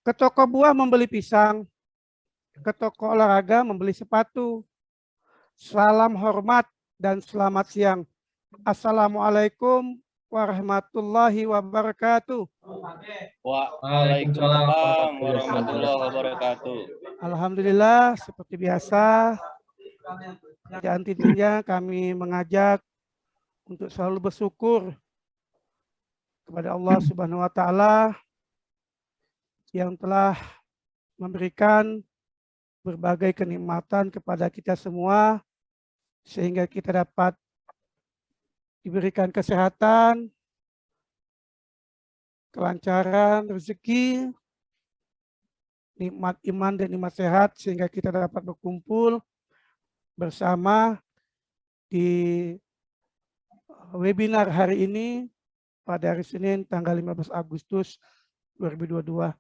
Ke toko buah membeli pisang, ke toko olahraga membeli sepatu. Salam hormat dan selamat siang. Assalamualaikum warahmatullahi wabarakatuh. Waalaikumsalam warahmatullahi wabarakatuh. Alhamdulillah, seperti biasa, dan tentunya kami mengajak untuk selalu bersyukur kepada Allah Subhanahu wa Ta'ala yang telah memberikan berbagai kenikmatan kepada kita semua, sehingga kita dapat diberikan kesehatan, kelancaran, rezeki, nikmat iman dan nikmat sehat, sehingga kita dapat berkumpul bersama di webinar hari ini pada hari Senin tanggal 15 Agustus 2022.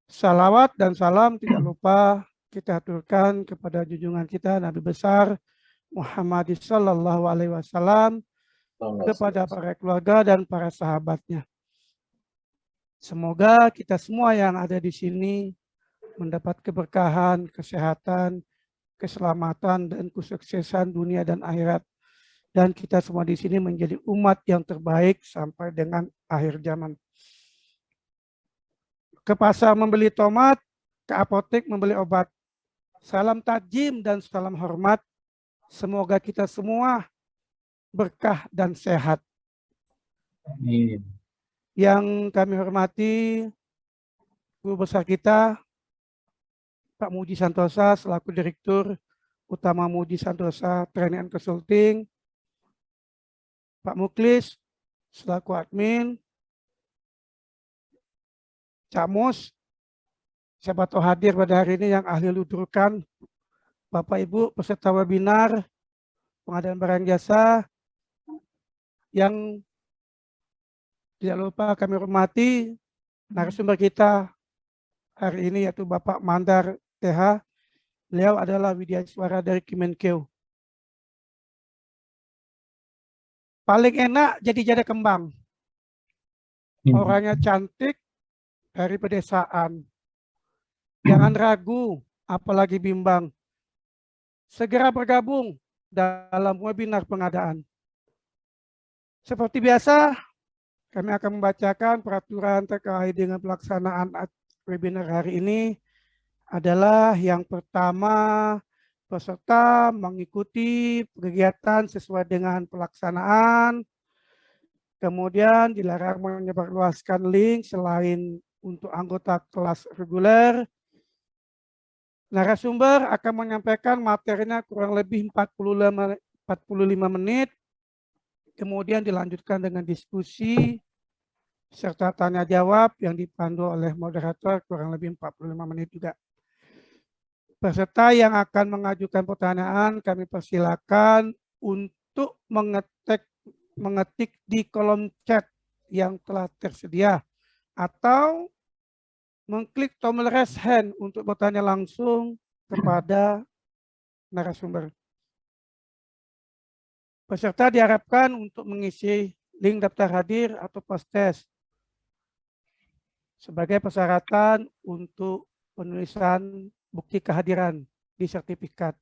Salawat dan salam tidak lupa kita aturkan kepada junjungan kita Nabi besar Muhammad sallallahu alaihi wasallam, kepada para keluarga dan para sahabatnya. Semoga kita semua yang ada di sini mendapat keberkahan, kesehatan, keselamatan, dan kesuksesan dunia dan akhirat. Dan kita semua di sini menjadi umat yang terbaik sampai dengan akhir zaman. Ke pasar membeli tomat, ke apotek membeli obat. Salam takjim dan salam hormat. Semoga kita semua berkah dan sehat. Amin. Yang kami hormati guru besar kita, Pak Mudi Santosa selaku Direktur Utama Mudi Santosa Training and Consulting, Pak Muklis selaku admin, Cak Mus, siapa tahu hadir pada hari ini yang ahli ludurkan, Bapak Ibu peserta webinar pengadaan barang jasa, yang tidak lupa kami hormati narasumber kita hari ini yaitu Bapak Mandar TH. Beliau adalah widyaswara dari Kemenkeu. Paling enak jadi jada kembang. Orangnya cantik dari pedesaan. Jangan ragu, apalagi bimbang. Segera bergabung dalam webinar pengadaan. Seperti biasa, kami akan membacakan peraturan terkait dengan pelaksanaan webinar hari ini. Adalah yang pertama, peserta mengikuti kegiatan sesuai dengan pelaksanaan. Kemudian dilarang menyebarluaskan link selain untuk anggota kelas reguler. Narasumber akan menyampaikan materinya kurang lebih 45 menit. Kemudian dilanjutkan dengan diskusi serta tanya jawab yang dipandu oleh moderator kurang lebih 45 menit juga. Peserta yang akan mengajukan pertanyaan kami persilakan untuk mengetik di kolom chat yang telah tersedia atau mengklik tombol raise hand untuk bertanya langsung kepada narasumber. Peserta diharapkan untuk mengisi link daftar hadir atau post test sebagai persyaratan untuk penulisan bukti kehadiran di sertifikat.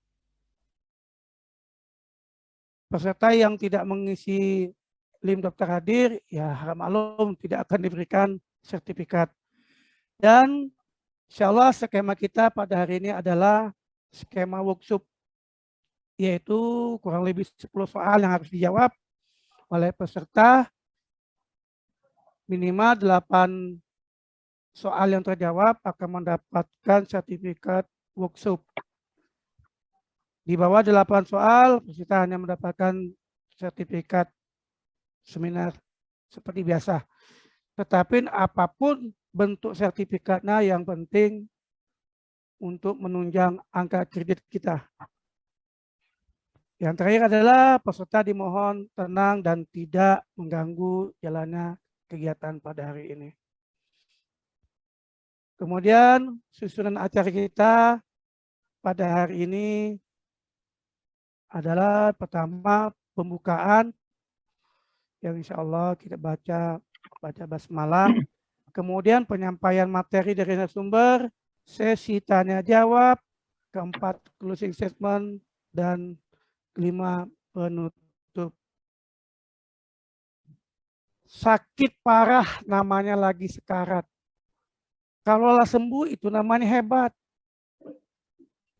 Peserta yang tidak mengisi link daftar hadir, ya maklum tidak akan diberikan sertifikat. Dan insya Allah skema kita pada hari ini adalah skema workshop, yaitu kurang lebih 10 soal yang harus dijawab oleh peserta. Minimal 8 soal yang terjawab akan mendapatkan sertifikat workshop. Di bawah 8 soal, peserta hanya mendapatkan sertifikat seminar seperti biasa. Tetapi apapun bentuk sertifikatnya, yang penting untuk menunjang angka kredit kita. Yang terakhir adalah peserta dimohon tenang dan tidak mengganggu jalannya kegiatan pada hari ini. Kemudian susunan acara kita pada hari ini adalah pertama pembukaan yang insya Allah kita baca basmalah, kemudian penyampaian materi dari narasumber, sesi tanya jawab, keempat closing statement, dan kelima penutup. Sakit parah namanya lagi sekarat. Kalaulah sembuh itu namanya hebat.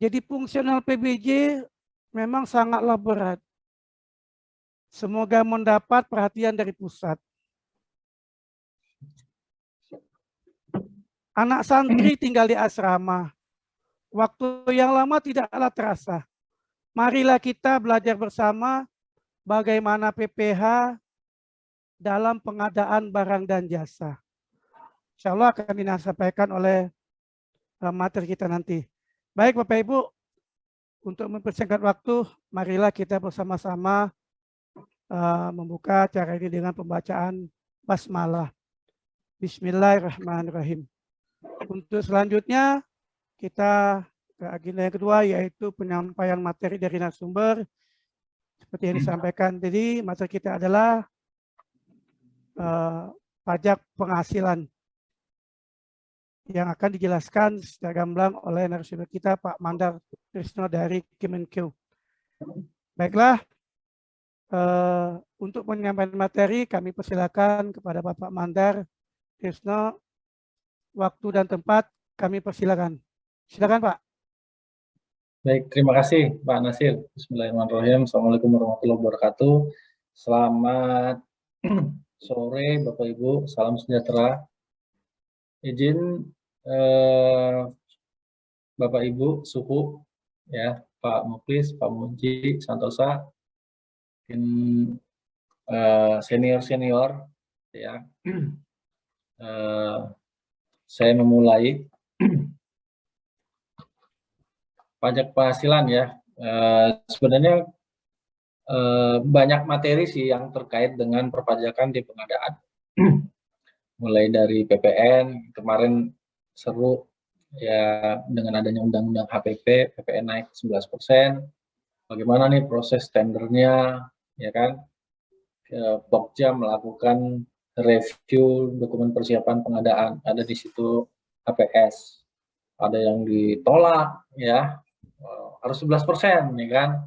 Jadi fungsional PBJ memang sangatlah berat. Semoga mendapat perhatian dari pusat. Anak santri tinggal di asrama. Waktu yang lama tidaklah terasa. Marilah kita belajar bersama bagaimana PPH dalam pengadaan barang dan jasa. Insya Allah akan disampaikan oleh materi kita nanti. Baik Bapak Ibu, untuk mempersingkat waktu, marilah kita bersama-sama membuka acara ini dengan pembacaan basmalah. Bismillahirrahmanirrahim. Untuk selanjutnya, kita ke agenda yang kedua, yaitu penyampaian materi dari narasumber. Seperti yang disampaikan tadi, materi kita adalah pajak penghasilan yang akan dijelaskan secara gamblang oleh narasumber kita, Pak Mandar Trisno dari Kemenkeu. Baiklah, untuk menyampaikan materi, kami persilakan kepada Bapak Mandar Trisno. Waktu dan tempat kami persilakan. Silakan Pak. Baik, terima kasih Pak Nasir. Bismillahirrahmanirrahim. Assalamualaikum warahmatullahi wabarakatuh. Selamat sore Bapak Ibu, salam sejahtera. Izin Bapak Ibu, suhu, ya, Pak Muklis, Pak Muji, Santosa, senior-senior, ya. Saya memulai pajak penghasilan ya. Sebenarnya banyak materi sih yang terkait dengan perpajakan di pengadaan. Mulai dari PPN, kemarin seru ya dengan adanya undang-undang HPP, PPN naik 11%. Bagaimana nih proses tendernya, ya kan? Pokja melakukan review dokumen persiapan pengadaan, ada di situ HPS, ada yang ditolak ya, harus 11% ya kan,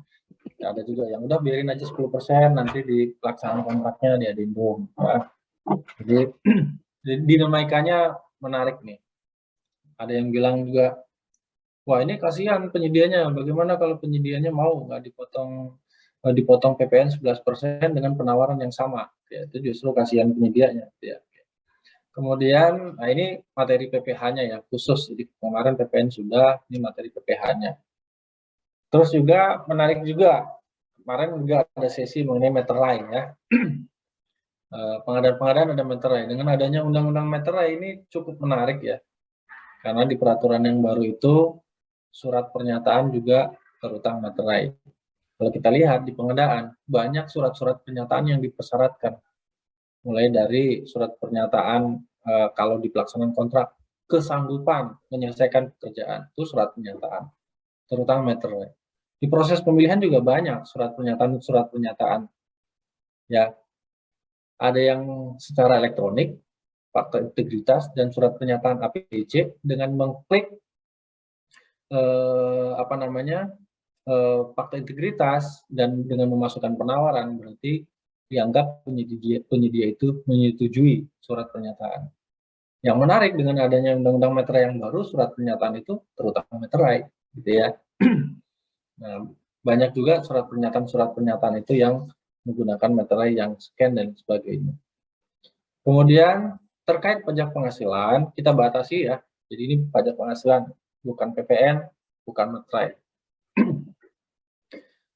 ada juga yang udah biarin aja 10%, nanti di pelaksanaan kontraknya dia diadendum ya. Jadi dinamikanya menarik nih. Ada yang bilang juga, wah ini kasihan penyedianya, bagaimana kalau penyedianya mau nggak dipotong PPN 11% dengan penawaran yang sama, ya, itu justru kasihan penyedianya. Ya. Kemudian, nah ini materi PPH-nya ya, khusus, jadi kemarin PPN sudah, ini materi PPH-nya. Terus juga menarik juga, kemarin juga ada sesi mengenai meterai ya, pengadaan-pengadaan ada meterai, dengan adanya undang-undang meterai ini cukup menarik ya, karena di peraturan yang baru itu, surat pernyataan juga terutang meterai. Kalau kita lihat di pengadaan, banyak surat-surat pernyataan yang dipersyaratkan. Mulai dari surat pernyataan kalau di pelaksanaan kontrak, kesanggupan menyelesaikan pekerjaan, itu surat pernyataan, terutama meterai. Di proses pemilihan juga banyak surat pernyataan. Ya, ada yang secara elektronik, fakta integritas, dan surat pernyataan APC dengan mengklik fakta integritas dan dengan memasukkan penawaran, berarti dianggap penyedia itu menyetujui surat pernyataan. Yang menarik dengan adanya undang-undang meterai yang baru, surat pernyataan itu terutama meterai, gitu ya. Nah, banyak juga surat pernyataan itu yang menggunakan meterai yang scan dan sebagainya. Kemudian terkait pajak penghasilan, kita batasi ya. Jadi ini pajak penghasilan, bukan PPN, bukan meterai.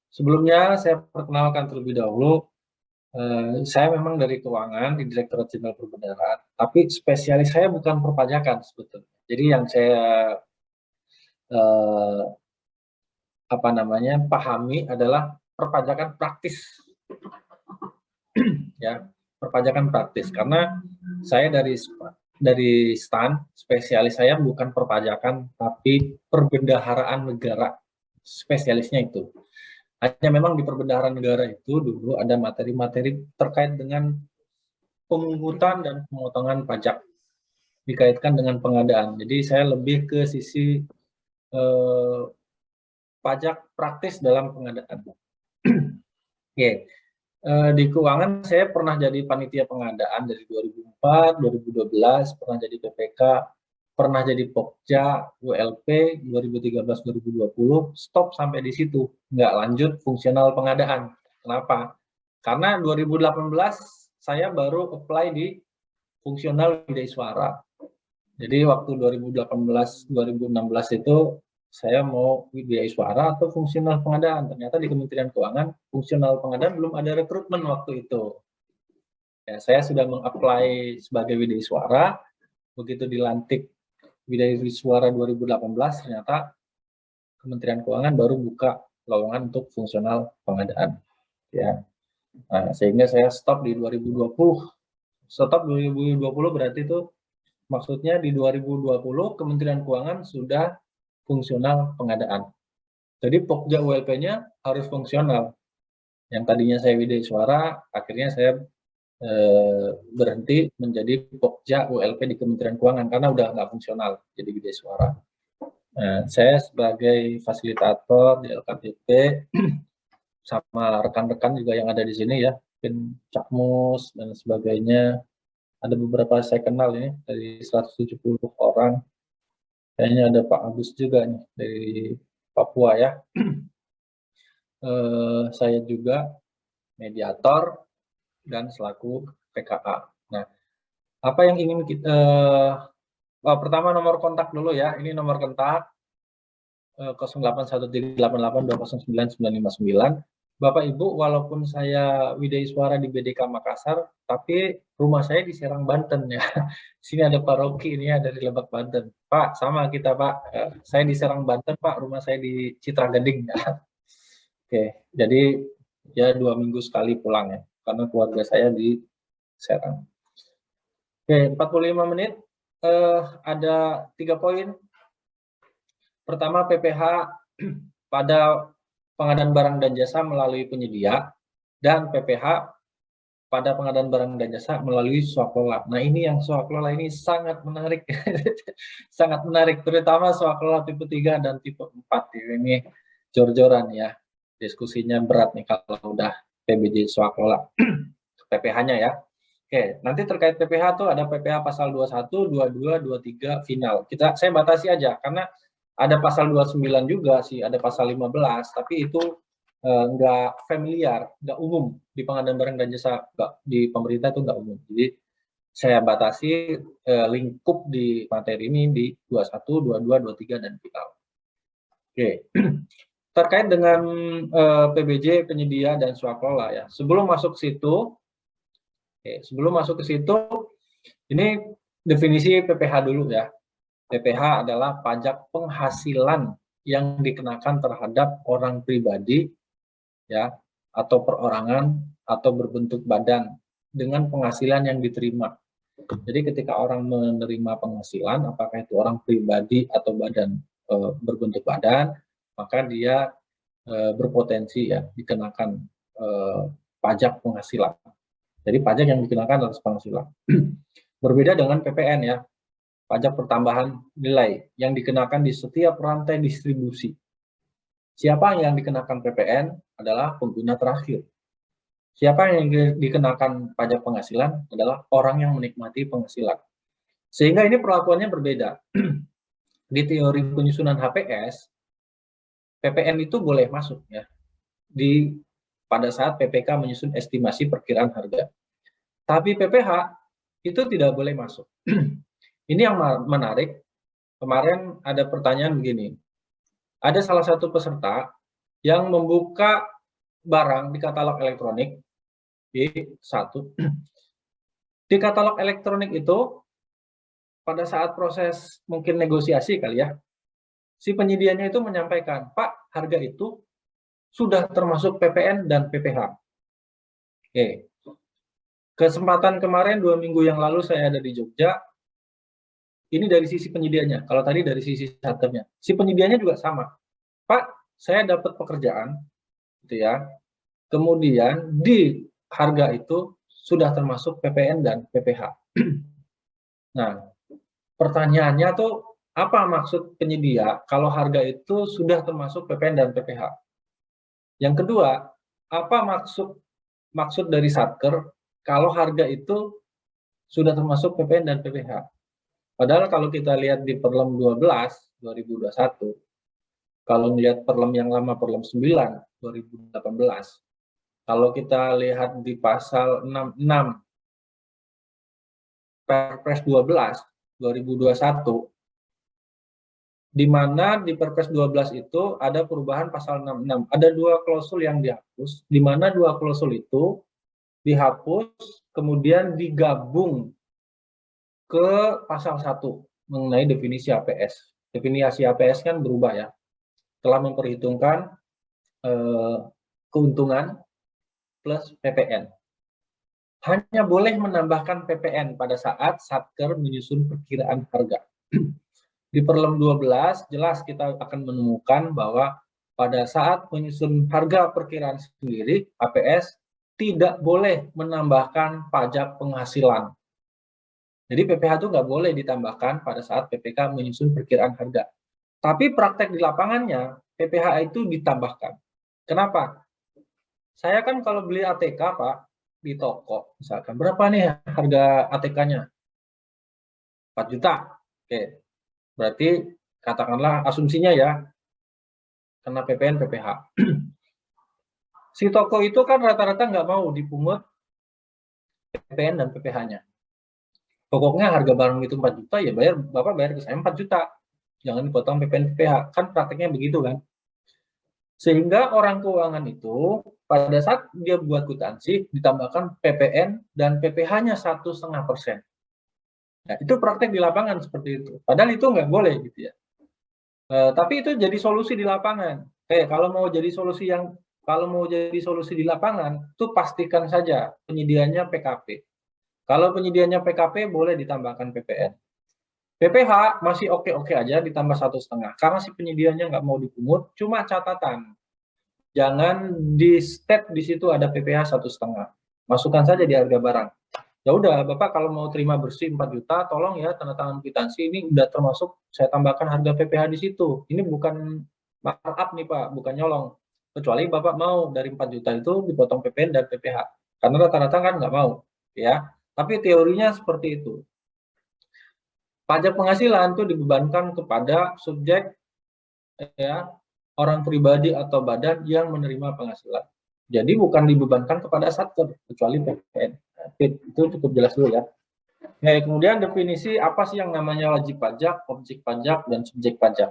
Sebelumnya saya perkenalkan terlebih dahulu, saya memang dari keuangan di Direktorat Jenderal Perbendaharaan, tapi spesialis saya bukan perpajakan sebetulnya. Jadi yang saya pahami adalah perpajakan praktis, ya, perpajakan praktis. Karena saya dari STAN, spesialis saya bukan perpajakan, tapi perbendaharaan negara, spesialisnya itu. Hanya memang di perbendaharaan negara itu dulu ada materi-materi terkait dengan pemungutan dan pemotongan pajak. dikaitkan dengan pengadaan. Jadi saya lebih ke sisi pajak praktis dalam pengadaan. Oke. Di keuangan saya pernah jadi panitia pengadaan dari 2004, 2012, pernah jadi PPK, pernah jadi Pokja, ULP 2013, 2020, stop sampai di situ, nggak lanjut fungsional pengadaan. Kenapa? Karena 2018 saya baru apply di fungsional bidai suara. Jadi waktu 2018, 2016 itu saya mau bidai suara atau fungsional pengadaan. Ternyata di Kementerian Keuangan fungsional pengadaan belum ada rekrutmen waktu itu. Ya, saya sudah meng-apply sebagai bidai suara. Begitu dilantik bidai suara 2018, ternyata Kementerian Keuangan baru buka lowongan untuk fungsional pengadaan. Ya, nah, sehingga saya stop di 2020. Stop 2020 berarti itu maksudnya di 2020 Kementerian Keuangan sudah fungsional pengadaan. Jadi Pokja ULP-nya harus fungsional. Yang tadinya saya bidai suara, akhirnya saya berhenti menjadi Pokja ULP di Kementerian Keuangan karena udah nggak fungsional jadi bidai suara. Saya sebagai fasilitator di LKTP sama rekan-rekan juga yang ada di sini ya, mungkin Cakmus dan sebagainya. Ada beberapa saya kenal ini dari 170 orang. Kayaknya ada Pak Agus juga nih dari Papua ya. Saya juga mediator dan selaku PKA. Nah, apa yang ingin kita pertama nomor kontak dulu ya. Ini nomor kontak 081388209959. Bapak Ibu, walaupun saya Widai Suara di BDK Makassar, tapi rumah saya di Serang Banten ya. Sini ada Pak Rocky, ini ya dari Lebak Banten. Pak, sama kita Pak. Saya di Serang Banten Pak, rumah saya di Citra Gading. Oke, jadi ya 2 minggu sekali pulang ya, karena keluarga saya di Serang. Oke, 45 menit. Ada 3 poin. Pertama, PPh pada pengadaan barang dan jasa melalui penyedia, dan PPh pada pengadaan barang dan jasa melalui swakelola. Nah, ini yang swakelola ini sangat menarik. Sangat menarik, terutama swakelola tipe 3 dan tipe 4. Ini jor-joran ya. Diskusinya berat nih kalau udah PBJ swakelola. PPh-nya ya. Oke, nanti terkait PPh tuh ada PPh pasal 21, 22, 23 final. Saya batasi aja karena ada pasal 29 juga sih, ada pasal 15, tapi itu nggak familiar, nggak umum di pengadaan barang dan jasa, di pemerintah itu nggak umum. Jadi saya batasi lingkup di materi ini di 21, 22, 23 dan final. Oke, terkait dengan PBJ, penyedia dan swakelola ya. Sebelum masuk ke situ, ini definisi PPh dulu ya. PPh adalah pajak penghasilan yang dikenakan terhadap orang pribadi ya, atau perorangan atau berbentuk badan dengan penghasilan yang diterima. Jadi ketika orang menerima penghasilan, apakah itu orang pribadi atau badan berbentuk badan, maka dia berpotensi ya dikenakan pajak penghasilan. Jadi pajak yang dikenakan atas penghasilan. Berbeda dengan PPN ya, pajak pertambahan nilai yang dikenakan di setiap rantai distribusi. Siapa yang dikenakan PPN adalah pengguna terakhir. Siapa yang dikenakan pajak penghasilan adalah orang yang menikmati penghasilan. Sehingga ini perlakuannya berbeda. Di teori penyusunan HPS, PPN itu boleh masuk ya pada saat PPK menyusun estimasi perkiraan harga. Tapi PPh itu tidak boleh masuk. Ini yang menarik. Kemarin ada pertanyaan begini. Ada salah satu peserta yang membuka barang di katalog elektronik. Di katalog elektronik itu pada saat proses mungkin negosiasi kali ya, si penyedianya itu menyampaikan, Pak, harga itu sudah termasuk PPN dan PPh. Oke. Kesempatan kemarin 2 minggu yang lalu saya ada di Jogja. Ini dari sisi penyedianya. Kalau tadi dari sisi starternya, si penyedianya juga sama. Pak, saya dapat pekerjaan, gitu ya. Kemudian di harga itu sudah termasuk PPN dan PPh. Nah, pertanyaannya tuh apa maksud penyedia kalau harga itu sudah termasuk PPN dan PPh? Yang kedua, apa maksud dari Satker kalau harga itu sudah termasuk PPN dan PPh? Padahal kalau kita lihat di Perlem 12 2021, kalau melihat Perlem yang lama Perlem 9 2018, kalau kita lihat di pasal 66 Perpres 12 2021, di mana di Perpres 12 itu ada perubahan pasal 66. Ada 2 klausul yang dihapus, di mana 2 klausul itu dihapus kemudian digabung ke pasal 1 mengenai definisi APS. Definisi APS kan berubah ya, telah memperhitungkan keuntungan plus PPN. Hanya boleh menambahkan PPN pada saat Satker menyusun perkiraan harga. Di Perlem 12 jelas kita akan menemukan bahwa pada saat menyusun harga perkiraan sendiri, APS tidak boleh menambahkan pajak penghasilan. Jadi PPh itu nggak boleh ditambahkan pada saat PPK menyusun perkiraan harga. Tapi praktek di lapangannya, PPh itu ditambahkan. Kenapa? Saya kan kalau beli ATK, Pak, di toko, misalkan, berapa nih harga ATK-nya? 4 juta. Oke. Berarti katakanlah asumsinya ya, kena PPN, PPh. Si toko itu kan rata-rata nggak mau dipungut PPN dan PPh-nya. Pokoknya harga barang itu 4 juta, ya Bapak bayar ke saya 4 juta. Jangan dipotong PPN, PPh. Kan prakteknya begitu kan. Sehingga orang keuangan itu, pada saat dia buat kwitansi, ditambahkan PPN dan PPh-nya 1,5%. Nah, itu praktek di lapangan seperti itu. Padahal itu nggak boleh gitu ya. Tapi itu jadi solusi di lapangan. Kalau mau jadi solusi di lapangan, itu pastikan saja penyediaannya PKP. Kalau penyediaannya PKP boleh ditambahkan PPN. PPh masih oke-oke aja ditambah 1,5 karena si penyediaannya nggak mau dipungut. Cuma catatan, jangan di step di situ ada PPh 1,5. Masukkan saja di harga barang. Ya udah, Bapak kalau mau terima bersih 4 juta, tolong ya tanda tangan kwitansi ini udah termasuk saya tambahkan harga PPh di situ. Ini bukan markup nih Pak, bukan nyolong. Kecuali Bapak mau dari 4 juta itu dipotong PPN dan PPh. Karena rata-rata kan nggak mau, ya. Tapi teorinya seperti itu. Pajak penghasilan itu dibebankan kepada subjek, ya, orang pribadi atau badan yang menerima penghasilan. Jadi bukan dibebankan kepada Satker, kecuali PPN. Itu cukup jelas dulu ya. Nah, kemudian definisi apa sih yang namanya wajib pajak, objek pajak, dan subjek pajak.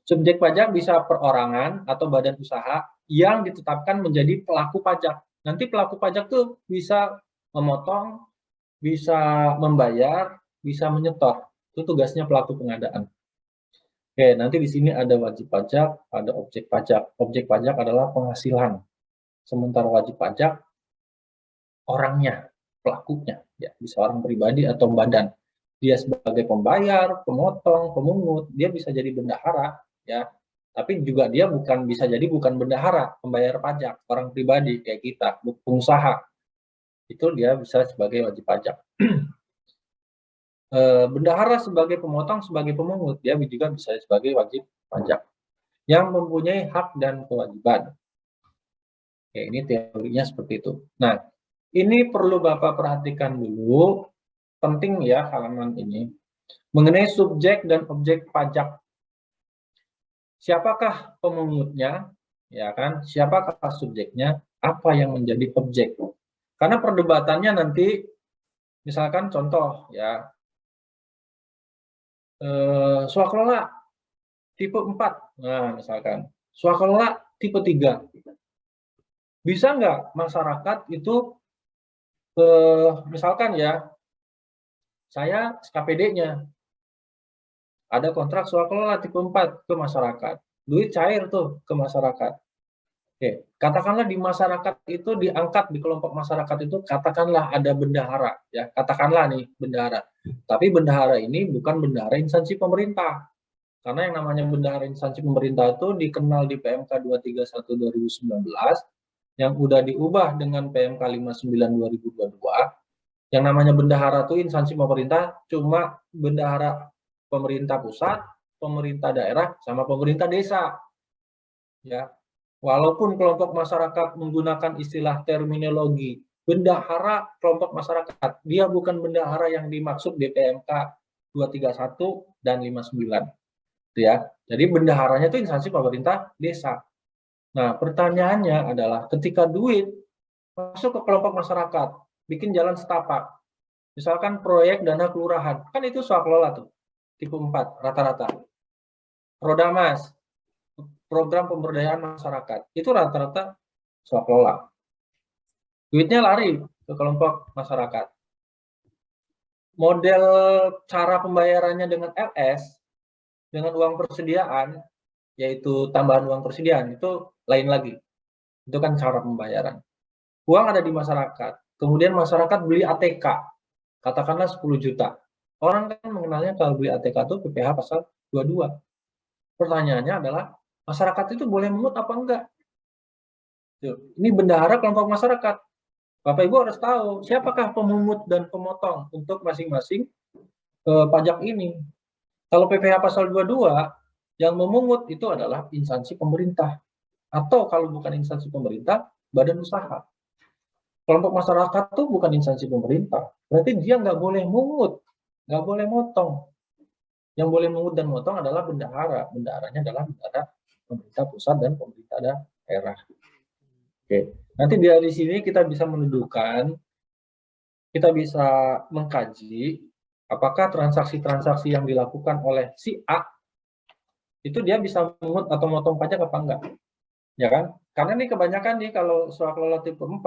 Subjek pajak bisa perorangan atau badan usaha yang ditetapkan menjadi pelaku pajak. Nanti pelaku pajak tuh bisa memotong, bisa membayar, bisa menyetor. Itu tugasnya pelaku pengadaan. Oke, nanti di sini ada wajib pajak, ada objek pajak. Objek pajak adalah penghasilan. Sementara wajib pajak orangnya, pelakunya, ya, bisa orang pribadi atau badan. Dia sebagai pembayar, pemotong, pemungut, dia bisa jadi bendahara, ya. Tapi juga dia bisa jadi bukan bendahara, pembayar pajak, orang pribadi kayak kita, pengusaha. Itu dia bisa sebagai wajib pajak. Bendahara sebagai pemotong, sebagai pemungut, dia juga bisa sebagai wajib pajak yang mempunyai hak dan kewajiban. Oke, ini teorinya seperti itu. Nah, ini perlu Bapak perhatikan dulu, penting ya halaman ini, mengenai subjek dan objek pajak. Siapakah pemungutnya, ya kan? Siapakah subjeknya? Apa yang menjadi objek? Karena perdebatannya nanti, misalkan contoh ya, swakelola tipe 4, nah misalkan swakelola tipe 3, bisa nggak masyarakat itu misalkan ya, saya SKPD-nya ada kontrak swakelola tipe 4 ke masyarakat, duit cair tuh ke masyarakat. Oke, katakanlah di masyarakat itu diangkat, di kelompok masyarakat itu katakanlah ada bendahara, ya katakanlah nih bendahara. Tapi bendahara ini bukan bendahara instansi pemerintah. Karena yang namanya bendahara instansi pemerintah itu dikenal di PMK 231/2019 yang udah diubah dengan PMK 59/2022. Yang namanya bendahara itu instansi pemerintah cuma bendahara pemerintah pusat, pemerintah daerah, sama pemerintah desa. Ya, walaupun kelompok masyarakat menggunakan istilah terminologi bendahara kelompok masyarakat, dia bukan bendahara yang dimaksud di PMK 231 dan 59. Ya. Jadi bendaharanya itu instansi pemerintah desa. Nah, pertanyaannya adalah ketika duit masuk ke kelompok masyarakat, bikin jalan setapak, misalkan proyek dana kelurahan, kan itu swaklola tuh, tipe 4 rata-rata. Rodamas, program pemberdayaan masyarakat, itu rata-rata swaklola. Duitnya lari ke kelompok masyarakat. Model cara pembayarannya dengan LS, dengan uang persediaan, yaitu tambahan uang persediaan, itu lain lagi. Itu kan cara pembayaran. Uang ada di masyarakat, kemudian masyarakat beli ATK, katakanlah 10 juta. Orang kan mengenalnya kalau beli ATK itu PPh pasal 22. Pertanyaannya adalah, masyarakat itu boleh mengut apa enggak? Ini bendahara kelompok masyarakat. Bapak Ibu harus tahu siapakah pemungut dan pemotong untuk masing-masing pajak ini. Kalau PPh pasal 22, yang memungut itu adalah instansi pemerintah. Atau kalau bukan instansi pemerintah, badan usaha. Kelompok masyarakat itu bukan instansi pemerintah. Berarti dia nggak boleh mungut, nggak boleh motong. Yang boleh mungut dan motong adalah bendahara. Bendaharanya adalah bendahara pemerintah pusat dan pemerintah daerah. Oke. Nanti dari sini kita bisa mendudukan, kita bisa mengkaji apakah transaksi-transaksi yang dilakukan oleh si A itu dia bisa mengut atau motong pajak apa enggak. Ya kan? Karena nih kebanyakan nih kalau swaklola tipe 4,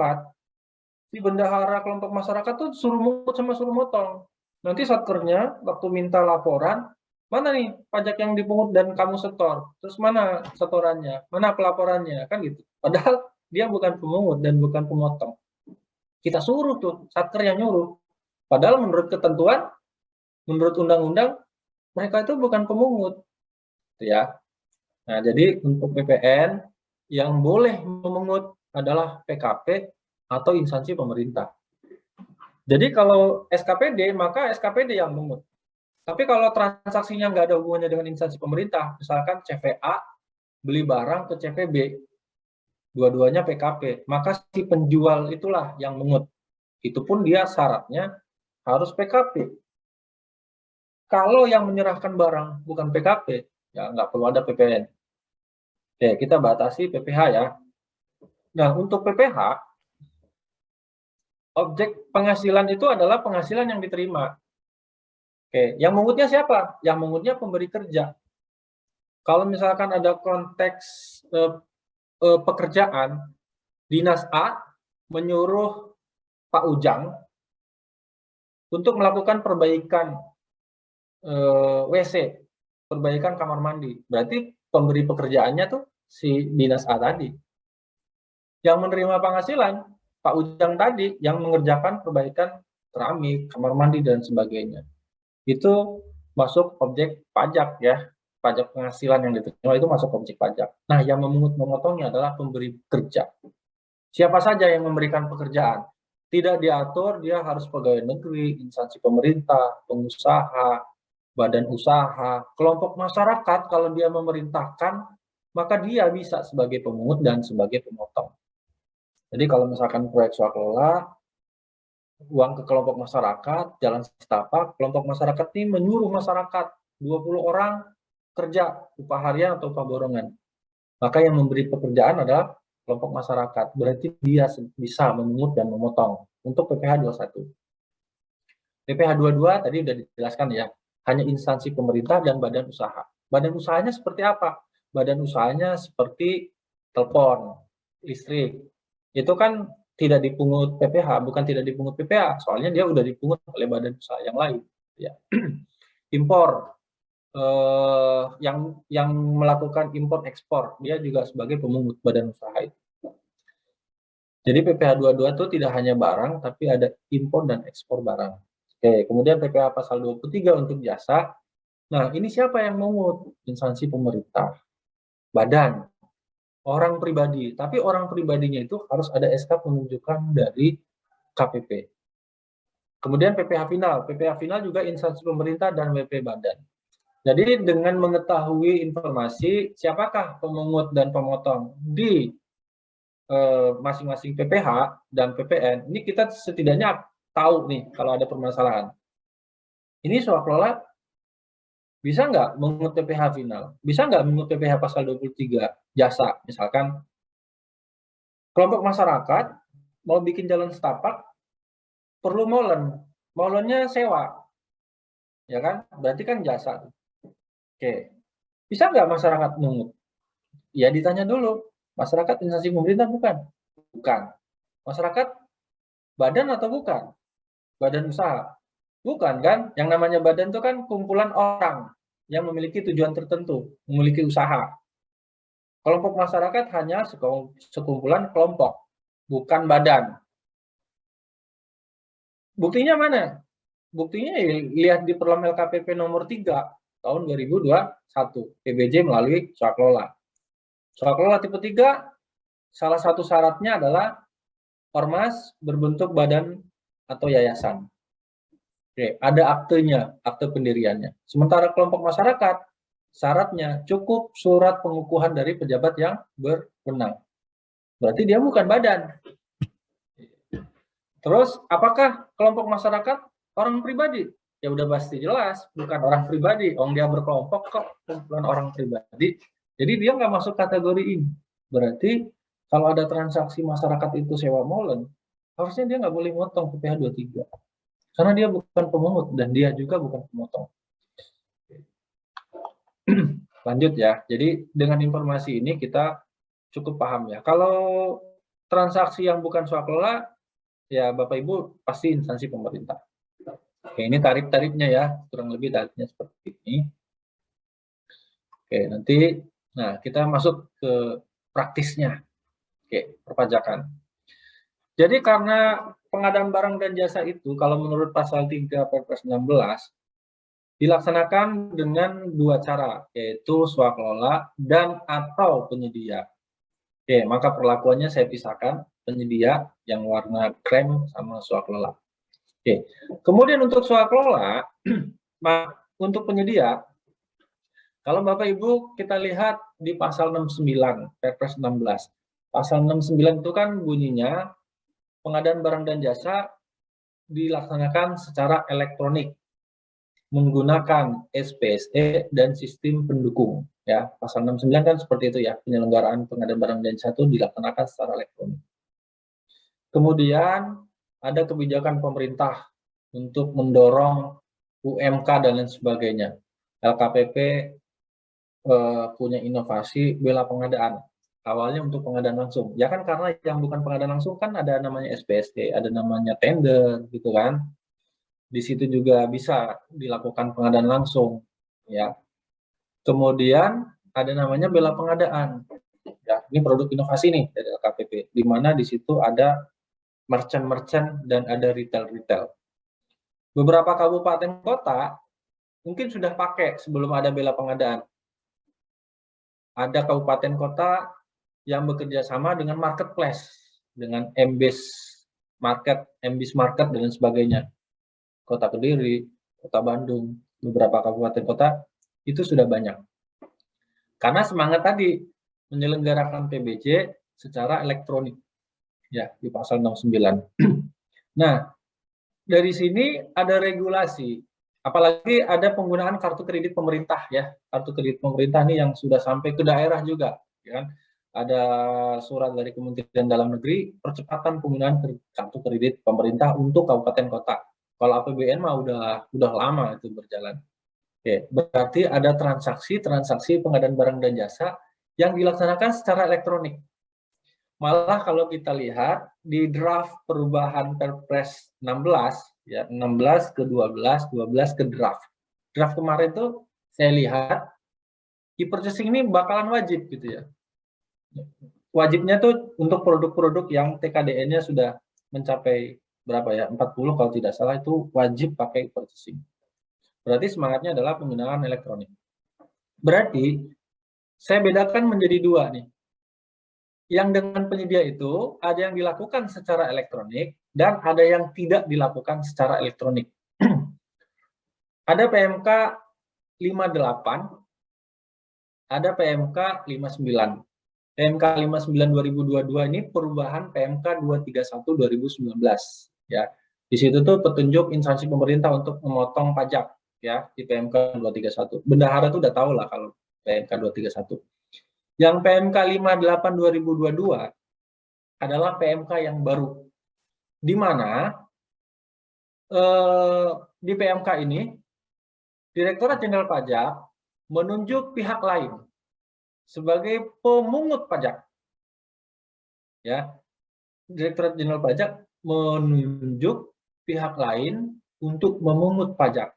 si bendahara kelompok masyarakat tuh suruh mungut sama suruh motong. Nanti satkernya waktu minta laporan, mana nih pajak yang dipungut dan kamu setor? Terus mana setorannya? Mana pelaporannya? Kan gitu. Padahal dia bukan pemungut dan bukan pemotong. Kita suruh tuh, satker yang nyuruh. Padahal menurut ketentuan, menurut undang-undang, mereka itu bukan pemungut. Ya. Nah, jadi untuk PPN, yang boleh memungut adalah PKP atau instansi pemerintah. Jadi kalau SKPD, maka SKPD yang memungut. Tapi kalau transaksinya nggak ada hubungannya dengan instansi pemerintah, misalkan CVA beli barang ke CVB, dua-duanya PKP, maka si penjual itulah yang mengut. Itu pun dia syaratnya harus PKP. Kalau yang menyerahkan barang bukan PKP, ya nggak perlu ada PPN. Oke, kita batasi PPh ya. Nah, untuk PPh, objek penghasilan itu adalah penghasilan yang diterima. Oke, yang mengutnya siapa? Yang mengutnya pemberi kerja. Kalau misalkan ada konteks pekerjaan, Dinas A menyuruh Pak Ujang untuk melakukan perbaikan WC, perbaikan kamar mandi. Berarti pemberi pekerjaannya tuh si Dinas A tadi. Yang menerima penghasilan, Pak Ujang tadi yang mengerjakan perbaikan keramik, kamar mandi, dan sebagainya. Itu masuk objek pajak ya. Pajak penghasilan yang diterima itu masuk objek pajak. Nah, yang memungut memotongnya adalah pemberi kerja. Siapa saja yang memberikan pekerjaan? Tidak diatur, dia harus pegawai negeri, instansi pemerintah, pengusaha, badan usaha, kelompok masyarakat. Kalau dia memerintahkan, maka dia bisa sebagai pemungut dan sebagai pemotong. Jadi kalau misalkan proyek swaklola, uang ke kelompok masyarakat, jalan setapak, kelompok masyarakat ini menyuruh masyarakat, 20 orang kerja, upah harian atau upah borongan. Maka yang memberi pekerjaan adalah kelompok masyarakat. Berarti dia bisa memungut dan memotong untuk PPh 21. PPh 22 tadi sudah dijelaskan ya, hanya instansi pemerintah dan badan usaha. Badan usahanya seperti apa? Badan usahanya seperti telepon, listrik. Itu kan tidak dipungut PPh, bukan tidak dipungut PPh, soalnya dia udah dipungut oleh badan usaha yang lain. Ya. Impor, yang melakukan impor ekspor, dia juga sebagai pemungut badan usaha itu. Jadi PPh 22 itu tidak hanya barang, tapi ada impor dan ekspor barang. Oke, kemudian PPh pasal 23 untuk jasa. Nah, ini siapa yang memungut? Instansi pemerintah, badan, orang pribadi. Tapi orang pribadinya itu harus ada SK penunjukan dari KPP. Kemudian PPh final. PPh final juga instansi pemerintah dan WP Badan. Jadi dengan mengetahui informasi siapakah pemungut dan pemotong di masing-masing PPh dan PPN, ini kita setidaknya tahu nih kalau ada permasalahan. Ini swaklola bisa nggak mengungut PPh final? Bisa nggak mengungut PPh pasal 23 jasa? Misalkan kelompok masyarakat mau bikin jalan setapak, perlu molen. Molennya sewa. Ya kan? Berarti kan jasa. Oke. Bisa nggak masyarakat mengungut? Ya ditanya dulu. Masyarakat instansi pemerintah bukan? Bukan. Masyarakat badan atau bukan? Badan usaha? Bukan kan? Yang namanya badan itu kan kumpulan orang yang memiliki tujuan tertentu, memiliki usaha. Kelompok masyarakat hanya sekumpulan kelompok, bukan badan. Buktinya mana? Buktinya lihat di Perlem LKPP nomor 3 tahun 2021, PBJ melalui swaklola. Swaklola tipe 3, salah satu syaratnya adalah ormas berbentuk badan atau yayasan. Oke, ada aktenya, akte pendiriannya. Sementara kelompok masyarakat, syaratnya cukup surat pengukuhan dari pejabat yang berwenang. Berarti dia bukan badan. Terus, apakah kelompok masyarakat orang pribadi? Ya udah pasti jelas, bukan orang pribadi. Dia berkelompok kok, kumpulan orang pribadi. Jadi dia nggak masuk kategori ini. Berarti kalau ada transaksi masyarakat itu sewa molen, harusnya dia nggak boleh motong PPh 23. Karena dia bukan pemungut dan dia juga bukan pemotong. Lanjut ya. Jadi dengan informasi ini kita cukup paham ya. Kalau transaksi yang bukan swaklola, ya Bapak Ibu pasti instansi pemerintah. Oke, ini tarif-tarifnya ya, kurang lebih tarifnya seperti ini. Oke, nanti kita masuk ke praktisnya. Oke, perpajakan. Jadi karena pengadaan barang dan jasa itu kalau menurut pasal 3 Perpres 16 dilaksanakan dengan dua cara, yaitu swaklola dan atau penyedia. Oke, maka perlakuannya saya pisahkan, penyedia yang warna krem sama swaklola. Oke, kemudian untuk swaklola, untuk penyedia, kalau Bapak Ibu kita lihat di pasal 69, Perpres 16. Pasal 69 itu kan bunyinya, pengadaan barang dan jasa dilaksanakan secara elektronik, menggunakan SPSE dan sistem pendukung. Ya, pasal 69 kan seperti itu ya, penyelenggaraan pengadaan barang dan jasa itu dilaksanakan secara elektronik. Kemudian ada kebijakan pemerintah untuk mendorong UMK dan lain sebagainya. LKPP punya inovasi bela pengadaan. Awalnya untuk pengadaan langsung. Ya kan karena yang bukan pengadaan langsung kan ada namanya SPSE, ada namanya tender gitu kan. Di situ juga bisa dilakukan pengadaan langsung ya. Kemudian ada namanya bela pengadaan. Ya, ini produk inovasi nih dari LKPP, di mana di situ ada merchant-merchant dan ada retail-retail. Beberapa kabupaten kota mungkin sudah pakai sebelum ada bela pengadaan. Ada kabupaten kota yang bekerja sama dengan marketplace, dengan MBIS market, dan sebagainya. Kota Kediri, Kota Bandung, beberapa kabupaten kota itu sudah banyak. Karena semangat tadi menyelenggarakan PBJ secara elektronik ya di pasal 69. Nah, dari sini ada regulasi, apalagi ada penggunaan kartu kredit pemerintah ya. Kartu kredit pemerintah ini yang sudah sampai ke daerah juga, ya kan? Ada surat dari Kementerian Dalam Negeri percepatan penggunaan kartu kredit pemerintah untuk kabupaten kota. Kalau APBN mah udah lama itu berjalan. Oke, berarti ada transaksi pengadaan barang dan jasa yang dilaksanakan secara elektronik. Malah kalau kita lihat di draft perubahan Perpres 16 ya, 16 ke 12, 12 ke draft. Draft kemarin tuh saya lihat e-purchasing ini bakalan wajib gitu ya. Wajibnya tuh untuk produk-produk yang TKDN-nya sudah mencapai berapa ya? 40 kalau tidak salah itu wajib pakai e-purchasing. Berarti semangatnya adalah penggunaan elektronik. Berarti saya bedakan menjadi dua nih. Yang dengan penyedia itu ada yang dilakukan secara elektronik dan ada yang tidak dilakukan secara elektronik. Ada PMK 58, ada PMK 59. PMK 59 2022 ini perubahan PMK 231 2019 ya. Di situ tuh petunjuk instansi pemerintah untuk memotong pajak ya di PMK 231. Bendahara tuh udah tahu lah kalau PMK 231. Yang PMK 58 2022 adalah PMK yang baru, di mana di PMK ini Direktorat Jenderal Pajak menunjuk pihak lain sebagai pemungut pajak. Ya, Direktorat Jenderal Pajak menunjuk pihak lain untuk memungut pajak.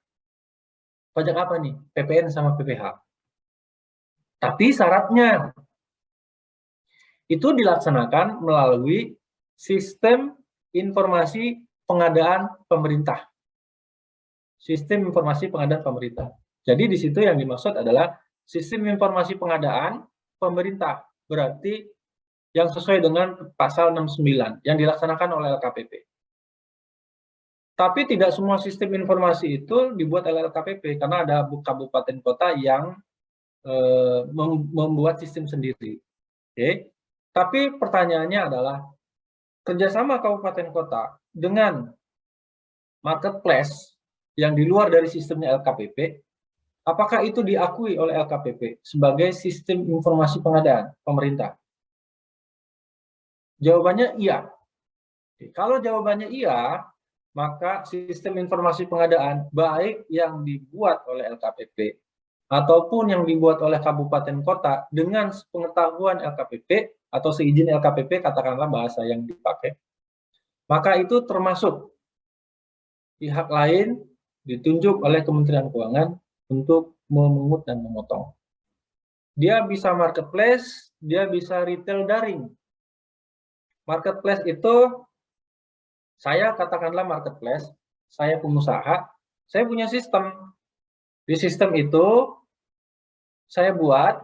Pajak apa nih? PPN sama PPH. Tapi syaratnya itu dilaksanakan melalui sistem informasi pengadaan pemerintah. Sistem informasi pengadaan pemerintah. Jadi di situ yang dimaksud adalah sistem informasi pengadaan pemerintah. Berarti yang sesuai dengan pasal 69 yang dilaksanakan oleh LKPP. Tapi tidak semua sistem informasi itu dibuat oleh LKPP karena ada kabupaten kota yang membuat sistem sendiri. Oke. Tapi pertanyaannya adalah kerjasama kabupaten kota dengan marketplace yang di luar dari sistemnya LKPP, apakah itu diakui oleh LKPP sebagai sistem informasi pengadaan pemerintah? Jawabannya iya. Kalau jawabannya iya, maka sistem informasi pengadaan baik yang dibuat oleh LKPP ataupun yang dibuat oleh kabupaten kota dengan pengetahuan LKPP atau seizin LKPP, katakanlah bahasa yang dipakai, maka itu termasuk pihak lain ditunjuk oleh Kementerian Keuangan untuk memungut dan memotong. Dia bisa marketplace, dia bisa retail daring. Marketplace itu, saya katakanlah marketplace, saya pengusaha, saya punya sistem. Di sistem itu, saya buat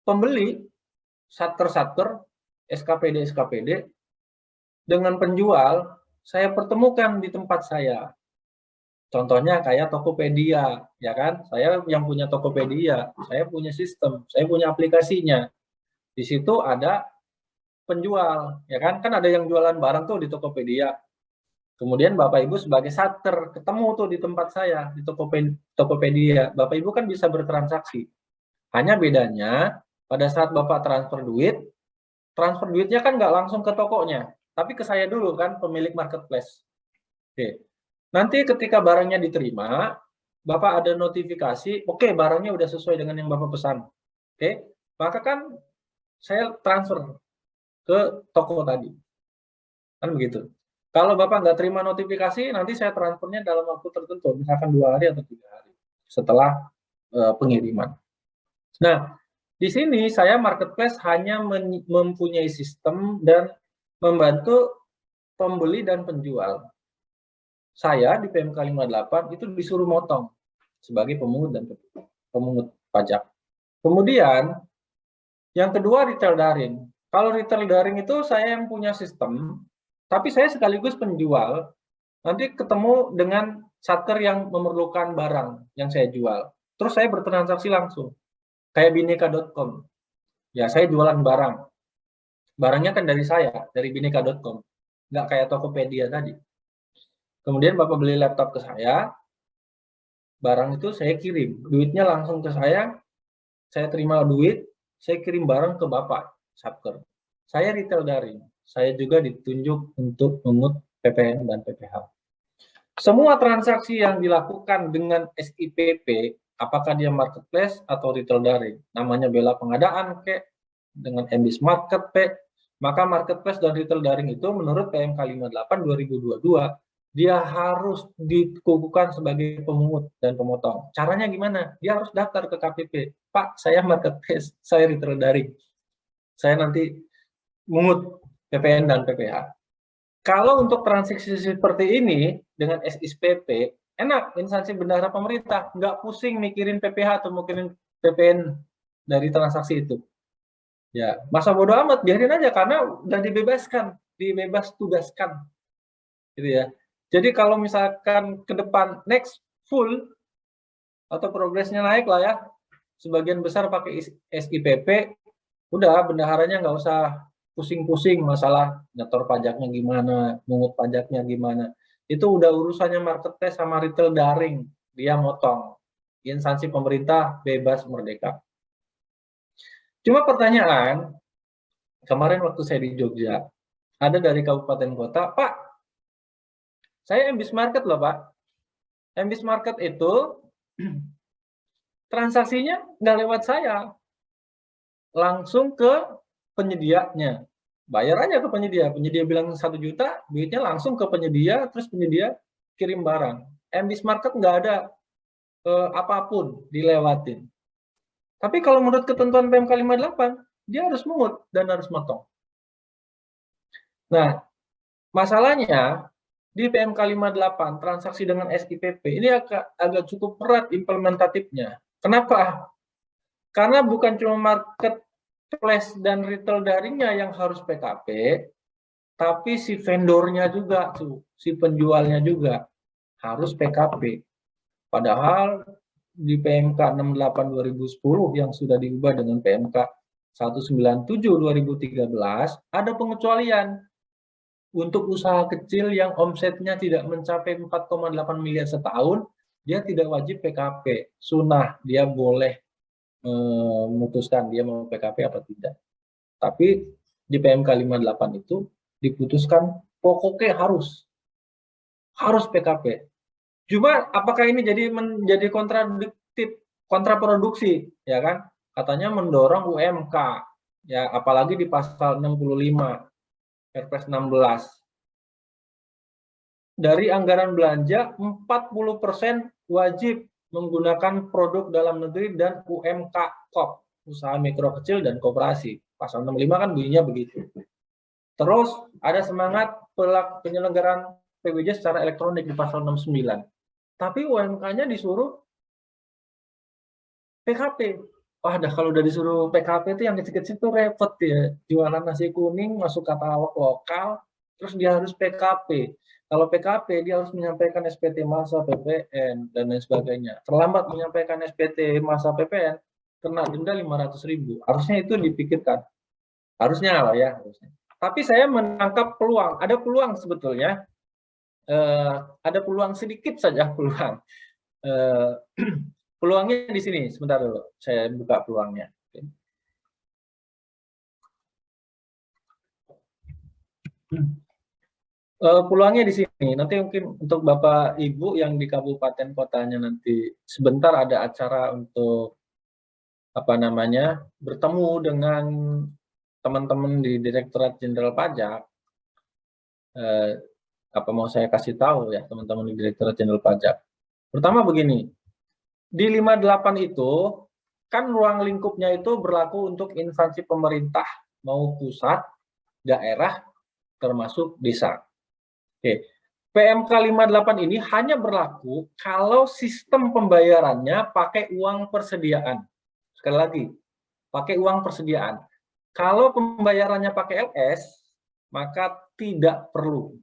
pembeli, satker-satker, SKPD-SKPD, dengan penjual, saya pertemukan di tempat saya. Contohnya kayak Tokopedia, ya kan? Saya yang punya Tokopedia, saya punya sistem, saya punya aplikasinya. Di situ ada penjual, ya kan? Kan ada yang jualan barang tuh di Tokopedia. Kemudian Bapak Ibu sebagai satker ketemu tuh di tempat saya di Tokopedia. Bapak Ibu kan bisa bertransaksi. Hanya bedanya pada saat Bapak transfer duitnya kan nggak langsung ke tokonya, tapi ke saya dulu kan, pemilik marketplace. Oke. Nanti ketika barangnya diterima, Bapak ada notifikasi, oke, barangnya udah sesuai dengan yang Bapak pesan. Oke, maka kan saya transfer ke toko tadi. Kan begitu. Kalau Bapak nggak terima notifikasi, nanti saya transfernya dalam waktu tertentu, misalkan 2 hari atau 3 hari setelah pengiriman. Nah, di sini saya marketplace hanya mempunyai sistem dan membantu pembeli dan penjual. Saya di PMK 58 itu disuruh motong sebagai pemungut pajak. Kemudian yang kedua retail daring. Kalau retail daring itu saya yang punya sistem, tapi saya sekaligus penjual. Nanti ketemu dengan satker yang memerlukan barang yang saya jual. Terus saya bertransaksi langsung. Kayak bineka.com. Ya, saya jualan barang. Barangnya kan dari saya, dari bineka.com. Nggak kayak Tokopedia tadi. Kemudian Bapak beli laptop ke saya, barang itu saya kirim. Duitnya langsung ke saya terima duit, saya kirim barang ke Bapak, satker. Saya retail daring. Saya juga ditunjuk untuk mengut PPN dan PPH. Semua transaksi yang dilakukan dengan SIPP, apakah dia marketplace atau retail daring, namanya bela pengadaan dengan MBIS Market maka marketplace dan retail daring itu menurut PMK 58 2022 dia harus dikukuhkan sebagai pemungut dan pemotong. Caranya gimana? Dia harus daftar ke KPP. Pak, saya marketplace, saya retail daring. Saya nanti mungut PPN dan PPH. Kalau untuk transaksi seperti ini dengan SIPP, enak, instansi bendahara pemerintah, nggak pusing mikirin PPH atau mikirin PPN dari transaksi itu. Ya, masa bodo amat, biarin aja karena udah dibebas tugaskan, gitu ya. Jadi kalau misalkan ke depan next full atau progresnya naik lah ya, sebagian besar pakai SIPP, udah bendaharanya nggak usah pusing-pusing masalah nyetor pajaknya gimana, mungut pajaknya gimana. Itu udah urusannya marketplace sama retail daring, dia motong. Instansi pemerintah bebas merdeka. Cuma pertanyaan, kemarin waktu saya di Jogja, ada dari kabupaten kota, Pak, saya MBIS Market loh Pak. MBIS Market itu transaksinya nggak lewat saya, langsung ke penyedianya. Bayar aja ke penyedia. Penyedia bilang 1 juta, duitnya langsung ke penyedia, terus penyedia kirim barang. MBIS Market nggak ada apapun dilewatin. Tapi kalau menurut ketentuan PMK 58, dia harus mungut dan harus motong. Nah, masalahnya di PMK 58 transaksi dengan SIPP ini agak cukup berat implementatifnya. Kenapa? Karena bukan cuma marketplace dan retail daringnya yang harus PKP, tapi si vendornya juga tuh, si penjualnya juga harus PKP. Padahal di PMK 68 2010 yang sudah diubah dengan PMK 197 2013 ada pengecualian untuk usaha kecil yang omsetnya tidak mencapai 4,8 miliar setahun, dia tidak wajib PKP. Sunnah, dia boleh memutuskan dia mau PKP apa tidak. Tapi di PMK 58 itu diputuskan pokoknya harus PKP. Cuma apakah ini menjadi kontraproduksi, ya kan? Katanya mendorong UMK, ya apalagi di pasal 65 Perpres 16. Dari anggaran belanja 40% wajib menggunakan produk dalam negeri dan UMK KOP, usaha mikro kecil dan koperasi. Pasal 65 kan bunyinya begitu. Terus ada semangat penyelenggaraan PBJ secara elektronik di pasal 69. Tapi UMK-nya disuruh PKP. Wah, kalau udah disuruh PKP itu yang kecil-kecil tuh repot ya. Jualan nasi kuning, masuk katalog lokal, terus dia harus PKP. Kalau PKP, dia harus menyampaikan SPT masa PPN, dan lain sebagainya. Terlambat menyampaikan SPT masa PPN, kena denda 500.000. Harusnya itu dipikirkan. Harusnya lah ya. Harusnya. Tapi saya menangkap peluang. Ada peluang sebetulnya. Ada peluang sedikit saja peluang. Peluangnya di sini. Sebentar dulu. Saya buka peluangnya. Peluangnya di sini. Nanti mungkin untuk Bapak Ibu yang di kabupaten kotanya nanti sebentar ada acara untuk bertemu dengan teman-teman di Direktorat Jenderal Pajak. Apa mau saya kasih tahu ya teman-teman di Direktorat Jenderal Pajak. Pertama begini, di 58 itu kan ruang lingkupnya itu berlaku untuk instansi pemerintah mau pusat, daerah, termasuk desa. Oke. PMK 58 ini hanya berlaku kalau sistem pembayarannya pakai uang persediaan. Sekali lagi, pakai uang persediaan. Kalau pembayarannya pakai LS, maka tidak perlu.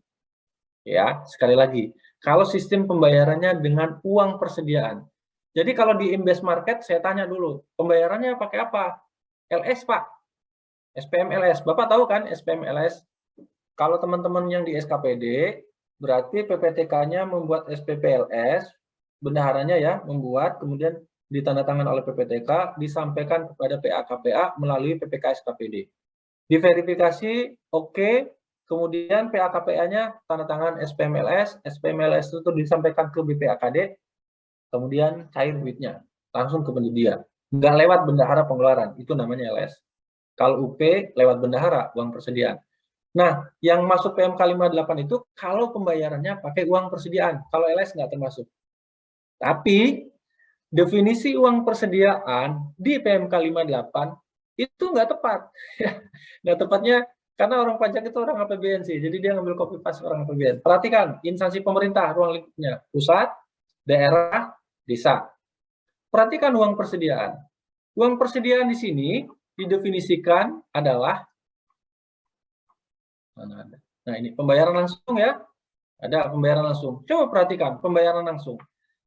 Ya, sekali lagi, kalau sistem pembayarannya dengan uang persediaan. Jadi kalau di MBIS Market, saya tanya dulu, pembayarannya pakai apa? LS, Pak. SPM LS. Bapak tahu kan SPM LS? Kalau teman-teman yang di SKPD, berarti PPTK-nya membuat SPP LS, bendaharanya ya, membuat, kemudian ditandatangan oleh PPTK, disampaikan kepada PA-KPA melalui PPK SKPD. Diverifikasi, oke. Kemudian PA-KPA-nya tanda tangan SPMLS itu disampaikan ke BPAKD, kemudian cair duitnya, langsung ke penyedia. Nggak lewat bendahara pengeluaran, itu namanya LS. Kalau UP lewat bendahara, uang persediaan. Nah, yang masuk PMK 58 itu kalau pembayarannya pakai uang persediaan, kalau LS nggak termasuk. Tapi, definisi uang persediaan di PMK 58 itu nggak tepat. Nggak tepatnya karena orang pajak itu orang APBN sih, jadi dia ngambil copy paste orang APBN. Perhatikan, instansi pemerintah, ruang lingkupnya, pusat, daerah, desa. Perhatikan uang persediaan. Uang persediaan di sini didefinisikan adalah, mana ada? Nah ini pembayaran langsung ya, ada pembayaran langsung. Coba perhatikan pembayaran langsung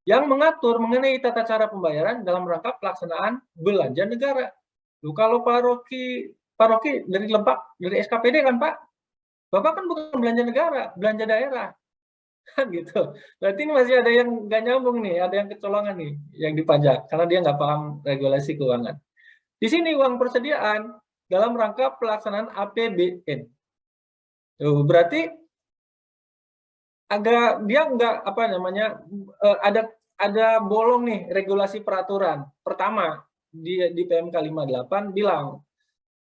yang mengatur mengenai tata cara pembayaran dalam rangka pelaksanaan belanja negara. Loh, kalau paroki dari Lebak, dari SKPD kan Pak, Bapak kan bukan belanja negara, belanja daerah. Kan gitu. Berarti ini masih ada yang nggak nyambung nih, ada yang kecolongan nih, yang dipajak, karena dia nggak paham regulasi keuangan. Di sini uang persediaan dalam rangka pelaksanaan APBN. Tuh, berarti agak dia nggak apa namanya ada bolong nih regulasi peraturan. Pertama di PMK 58 bilang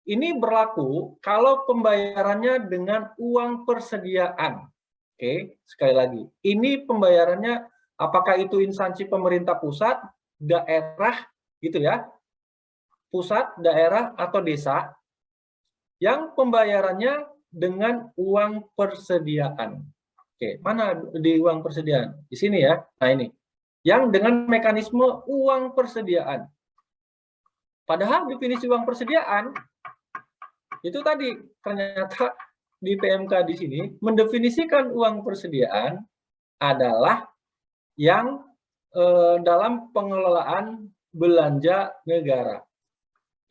ini berlaku kalau pembayarannya dengan uang persediaan. Oke, sekali lagi. Ini pembayarannya apakah itu instansi pemerintah pusat, daerah gitu ya. Pusat, daerah atau desa yang pembayarannya dengan uang persediaan. Oke, mana di uang persediaan? Di sini ya. Nah, ini. Yang dengan mekanisme uang persediaan. Padahal definisi uang persediaan itu tadi ternyata di PMK di sini mendefinisikan uang persediaan adalah yang dalam pengelolaan belanja negara.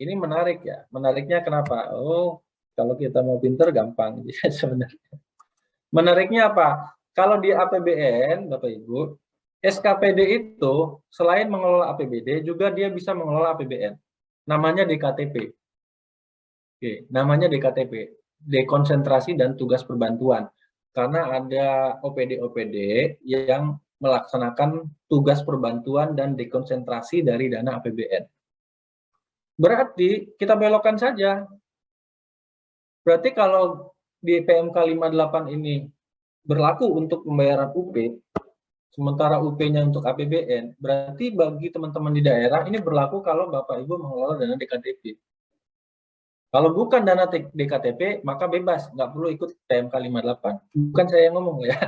Ini menarik ya. Menariknya kenapa? Oh, kalau kita mau pinter gampang sebenarnya. Menariknya apa? Kalau di APBN, Bapak Ibu, SKPD itu selain mengelola APBD juga dia bisa mengelola APBN. Namanya DKTP. Oke, namanya DKTP, dekonsentrasi dan tugas perbantuan. Karena ada OPD-OPD yang melaksanakan tugas perbantuan dan dekonsentrasi dari dana APBN. Berarti kita belokkan saja. Berarti kalau di PMK 58 ini berlaku untuk pembayaran UP, sementara UP-nya untuk APBN, berarti bagi teman-teman di daerah ini berlaku kalau Bapak Ibu mengelola dana DKTP. Kalau bukan dana DKTP, maka bebas, nggak perlu ikut PMK 58. Bukan saya yang ngomong ya.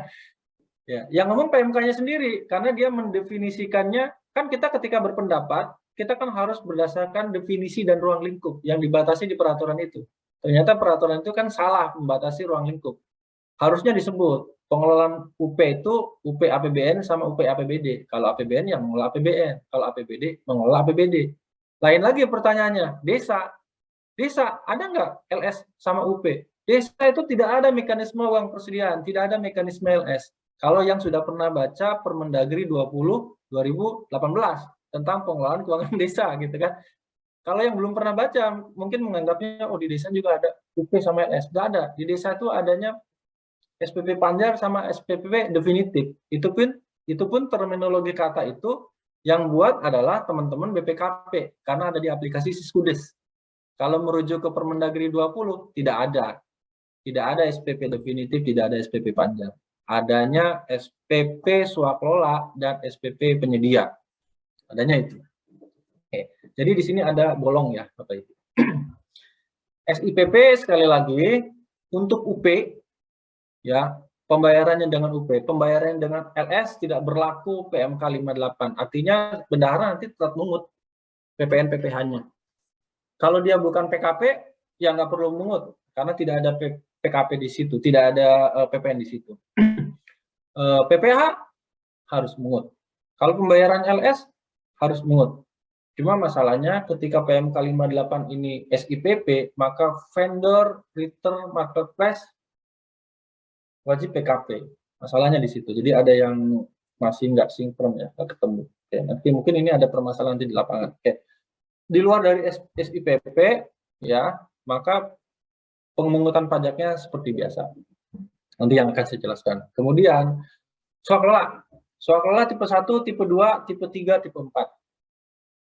Ya, yang ngomong PMK-nya sendiri, karena dia mendefinisikannya, kan kita ketika berpendapat, kita kan harus berdasarkan definisi dan ruang lingkup yang dibatasi di peraturan itu. Ternyata peraturan itu kan salah membatasi ruang lingkup. Harusnya disebut pengelolaan UP itu UP APBN sama UP APBD. Kalau APBN yang mengelola APBN, kalau APBD mengelola APBD. Lain lagi pertanyaannya, desa. Desa ada nggak LS sama UP? Desa itu tidak ada mekanisme uang persediaan, tidak ada mekanisme LS. Kalau yang sudah pernah baca Permendagri 20/2018 tentang pengelolaan keuangan desa gitu kan. Kalau yang belum pernah baca mungkin menganggapnya oh di desa juga ada UP sama LS. Nggak ada. Di desa itu adanya SPP Panjar sama SPP definitif. Itu pun terminologi kata itu yang buat adalah teman-teman BPKP karena ada di aplikasi Siskudes. Kalau merujuk ke Permendagri 20 tidak ada. Tidak ada SPP definitif, tidak ada SPP Panjar. Adanya SPP swakelola dan SPP penyedia. Adanya itu. Oke. Jadi di sini ada bolong ya, Bapak Ibu. SIPP sekali lagi untuk UP ya, pembayarannya dengan UP, pembayarannya dengan LS tidak berlaku PMK 58. Artinya bendahara nanti tetap mungut PPN PPh-nya. Kalau dia bukan PKP, ya nggak perlu mungut karena tidak ada PKP di situ, tidak ada PPN di situ. PPh harus mungut. Kalau pembayaran LS harus mungut. Cuma masalahnya ketika PMK 58 ini SIPP, maka vendor return marketplace wajib PKP. Masalahnya di situ. Jadi ada yang masih nggak sinkron ya, nggak ketemu. Oke, nanti mungkin ini ada permasalahan di lapangan. Oke. Di luar dari SIPP ya, maka pemungutan pajaknya seperti biasa. Nanti yang akan saya jelaskan. Kemudian swakelola. Swakelola tipe 1, tipe 2, tipe 3, tipe 4.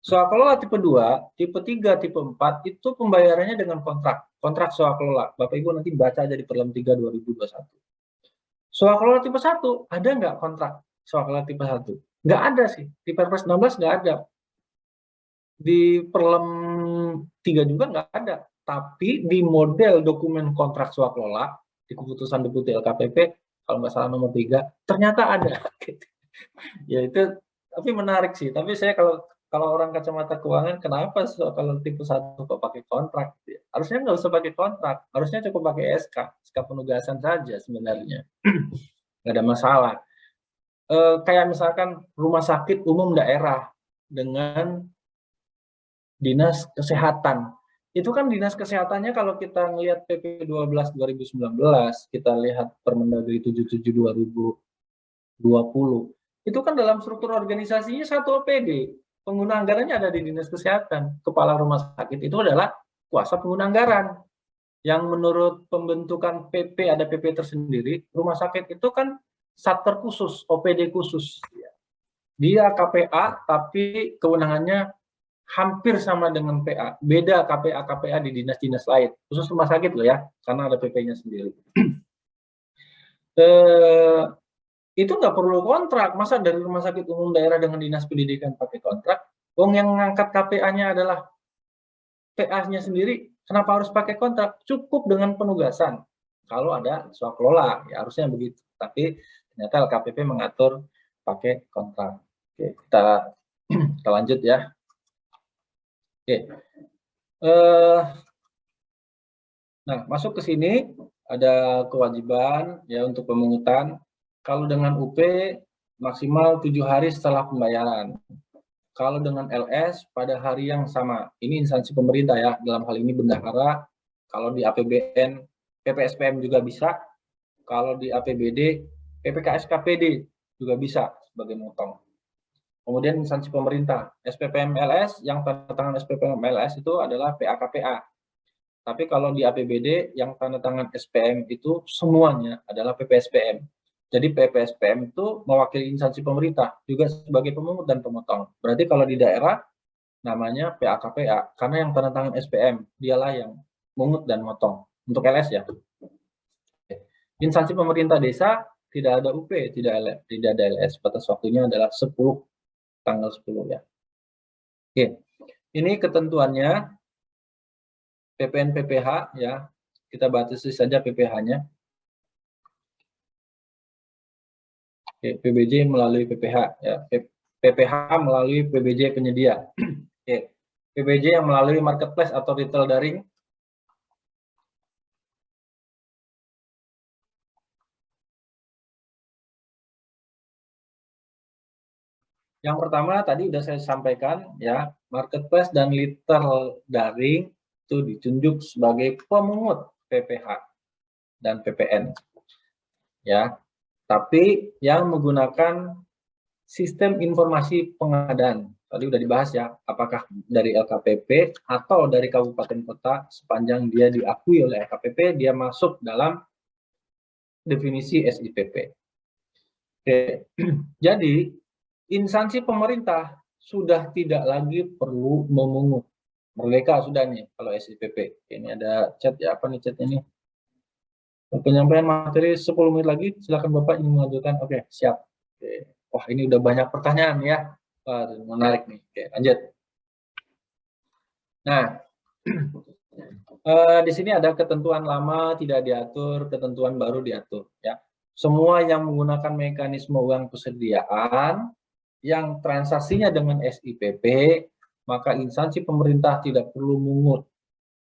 Swakelola tipe 2, tipe 3, tipe 4 itu pembayarannya dengan kontrak swakelola. Bapak Ibu nanti baca aja di Perlem 3 2021. Swakelola tipe 1 ada nggak kontrak swakelola tipe 1? Nggak ada sih. Di Perpres 16 nggak ada. Di Perlem 3 juga nggak ada. Tapi di model dokumen kontrak swakelola di keputusan Deputi LKPP kalau nggak salah nomor 3 ternyata ada. Ya itu tapi menarik sih. Tapi saya kalau kalau orang kacamata keuangan, kenapa kalau tipe 1 kok pakai kontrak? Harusnya nggak usah pakai kontrak, harusnya cukup pakai SK penugasan saja sebenarnya. Nggak ada masalah. Kayak misalkan rumah sakit umum daerah dengan dinas kesehatan. Itu kan dinas kesehatannya kalau kita ngelihat PP 12 2019, kita lihat Permendagri 77 2020, itu kan dalam struktur organisasinya satu OPD. Pengguna anggarannya ada di dinas kesehatan. Kepala rumah sakit itu adalah kuasa pengguna anggaran. Yang menurut pembentukan PP, ada PP tersendiri, rumah sakit itu kan satker khusus, OPD khusus. Dia KPA, tapi kewenangannya hampir sama dengan PA. Beda KPA di dinas-dinas lain. Khusus rumah sakit loh ya, karena ada PP-nya sendiri. Itu nggak perlu kontrak. Masa dari rumah sakit umum daerah dengan dinas pendidikan pakai kontrak? Wong yang mengangkat KPA-nya adalah PA-nya sendiri, kenapa harus pakai kontrak? Cukup dengan penugasan. Kalau ada swakelola, ya harusnya begitu. Tapi ternyata LKPP mengatur pakai kontrak. Oke, kita lanjut ya. Oke. Nah, masuk ke sini ada kewajiban ya untuk pemungutan. Kalau dengan UP maksimal 7 hari setelah pembayaran. Kalau dengan LS pada hari yang sama. Ini instansi pemerintah ya, dalam hal ini bendahara. Kalau di APBN, PPSPM juga bisa. Kalau di APBD, PPKSKPD juga bisa sebagai motong. Kemudian instansi pemerintah, SPPM LS, yang tanda tangan SPPM LS itu adalah PAKPA. Tapi kalau di APBD, yang tanda tangan SPM itu semuanya adalah PPSPM. Jadi PPSPM itu mewakili instansi pemerintah, juga sebagai pemungut dan pemotong. Berarti kalau di daerah, namanya PAKPA, karena yang tanda tangan SPM, dialah yang mungut dan motong. Untuk LS ya. Instansi pemerintah desa, tidak ada UP, tidak ada LS. Batas waktunya adalah 10, tanggal 10 ya. Oke, ini ketentuannya PPN PPH ya. Kita batasi saja PPH-nya. Oke, PBJ melalui PPH ya. PPH melalui PBJ penyedia. Oke. PBJ yang melalui marketplace atau retail daring. Yang pertama tadi sudah saya sampaikan ya, marketplace dan retail daring itu ditunjuk sebagai pemungut PPH dan PPN. Ya. Tapi yang menggunakan sistem informasi pengadaan. Tadi sudah dibahas ya, apakah dari LKPP atau dari kabupaten kota, sepanjang dia diakui oleh LKPP, dia masuk dalam definisi SIPP. Oke. Jadi, instansi pemerintah sudah tidak lagi perlu memungut. Merdeka sudah nih kalau SIPP. Ini ada chat ya, apa nih chat ini? Penyampaian materi 10 menit lagi, silakan Bapak ingin mengajukan. Oke, siap. Oke. Wah, ini udah banyak pertanyaan ya. Wah, menarik nih. Oke, lanjut. Nah, di sini ada ketentuan lama tidak diatur, ketentuan baru diatur. Ya, semua yang menggunakan mekanisme uang persediaan yang transaksinya dengan SIPP, maka instansi pemerintah tidak perlu mungut.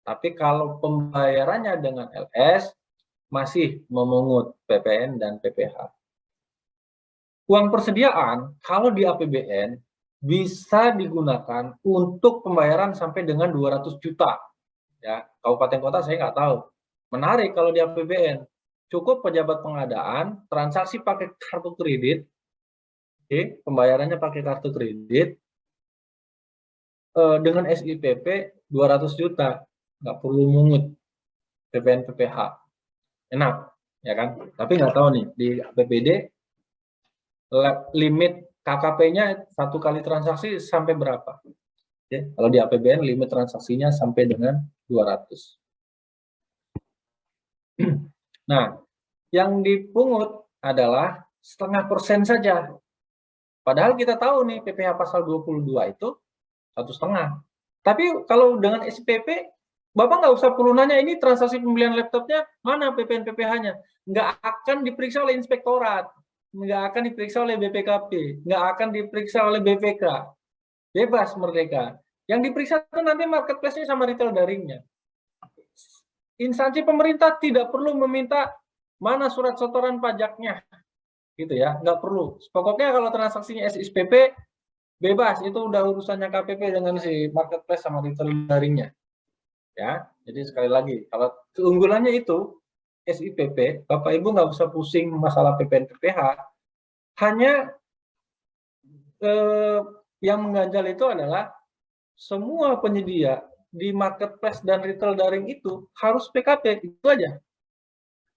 Tapi kalau pembayarannya dengan LS, masih memungut PPN dan PPH. Uang persediaan, kalau di APBN, bisa digunakan untuk pembayaran sampai dengan 200 juta. Ya, kabupaten kota saya nggak tahu. Menarik kalau di APBN. Cukup pejabat pengadaan, transaksi pakai kartu kredit, oke, pembayarannya pakai kartu kredit, dengan SIPP 200 juta, nggak perlu mungut PPN PPH. Enak, ya kan? Tapi nggak tahu nih, di APBD, limit KKP-nya satu kali transaksi sampai berapa? Ya, kalau di APBN limit transaksinya sampai dengan 200. Nah, yang dipungut adalah 0,5% saja. Padahal kita tahu nih PPh pasal 22 itu 1,5. Tapi kalau dengan SPP, Bapak nggak usah perlu nanya ini transaksi pembelian laptopnya mana PPN PPh-nya. Nggak akan diperiksa oleh inspektorat, nggak akan diperiksa oleh BPKP, nggak akan diperiksa oleh BPK. bebas merdeka. Yang diperiksa itu nanti marketplace-nya sama retail daringnya. Instansi pemerintah tidak perlu meminta mana surat setoran pajaknya, gitu ya, nggak perlu. Pokoknya kalau transaksinya SIPP bebas, itu udah urusannya KPP dengan si marketplace sama retail daringnya. Ya, jadi sekali lagi, kalau keunggulannya itu SIPP, Bapak Ibu nggak usah pusing masalah PPN PPH. Hanya yang mengganjal itu adalah semua penyedia di marketplace dan retail daring itu harus PKP, itu aja.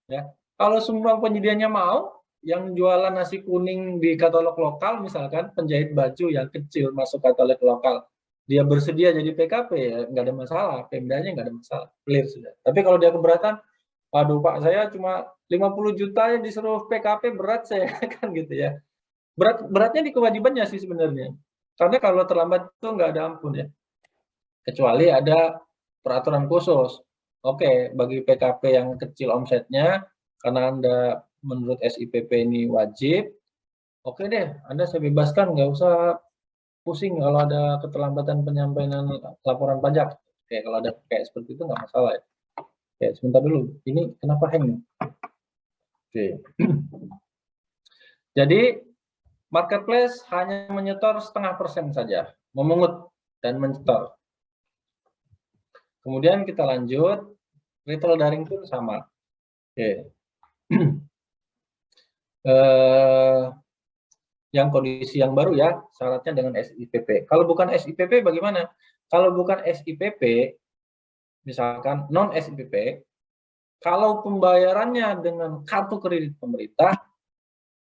Ya, kalau semua penyedianya mau, yang jualan nasi kuning di katalog lokal, misalkan penjahit baju yang kecil masuk katalog lokal, dia bersedia jadi PKP, ya nggak ada masalah, Pemdanya nggak ada masalah, clear sudah. Tapi kalau dia keberatan, waduh Pak, saya cuma 50 juta ya disuruh PKP, berat saya, kan gitu ya. Beratnya di kewajibannya sih sebenarnya. Karena kalau terlambat itu nggak ada ampun ya. Kecuali ada peraturan khusus. Oke, bagi PKP yang kecil omsetnya, karena Anda menurut SIPP ini wajib, oke deh, Anda saya bebaskan, nggak usah pusing kalau ada keterlambatan penyampaian laporan pajak. Oke, kalau ada kayak seperti itu nggak masalah ya. Oke, sebentar dulu. Ini kenapa hang? Oke. Jadi, marketplace hanya menyetor 0,5% saja, memungut dan menyetor. Kemudian kita lanjut, retail daring pun sama. Oke. Yang kondisi yang baru ya, syaratnya dengan SIPP. Kalau bukan SIPP bagaimana? Kalau bukan SIPP, misalkan non SIPP, kalau pembayarannya dengan kartu kredit pemerintah,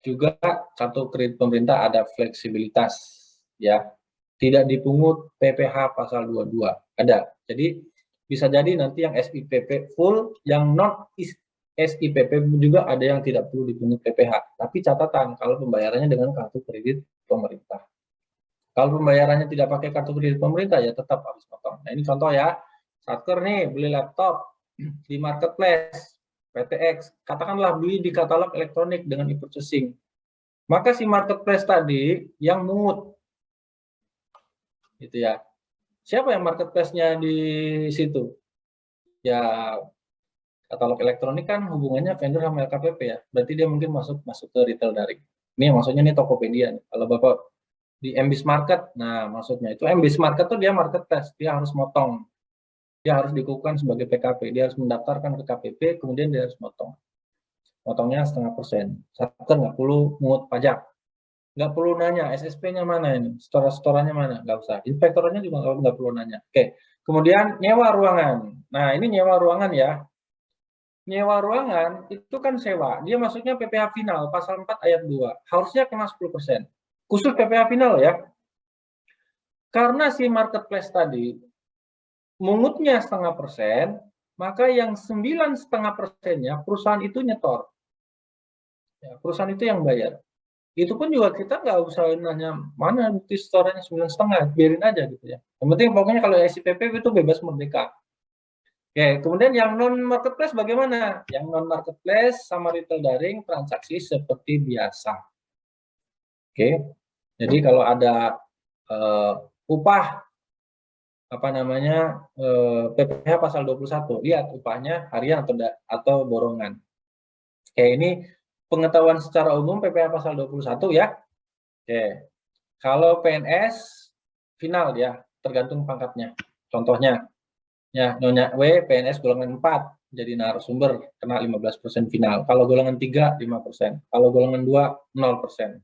juga kartu kredit pemerintah ada fleksibilitas, ya. Tidak dipungut PPh pasal 22, ada. Jadi bisa jadi nanti yang SIPP full, yang non SIPP juga ada yang tidak perlu dipungut PPh. Tapi catatan kalau pembayarannya dengan kartu kredit pemerintah. Kalau pembayarannya tidak pakai kartu kredit pemerintah ya tetap harus potong. Nah ini contoh ya, Satker nih beli laptop di marketplace PTX, katakanlah beli di katalog elektronik dengan e-purchasing. Maka si marketplace tadi yang mungut, gitu ya. Siapa yang marketplace-nya di situ? Ya katalog elektronik kan hubungannya vendor sama LKPP ya. Berarti dia mungkin masuk ke retail daring. Ini maksudnya nih Tokopedia nih. Kalau Bapak di MBIS Market, nah maksudnya itu MBIS Market tuh dia marketplace, dia harus motong. Dia harus dikukuhkan sebagai PKP, dia harus mendaftarkan ke KPP, kemudian dia harus motong. Motongnya 0,5%. Satker nggak perlu mungut pajak. Nggak perlu nanya SSP-nya mana ini, setoran-setorannya mana, nggak usah. Inspektornya juga nggak perlu nanya. Oke, kemudian nyewa ruangan. Nah ini nyewa ruangan ya. Nyewa ruangan itu kan sewa, dia masuknya PPh final pasal 4 ayat 2, harusnya kena 10%. Khusus PPh final ya. Karena si marketplace tadi mungutnya 0,5%, maka yang 9,5%-nya perusahaan itu nyetor. Ya, perusahaan itu yang bayar. Itu pun juga kita nggak usah nanya mana bukti setorannya 9,5, biarin aja gitu ya. Yang penting pokoknya kalau SIPP itu bebas merdeka. Oke, kemudian yang non marketplace bagaimana? Yang non marketplace sama retail daring transaksi seperti biasa. Oke, jadi kalau ada upah apa namanya PPh pasal 21, lihat upahnya harian atau borongan. Oke, ini pengetahuan secara umum PPh pasal 21 ya. Oke. Kalau PNS final ya, tergantung pangkatnya. Contohnya ya, Nyonya W PNS golongan 4 jadi narasumber kena 15% final. Kalau golongan 3 5%. Kalau golongan 2 0%.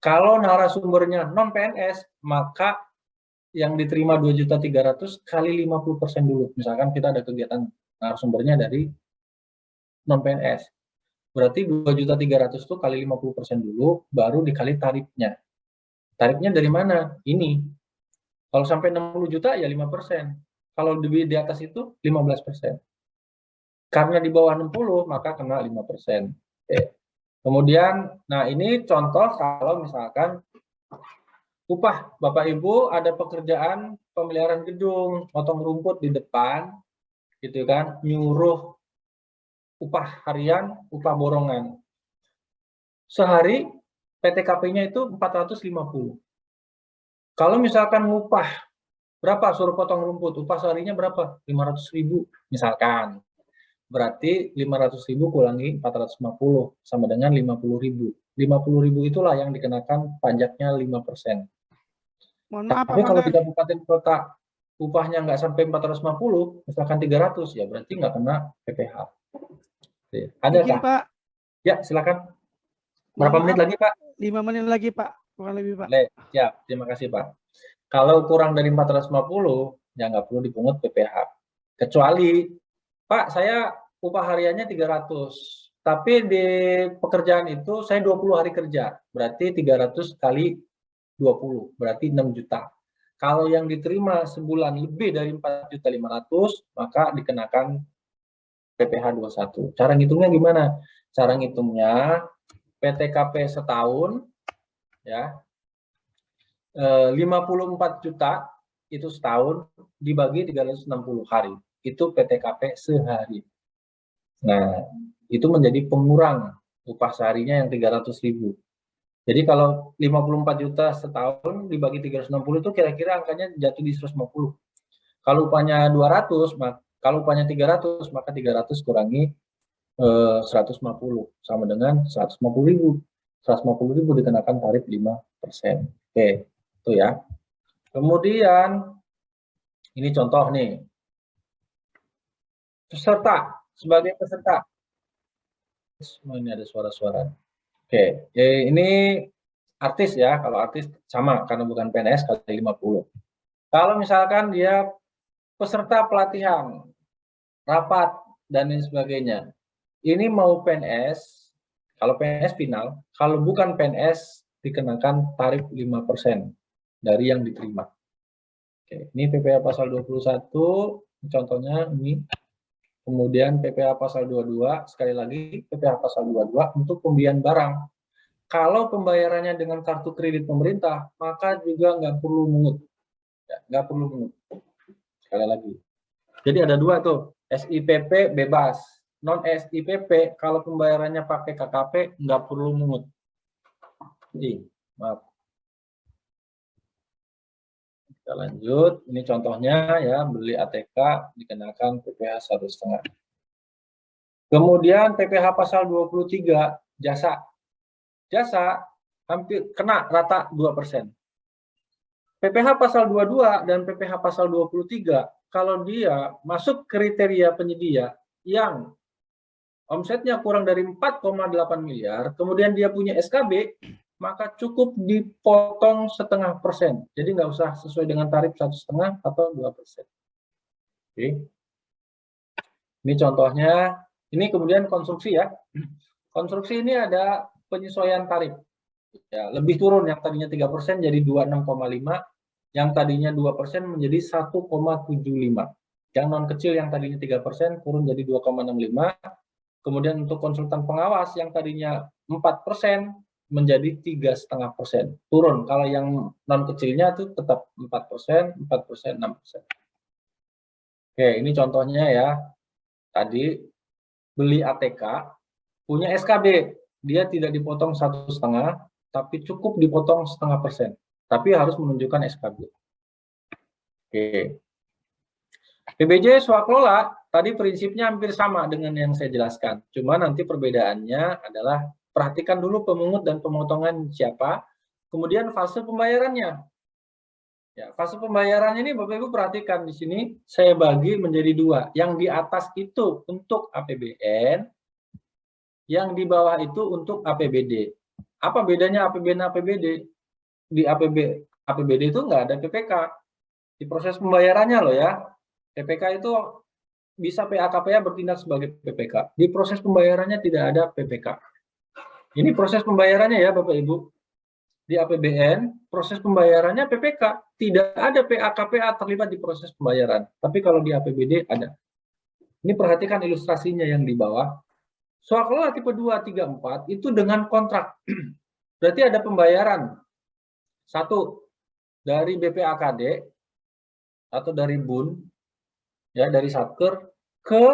Kalau narasumbernya non PNS, maka yang diterima 2.300.000 kali 50% dulu. Misalkan kita ada kegiatan narasumbernya dari non PNS. Berarti 2.300.000 itu kali 50% dulu, baru dikali tarifnya. Tarifnya dari mana? Ini. Kalau sampai 60 juta ya 5%. Kalau di atas itu 15%. Karena di bawah 60 maka kena 5%. Oke. Kemudian, nah ini contoh kalau misalkan upah Bapak Ibu ada pekerjaan pemeliharaan gedung, potong rumput di depan, gitu kan, nyuruh upah harian, upah borongan. Sehari PTKP-nya itu 450. Kalau misalkan ngupah, berapa suruh potong rumput, upah seharinya berapa? 500.000 misalkan. Berarti 500.000 kurangi 450 sama dengan 50.000. 50.000 itulah yang dikenakan pajaknya 5%. Mohon maaf Pak Tapi kalau di Manggar. kabupaten kota upahnya nggak sampai 450, misalkan 300, ya berarti nggak kena PPh. Izin Adakah? Pak, Ya, silakan. mohon Berapa menit maaf, lagi, Pak? 5 menit lagi Pak, kurang lebih Pak. Boleh. Siap, terima kasih, Pak. Kalau kurang dari 450, ya nggak perlu dipungut PPh. Kecuali, Pak, saya upah hariannya 300, tapi di pekerjaan itu saya 20 hari kerja, berarti 300 kali 20, berarti 6 juta. Kalau yang diterima sebulan lebih dari 4.500.000, maka dikenakan PPh 21. Cara ngitungnya gimana? Cara ngitungnya PTKP setahun, ya, 54 juta itu setahun dibagi 360 hari, itu PTKP sehari. Nah, itu menjadi pengurang upah seharinya yang 300.000. Jadi kalau 54 juta setahun dibagi 360 itu kira-kira angkanya jatuh di 150. Kalau upahnya 200, kalau upahnya 300, maka 300 kurangi 150 sama dengan 150.000. 150.000 dikenakan tarif 5%. Oke, itu ya. Kemudian ini contoh nih. Peserta, sebagai peserta. Ini ada suara-suara. Oke, ini artis ya, kalau artis sama karena bukan PNS kali 50. Kalau misalkan dia peserta pelatihan, rapat, dan lain sebagainya. Ini mau PNS, kalau PNS final, kalau bukan PNS dikenakan tarif 5% dari yang diterima. Oke, ini PPh pasal 21, contohnya ini. Kemudian PPh pasal 22, sekali lagi PPh pasal 22 untuk pembelian barang. Kalau pembayarannya dengan kartu kredit pemerintah, maka juga nggak perlu mungut. Ya, nggak perlu mungut. Sekali lagi. Jadi ada dua tuh, SIPP bebas. Non SIPP, kalau pembayarannya pakai KKP, nggak perlu mungut. Jadi, maaf. Kita lanjut. Ini contohnya ya, beli ATK dikenakan PPh 1,5. Kemudian PPh pasal 23, jasa. Jasa hampir kena rata 2%. PPh pasal 22 dan PPh pasal 23, kalau dia masuk kriteria penyedia yang omsetnya kurang dari 4,8 miliar, kemudian dia punya SKB, maka cukup dipotong 0,5%. Jadi nggak usah sesuai dengan tarif 1,5 atau 2%. Oke. Ini contohnya, ini kemudian konstruksi ya. Konstruksi ini ada penyesuaian tarif. Ya, lebih turun, yang tadinya 3% jadi 26,5, yang tadinya 2% menjadi 1,75. Yang non kecil yang tadinya 3% turun jadi 2,65. Kemudian untuk konsultan pengawas yang tadinya 4% menjadi 3,5%. Turun. Kalau yang non kecilnya itu tetap 4%, 4%, 6%. Oke, ini contohnya ya. Tadi beli ATK, punya SKB, dia tidak dipotong 1,5, tapi cukup dipotong 0,5%. Tapi harus menunjukkan SKB. Oke. PBJ swakelola tadi prinsipnya hampir sama dengan yang saya jelaskan. Cuma nanti perbedaannya adalah perhatikan dulu pemungut dan pemotongan siapa, kemudian fase pembayarannya. Ya, fase pembayarannya ini Bapak Ibu perhatikan di sini saya bagi menjadi dua. Yang di atas itu untuk APBN, yang di bawah itu untuk APBD. Apa bedanya APBN dan APBD? Di APBD itu nggak ada PPK. Di proses pembayarannya loh ya. PPK itu bisa PA-KPA bertindak sebagai PPK. Di proses pembayarannya tidak ada PPK. Ini proses pembayarannya ya Bapak Ibu. Di APBN, proses pembayarannya PPK. Tidak ada PA-KPA terlibat di proses pembayaran. Tapi kalau di APBD ada. Ini perhatikan ilustrasinya yang di bawah. Swakelola tipe 2, 3, 4 itu dengan kontrak. Berarti ada pembayaran. Satu, dari BPAKD atau dari BUN, ya dari Satker ke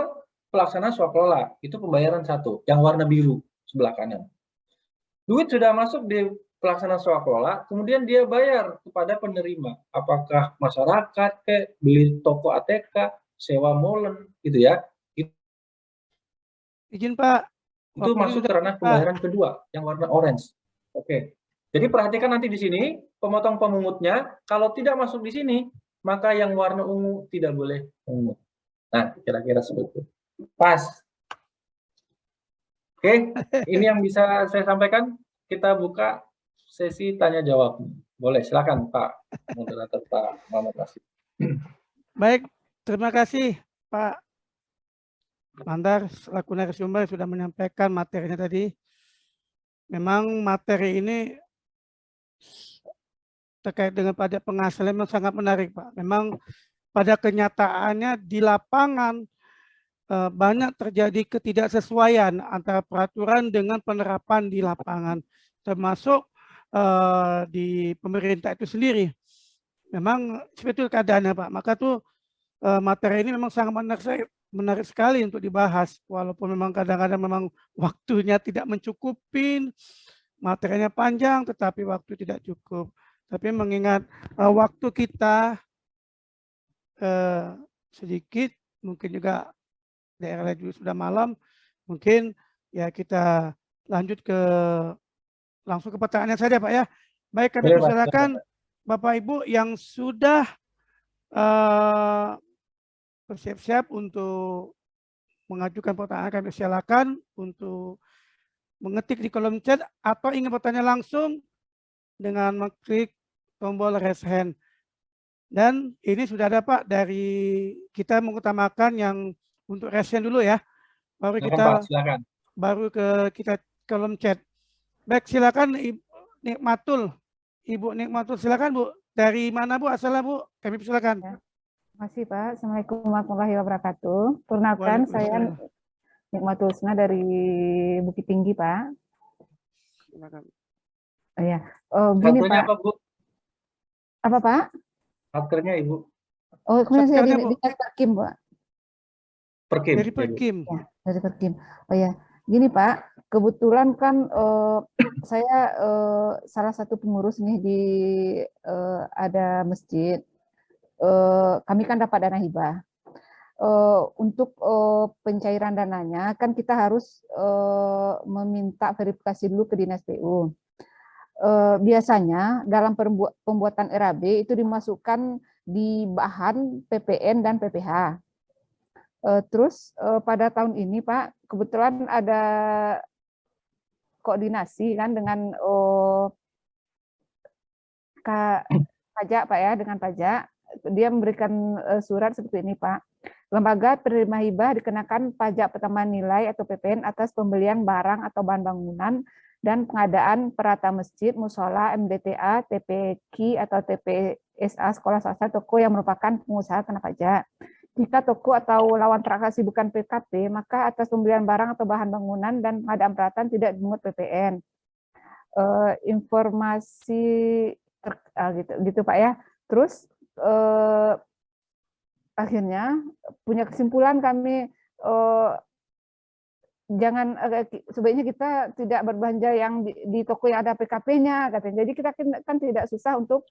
pelaksana swakelola. Itu pembayaran satu, yang warna biru sebelah kanan. Duit sudah masuk di pelaksanaan swakelola, kemudian dia bayar kepada penerima. Apakah masyarakat, beli toko ATK, sewa molen, gitu ya. Izin Pak. Itu Waktunya masuk sudah ke ranah habis, Pak. pembayaran kedua, yang warna orange. Oke. Jadi perhatikan nanti di sini, pemotong pemungutnya, kalau tidak masuk di sini, maka yang warna ungu tidak boleh mengungut. Nah, kira-kira seperti itu. Pas. Oke, ini yang bisa saya sampaikan. Kita buka sesi tanya jawab. Boleh, silakan Pak Moderator Pak Muhammad Rasid. Baik, terima kasih Pak Mandar selaku narasumber sudah menyampaikan materinya tadi. Memang materi ini terkait dengan pajak penghasilan memang sangat menarik, Pak. Memang pada kenyataannya di lapangan banyak terjadi ketidaksesuaian antara peraturan dengan penerapan di lapangan, termasuk di pemerintah itu sendiri. Memang seperti itu keadaannya, Pak. Maka tuh materi ini memang sangat menarik sekali untuk dibahas, walaupun memang kadang-kadang memang waktunya tidak mencukupin, materinya panjang, tetapi waktu tidak cukup. Tapi mengingat waktu kita sedikit, mungkin juga daerah juga sudah malam, mungkin ya kita lanjut langsung ke pertanyaan saja Pak ya. Baik, kami Boleh, Pak. persilakan Bapak Ibu yang sudah bersiap-siap untuk mengajukan pertanyaan, kami silakan untuk mengetik di kolom chat atau ingin bertanya langsung dengan mengklik tombol raise hand. Dan ini sudah ada Pak, dari kita mengutamakan yang untuk raise hand dulu ya. Baru Silakan, kita Pak, silakan. baru ke kita kolom chat. Baik, silakan Ibu Nikmatul. Ibu Nikmatul, silakan Bu. Dari mana Bu? Asalnya Bu? Kami silakan. Ya. Terima kasih Pak. Assalamualaikum warahmatullahi wabarakatuh. Perkenalkan saya Nikmatul Husna dari Bukit Tinggi Pak. Silakan. Ya, gini Hakkernya Pak. apa, Bu? Apa Pak? Hakkernya Ibu. Oh, kemudian saya Hakkernya, di Bu. Perkim Pak. Perkim. Dari Perkim. Ya, dari Perkim. Oh ya, gini Pak. Kebetulan kan saya salah satu pengurus nih di ada masjid. Kami kan dapat dana hibah. Untuk pencairan dananya kan kita harus meminta verifikasi dulu ke Dinas PU. Biasanya dalam pembuatan RAB itu dimasukkan di bahan PPN dan PPH. Terus pada tahun ini Pak, kebetulan ada koordinasi kan dengan pajak Pak ya, dengan pajak. Dia memberikan surat seperti ini Pak. Lembaga penerima hibah dikenakan pajak pertambahan nilai atau PPN atas pembelian barang atau bahan bangunan dan pengadaan perata masjid, musola, MDTA, TPQ atau TPSA sekolah swasta toko yang merupakan pengusaha kena pajak. Jika toko atau lawan transaksi bukan PKP, maka atas pembelian barang atau bahan bangunan dan pengadaan peralatan tidak dipungut PPN. Informasi gitu Pak ya. Terus akhirnya punya kesimpulan kami jangan sebaiknya kita tidak berbelanja yang di toko yang ada PKP-nya katanya. Jadi kita kan tidak susah untuk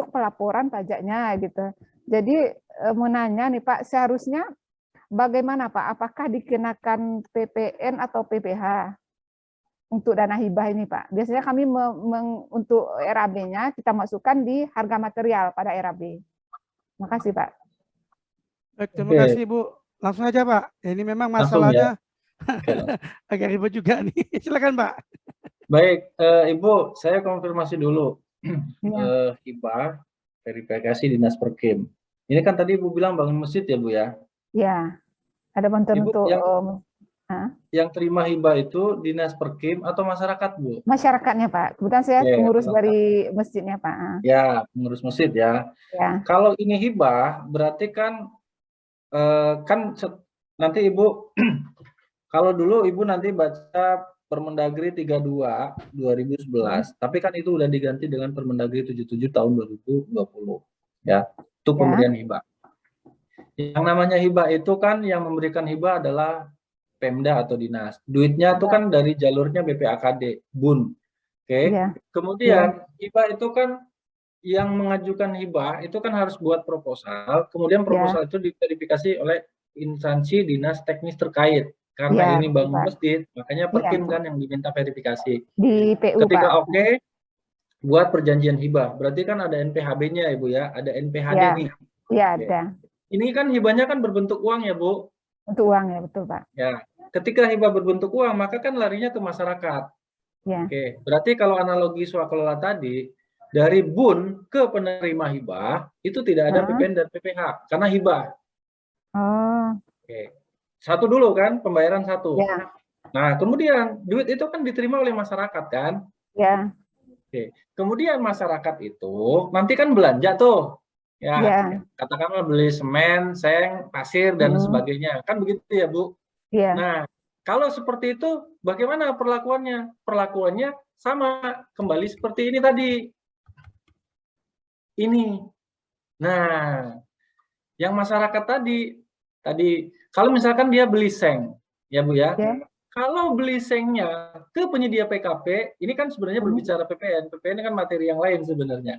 pelaporan pajaknya gitu. Jadi menanya nih Pak, seharusnya bagaimana Pak? Apakah dikenakan PPN atau PPH untuk dana hibah ini Pak? Biasanya kami untuk RAB-nya kita masukkan di harga material pada RAB. Terima kasih Pak. Baik, terima kasih Bu. Langsung aja Pak. Ini memang masalahnya agak ribet juga nih. Silakan Pak. Baik, Ibu, saya konfirmasi dulu. Hibah, verifikasi Dinas Perkim. Ini kan tadi Ibu bilang bangun masjid ya Bu ya? Ya, ada bantuan Ibu, untuk yang terima hibah itu Dinas Perkim atau masyarakat Bu? Masyarakatnya Pak. Kebetulan saya pengurus dari masjidnya Pak. Ya, pengurus masjid ya. Kalau ini hibah berarti kan nanti Ibu kalau dulu Ibu nanti baca Permendagri 32 2011, tapi kan itu udah diganti dengan Permendagri 77 tahun 2020 ya. Itu pemberian hibah. Yang namanya hibah itu kan yang memberikan hibah adalah Pemda atau dinas. Duitnya itu kan dari jalurnya BPAKD, BUN. Oke. Iya. Kemudian hibah itu kan yang mengajukan hibah itu kan harus buat proposal, kemudian proposal itu diverifikasi oleh instansi dinas teknis terkait. Karena Iya, ini betul, bangun Pak. masjid, makanya Iya. Perkim kan yang diminta verifikasi. Di PU, Ketika Pak. oke, buat perjanjian hibah. Berarti kan ada NPHB-nya ya Bu ya, ada NPHD Iya. nih. Iya, Oke. ada. Ini kan hibahnya kan berbentuk uang ya Bu. Untuk uang ya, betul, Pak. Ya, ketika hibah berbentuk uang, maka kan larinya ke masyarakat. Ya. Oke, berarti kalau analogi swakelola tadi, dari bun ke penerima hibah, itu tidak ada PPN dan PPH, karena hibah. Oh, Oke, satu dulu kan, pembayaran satu. ya, Nah, kemudian duit itu kan diterima oleh masyarakat kan. ya, Oke, kemudian masyarakat itu nanti kan belanja tuh. Ya, ya. katakanlah beli semen, seng, pasir, dan sebagainya. Kan begitu ya, Bu? Iya. Nah, kalau seperti itu, bagaimana perlakuannya? Perlakuannya sama, kembali seperti ini tadi. Ini. Nah, yang masyarakat tadi kalau misalkan dia beli seng, ya Bu ya. Ya. Kalau beli sengnya ke penyedia PKP, ini kan sebenarnya berbicara PPN. PPN ini kan materi yang lain sebenarnya.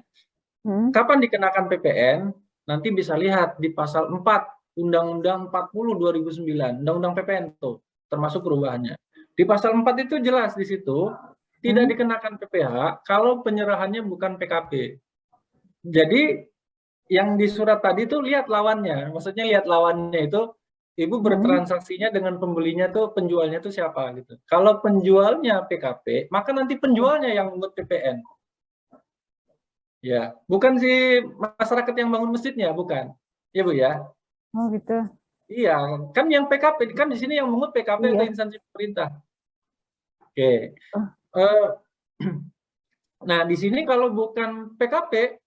Kapan dikenakan PPN? Nanti bisa lihat di pasal 4 Undang-Undang 40 2009, Undang-Undang PPN tuh, termasuk perubahannya. Di pasal 4 itu jelas di situ tidak dikenakan PPh kalau penyerahannya bukan PKP. Jadi yang di surat tadi tuh lihat lawannya, maksudnya lihat lawannya itu ibu bertransaksinya dengan pembelinya tuh, penjualnya tuh siapa gitu. Kalau penjualnya PKP, maka nanti penjualnya yang mengut PPN. Ya, bukan si masyarakat yang bangun masjidnya, bukan. Ya Bu ya. Oh gitu. Iya, kan yang PKP kan di sini yang mengut PKP atau instansi pemerintah. Oke. Nah, di sini kalau bukan PKP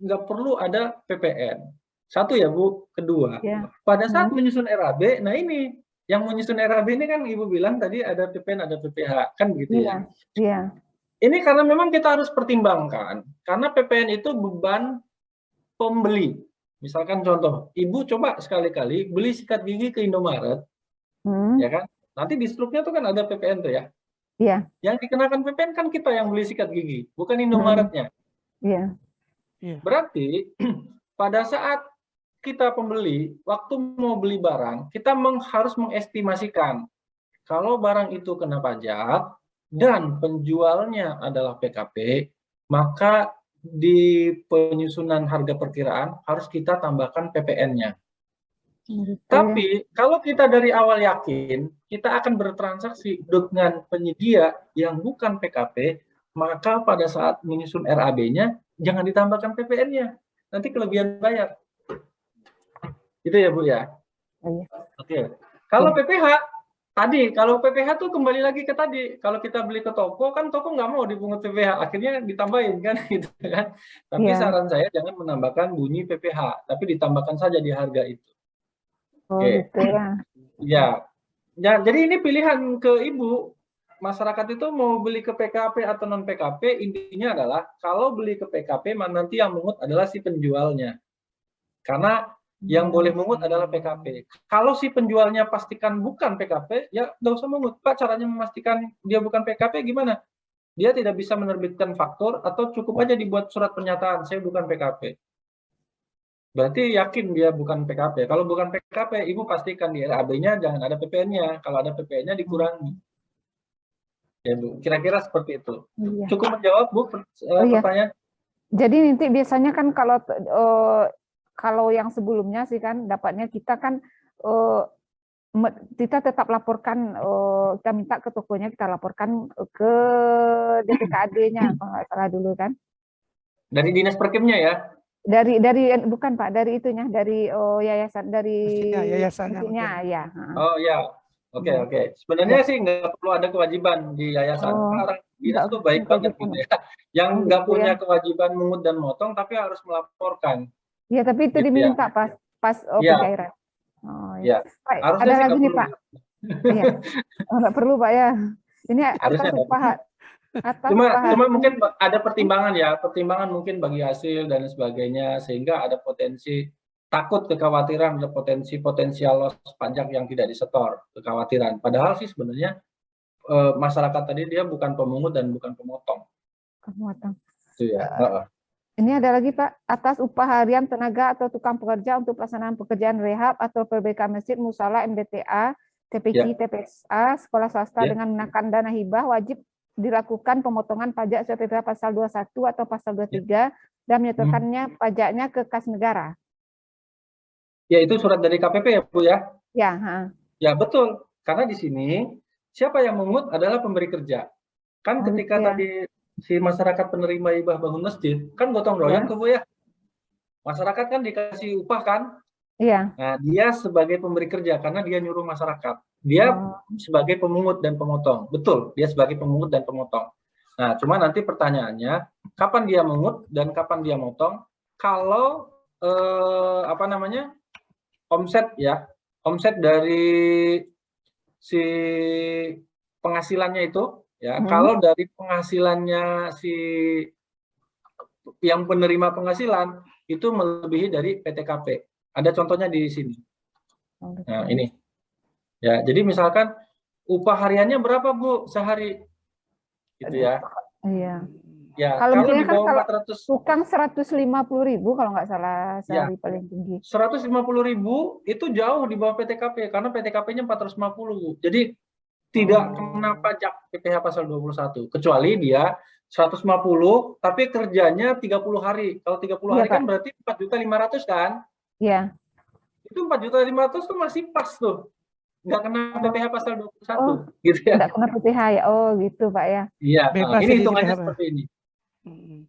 nggak perlu ada PPN. Satu ya Bu. Kedua, pada saat menyusun RAB, nah ini yang menyusun RAB ini kan Ibu bilang tadi ada PPN, ada PPH, kan begitu ya? Iya. Ini karena memang kita harus pertimbangkan, karena PPN itu beban pembeli. Misalkan contoh, Ibu coba sekali-kali beli sikat gigi ke Indomaret, ya kan? Nanti di struknya tuh kan ada PPN tuh ya. Iya. Yang dikenakan PPN kan kita yang beli sikat gigi, bukan Indomaretnya. Iya. Berarti pada saat kita pembeli, waktu mau beli barang, kita harus mengestimasikan kalau barang itu kena pajak dan penjualnya adalah PKP, maka di penyusunan harga perkiraan harus kita tambahkan PPN-nya. Tapi kalau kita dari awal yakin kita akan bertransaksi dengan penyedia yang bukan PKP, maka pada saat menyusun RAB-nya jangan ditambahkan PPN-nya. Nanti kelebihan bayar. Itu ya Bu ya? Oke. Kalau PPH, kalau PPH tuh kembali lagi ke tadi. Kalau kita beli ke toko, kan toko nggak mau dipungut PPH. Akhirnya ditambahin kan, gitu kan. Tapi saran saya jangan menambahkan bunyi PPH, tapi ditambahkan saja di harga itu. Oke. Gitu ya. Ya, jadi ini pilihan ke Ibu. Masyarakat itu mau beli ke PKP atau non PKP, intinya adalah kalau beli ke PKP, nanti yang mengut adalah si penjualnya. Karena yang boleh mengut adalah PKP. Kalau si penjualnya pastikan bukan PKP, ya nggak usah mengut. Pak, caranya memastikan dia bukan PKP gimana? Dia tidak bisa menerbitkan faktur atau cukup aja dibuat surat pernyataan, saya bukan PKP. Berarti yakin dia bukan PKP. Kalau bukan PKP, Ibu pastikan di RAB-nya jangan ada PPN-nya. Kalau ada PPN-nya dikurangi. Ya Bu, kira-kira seperti itu. Cukup menjawab Bu pertanyaan? Jadi nanti biasanya kan kalau yang sebelumnya sih kan dapatnya kita kan kita tetap laporkan, kita minta ke tokonya, kita laporkan ke DPKAD-nya kalau nggak salah dulu kan. Dari Dinas Perkimnya ya? Dari bukan Pak, dari itunya, dari yayasan, dari yayasannya ya. Oh ya, oke. Sebenarnya sih nggak perlu ada kewajiban di yayasan. Orang dinas tuh baik banget gitu ya. Yang nggak punya kewajiban mengut dan motong, tapi harus melaporkan. Iya, tapi itu gitu diminta ya. pas pencairan. Oh ya. Pak, Harusnya ada lagi nih Pak. Iya. Nggak perlu Pak ya. Ini harusnya atas upahan. Cuma mungkin ada pertimbangan ya, pertimbangan mungkin bagi hasil dan sebagainya, sehingga ada potensi takut, kekhawatiran, ada potensial loss pajak yang tidak disetor, kekhawatiran. Padahal sih sebenarnya masyarakat tadi dia bukan pemungut dan bukan pemotong. Kemotong. Itu ya. Heeh. Ini ada lagi Pak, atas upah harian tenaga atau tukang pekerja untuk pelaksanaan pekerjaan rehab atau PBK masjid, musola, MDTA, TPQ, TPSA, sekolah swasta Ya. dengan menggunakan dana hibah wajib dilakukan pemotongan pajak sesuai PPh pasal 21 atau pasal 23 dan menyetorkannya pajaknya ke kas negara. Ya, itu surat dari KPP ya, Bu ya? Ya, Ya, betul. Karena di sini siapa yang memungut adalah pemberi kerja. Kan Oh, ketika gitu ya. tadi si masyarakat penerima hibah bangun masjid, kan gotong royong Ya. tuh Bu ya. Masyarakat kan dikasih upah kan? Iya. Nah, dia sebagai pemberi kerja karena dia nyuruh masyarakat. Dia sebagai pemungut dan pemotong. Betul, dia sebagai pemungut dan pemotong. Nah, cuma nanti pertanyaannya, kapan dia mengut dan kapan dia motong? Kalau omset ya, omset dari si penghasilannya itu ya, kalau dari penghasilannya si yang penerima penghasilan itu melebihi dari PTKP. Ada contohnya di sini. Nah, ini. Ya, jadi misalkan upah hariannya berapa, Bu, sehari? Gitu ya. Iya. Ya, Kalau kalau di misalnya kan bawah kalau 400, tukang 150.000 kalau nggak salah ya, sehari paling tinggi. 150.000 itu jauh di bawah PTKP karena PTKP-nya 450, Bu. Jadi tidak kena pajak PPh pasal 21 kecuali dia 150 tapi kerjanya 30 hari. Kalau 30 Iya, hari kan Pak. berarti 4.500.000 kan? Iya. Itu 4.500.000 tuh masih pas tuh. Nggak kena PPh pasal 21 Oh, gitu ya. nggak kena PPh ya. Oh, gitu, Pak ya. Iya, Bebas ini jadi hitungannya direhab. seperti ini.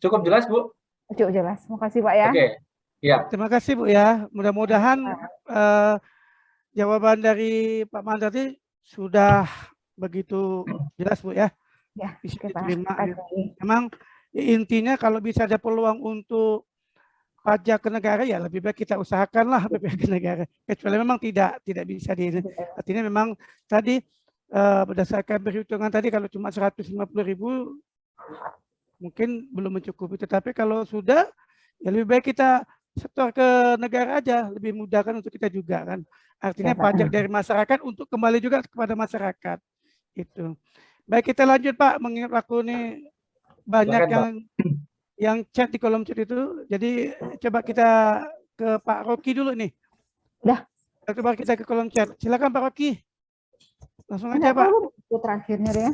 Cukup jelas, Bu? Cukup jelas. Makasih, Pak ya. Oke. Ya. Terima kasih Bu ya. Mudah-mudahan jawaban dari Pak Mandar tadi sudah begitu jelas Bu ya. Ya, Bisa oke, Pak. diterima. Makasih. Memang intinya kalau bisa ada peluang untuk pajak ke negara ya lebih baik kita usahakanlah PPh ke negara. Kecuali memang tidak bisa di. Artinya memang tadi berdasarkan perhitungan tadi kalau cuma 150.000 mungkin belum mencukupi. Tetapi kalau sudah ya lebih baik kita setor ke negara aja, lebih mudah kan untuk kita juga kan. Artinya Ya, Pak. pajak dari masyarakat untuk kembali juga kepada masyarakat. Itu. Baik, kita lanjut Pak, mengingat waktu ini banyak Silakan, yang chat di kolom chat itu. Jadi coba kita ke Pak Rocky dulu nih. Udah. Coba kita ke kolom chat. Silakan Pak Rocky. Langsung aja Enggak Pak. tahu itu terakhirnya ya.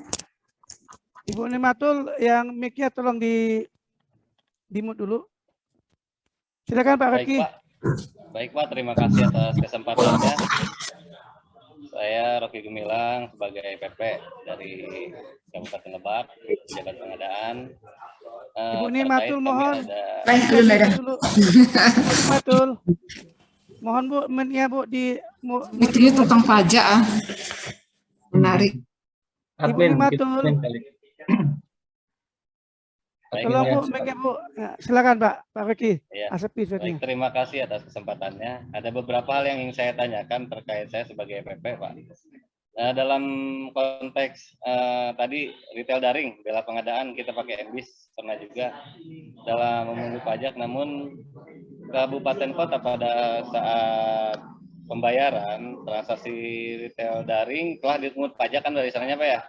Ibu Nimatul yang mic-nya tolong di mute dulu. Silakan Pak Rocky. Baik Pak, terima kasih atas kesempatannya. Saya Rocky Gemilang sebagai PP dari Kabupaten Lebak, pejabat pengadaan. Ibu Nimatul mohon. Dulu. Nimatul. Mohon Bu, mic-nya Bu di Ini tentang pajak menarik. Ibu Nimatul. Tolong Bu, mic-nya Bu. Ya, silakan Pak Rocky. Ya. Baik, terima kasih atas kesempatannya. Ada beberapa hal yang ingin saya tanyakan terkait saya sebagai PP, Pak. Dalam konteks tadi retail daring, bela pengadaan kita pakai MBIS, pernah juga dalam memungut pajak, namun kabupaten kota pada saat pembayaran transaksi retail daring telah dipungut pajak kan dari sananya Pak ya.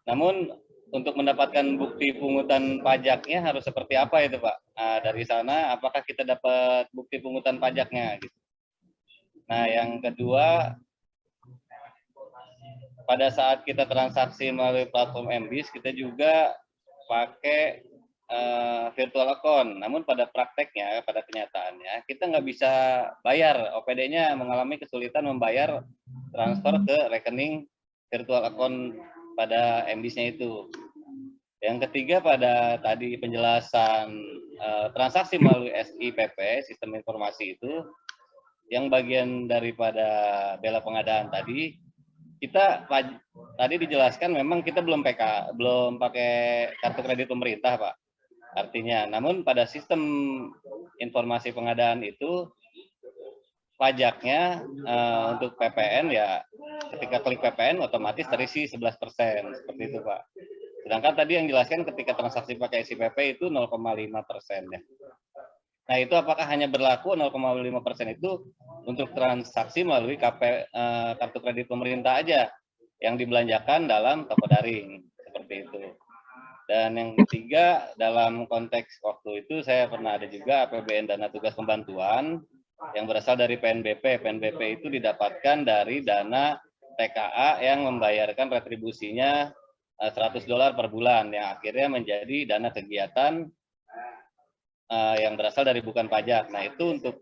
Namun untuk mendapatkan bukti pungutan pajaknya harus seperti apa itu Pak? Dari sana apakah kita dapat bukti pungutan pajaknya? Gitu. Nah yang kedua, pada saat kita transaksi melalui platform MBIS kita juga pakai virtual account. Namun pada prakteknya, pada kenyataannya kita nggak bisa bayar. OPD-nya mengalami kesulitan membayar transfer ke rekening virtual account pada MBIS-nya itu. Yang ketiga pada tadi penjelasan transaksi melalui SIPP, sistem informasi itu, yang bagian daripada bela pengadaan tadi, kita tadi dijelaskan memang kita belum pakai kartu kredit pemerintah Pak. Artinya, namun pada sistem informasi pengadaan itu pajaknya untuk PPN ya ketika klik PPN otomatis terisi 11% seperti itu Pak. Sedangkan tadi yang dijelaskan ketika transaksi pakai SIPP itu 0,5% ya. Nah itu apakah hanya berlaku 0,5% itu untuk transaksi melalui kartu kredit pemerintah aja? yang dibelanjakan dalam toko daring, seperti itu. Dan yang ketiga, dalam konteks waktu itu saya pernah ada juga APBN dana tugas pembantuan yang berasal dari PNBP. PNBP itu didapatkan dari dana TKA yang membayarkan retribusinya $100 per bulan, yang akhirnya menjadi dana kegiatan yang berasal dari bukan pajak. Nah, itu untuk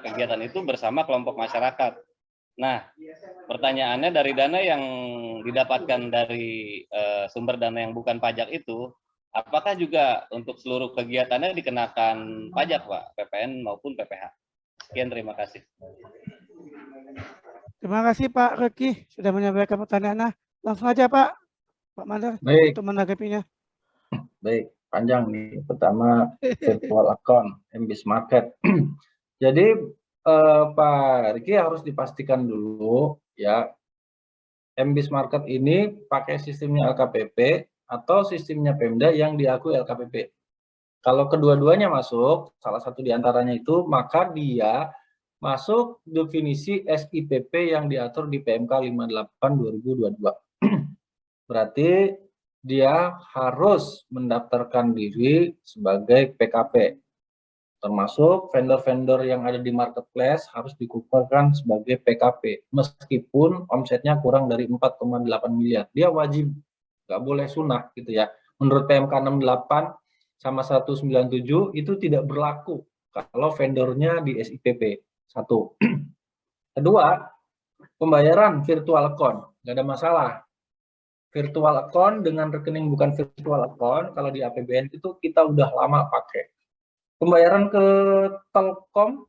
kegiatan itu bersama kelompok masyarakat. Nah, pertanyaannya dari dana yang didapatkan dari sumber dana yang bukan pajak itu, apakah juga untuk seluruh kegiatannya dikenakan pajak, Pak, PPN maupun PPH? Sekian, terima kasih. Terima kasih Pak Reki sudah menyampaikan pertanyaannya. Langsung aja Pak Mandar Baik, untuk menanggapinya. baik. Panjang nih. Pertama, virtual account, MBIS Market. Jadi, Pak Riki harus dipastikan dulu ya, MBIS Market ini pakai sistemnya LKPP atau sistemnya Pemda yang diakui LKPP. Kalau kedua-duanya masuk, salah satu di antaranya itu, maka dia masuk definisi SIPP yang diatur di PMK 58/2022. Berarti dia harus mendaftarkan diri sebagai PKP. Termasuk vendor-vendor yang ada di marketplace harus dikukuhkan sebagai PKP. Meskipun omsetnya kurang dari 4,8 miliar. Dia wajib, nggak boleh sunah gitu ya. Menurut PMK 68 sama 197 itu tidak berlaku kalau vendornya di SIPP. Satu. Kedua, pembayaran virtual account. Nggak ada masalah. Virtual account dengan rekening bukan virtual account, kalau di APBN itu kita udah lama pakai. Pembayaran ke Telkom,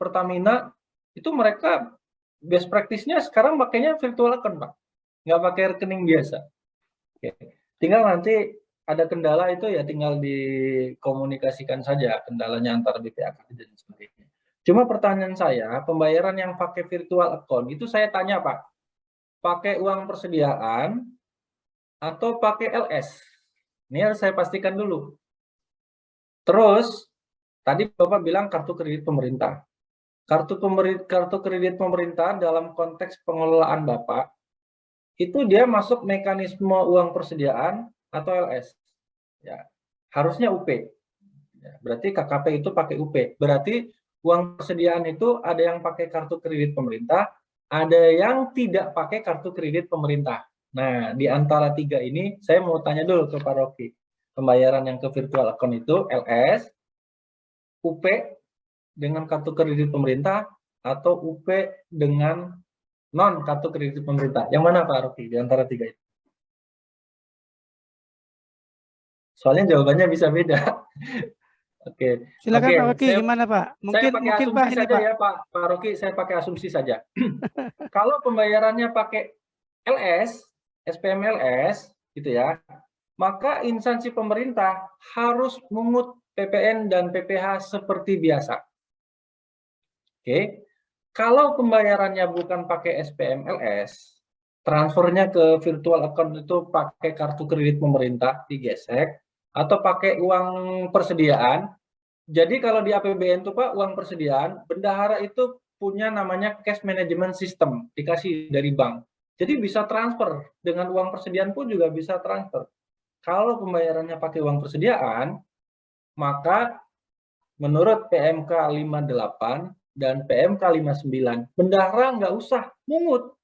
Pertamina, itu mereka best practice-nya sekarang pakainya virtual account, Pak. Nggak pakai rekening biasa. Oke. Tinggal nanti ada kendala itu ya tinggal dikomunikasikan saja kendalanya antara BPAK dan sebagainya. Cuma pertanyaan saya, pembayaran yang pakai virtual account, itu saya tanya, Pak, pakai uang persediaan atau pakai LS? Ini harus saya pastikan dulu. Terus, tadi Bapak bilang kartu kredit pemerintah. Kartu kredit pemerintah dalam konteks pengelolaan Bapak, itu dia masuk mekanisme uang persediaan atau LS. Ya, harusnya UP. Ya, berarti KKP itu pakai UP. Berarti uang persediaan itu ada yang pakai kartu kredit pemerintah, ada yang tidak pakai kartu kredit pemerintah. Nah, di antara tiga ini, saya mau tanya dulu ke Pak Rocky. Pembayaran yang ke virtual account itu LS, UP dengan kartu kredit pemerintah, atau UP dengan non kartu kredit pemerintah. Yang mana Pak Rocky di antara tiga itu? Soalnya jawabannya bisa beda. Oke. Silakan Oke, Pak Rocky, gimana Pak? Saya pakai Mungkin asumsi Pak ini saja Pak. ya Pak Rocky, saya pakai asumsi saja. Kalau pembayarannya pakai LS, SPM LS, gitu ya, maka instansi pemerintah harus mengut PPN dan PPH seperti biasa. Oke, kalau pembayarannya bukan pakai SPM LS, transfernya ke virtual account itu pakai kartu kredit pemerintah digesek, atau pakai uang persediaan. Jadi kalau di APBN itu Pak, uang persediaan, bendahara itu punya namanya cash management system, dikasih dari bank. Jadi bisa transfer, dengan uang persediaan pun juga bisa transfer. Kalau pembayarannya pakai uang persediaan, maka menurut PMK 58 dan PMK 59, bendahara nggak usah mungut.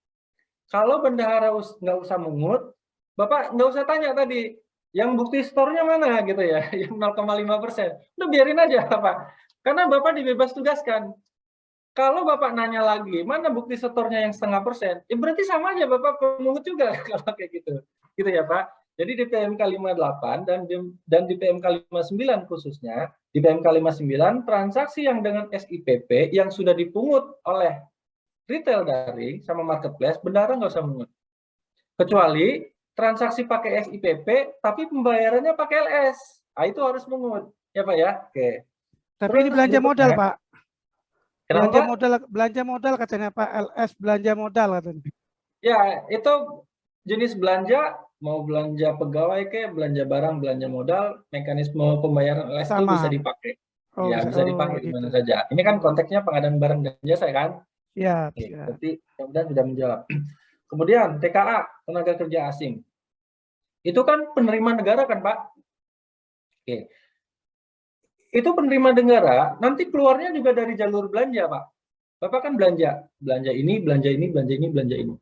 Kalau bendahara nggak usah mungut, Bapak nggak usah tanya tadi, yang bukti store-nya mana gitu ya, yang 0,5%. Udah biarin aja Pak, karena Bapak dibebas tugaskan. Kalau Bapak nanya lagi, mana bukti store-nya yang 0,5%, ya berarti sama aja Bapak pemungut juga kalau kayak gitu. Gitu ya Pak. Jadi di PMK 58 dan di PMK 59 khususnya, di PMK 59 transaksi yang dengan SIPP yang sudah dipungut oleh retail daring sama marketplace, bendahara nggak usah mungut. Kecuali transaksi pakai SIPP, tapi pembayarannya pakai LS. Nah, itu harus mungut. Ya Pak ya? Oke. Tapi Terus ini belanja modal Pak. Kenapa? Belanja modal katanya Pak, LS belanja modal katanya. Ya, itu jenis belanja, mau belanja pegawai ke, belanja barang, belanja modal, mekanisme pembayaran LS itu bisa dipakai. Oh, ya, bisa dipakai di mana saja. Ini kan konteksnya pengadaan barang dan jasa kan? Ya, berarti mudah-mudahan sudah menjawab. Kemudian TKA, tenaga kerja asing. Itu kan penerima negara kan, Pak? Oke. Itu penerima negara, nanti keluarnya juga dari jalur belanja, Pak. Bapak kan belanja. Belanja ini, belanja ini, belanja ini, belanja ini.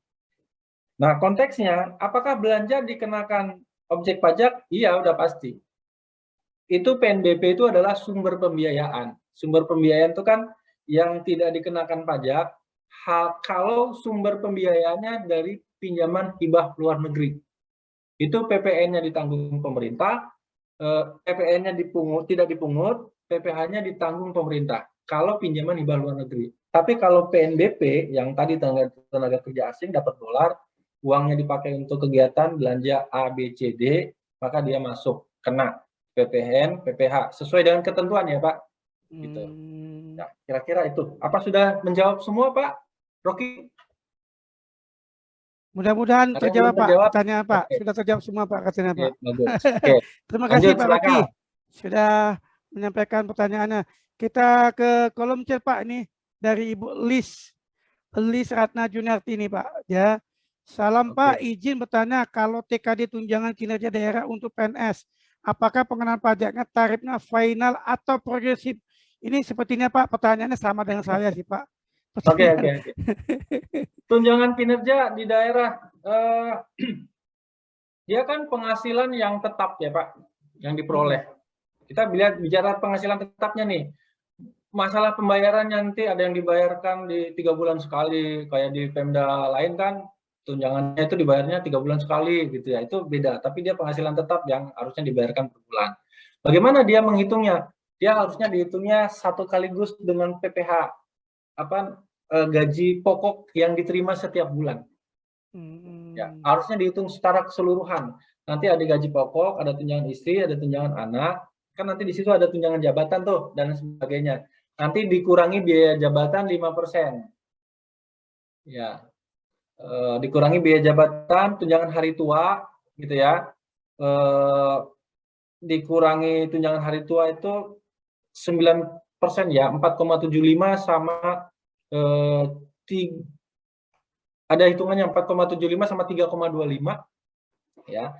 Nah, konteksnya, apakah belanja dikenakan objek pajak? Iya, udah pasti. Itu PNBP itu adalah sumber pembiayaan. Sumber pembiayaan itu kan yang tidak dikenakan pajak, kalau sumber pembiayaannya dari pinjaman hibah luar negeri. Itu PPN-nya ditanggung pemerintah, PPN-nya tidak dipungut, PPh-nya ditanggung pemerintah. Kalau pinjaman hibah luar negeri. Tapi kalau PNBP yang tadi tenaga kerja asing dapat dolar, uangnya dipakai untuk kegiatan belanja A, B, C, D, maka dia masuk kena PPN, PPh sesuai dengan ketentuan ya, Pak. Gitu. Ya, kira-kira itu. Apa sudah menjawab semua, Pak Rocky? Mudah-mudahan Ada yang terjawab, belum Pak. terjawab? Pertanyaan Pak. Oke. Sudah terjawab semua, Pak, katanya, Oke, Pak. bagus. Oke. Terima Lanjut, kasih, Pak Rocky. silakan. Sudah menyampaikan pertanyaannya. Kita ke kolom chat, Pak. Ini dari Ibu Lis Ratna Junarti ini, Pak. Ya. Salam, Oke. Pak. Izin bertanya, kalau TKD tunjangan kinerja daerah untuk PNS, apakah pengenaan pajaknya tarifnya final atau progresif? Ini sepertinya, Pak, pertanyaannya sama dengan saya sih, Pak. Oke. Tunjangan kinerja di daerah, dia kan penghasilan yang tetap ya, Pak, yang diperoleh. Kita bicara penghasilan tetapnya nih. Masalah pembayaran nanti ada yang dibayarkan di 3 bulan sekali, kayak di Pemda lain kan tunjangannya itu dibayarnya 3 bulan sekali gitu ya. Itu beda, tapi dia penghasilan tetap yang harusnya dibayarkan per bulan. Bagaimana dia menghitungnya? Dia harusnya dihitungnya satu kaligus dengan PPh, gaji pokok yang diterima setiap bulan. Ya, harusnya dihitung secara keseluruhan. Nanti ada gaji pokok, ada tunjangan istri, ada tunjangan anak, kan nanti di situ ada tunjangan jabatan tuh dan sebagainya. Nanti dikurangi biaya jabatan 5%. Ya, dikurangi biaya jabatan, tunjangan hari tua, gitu ya. Dikurangi tunjangan hari tua itu 9% ya, 4,75 sama ada hitungannya 4,75 sama 3,25 ya.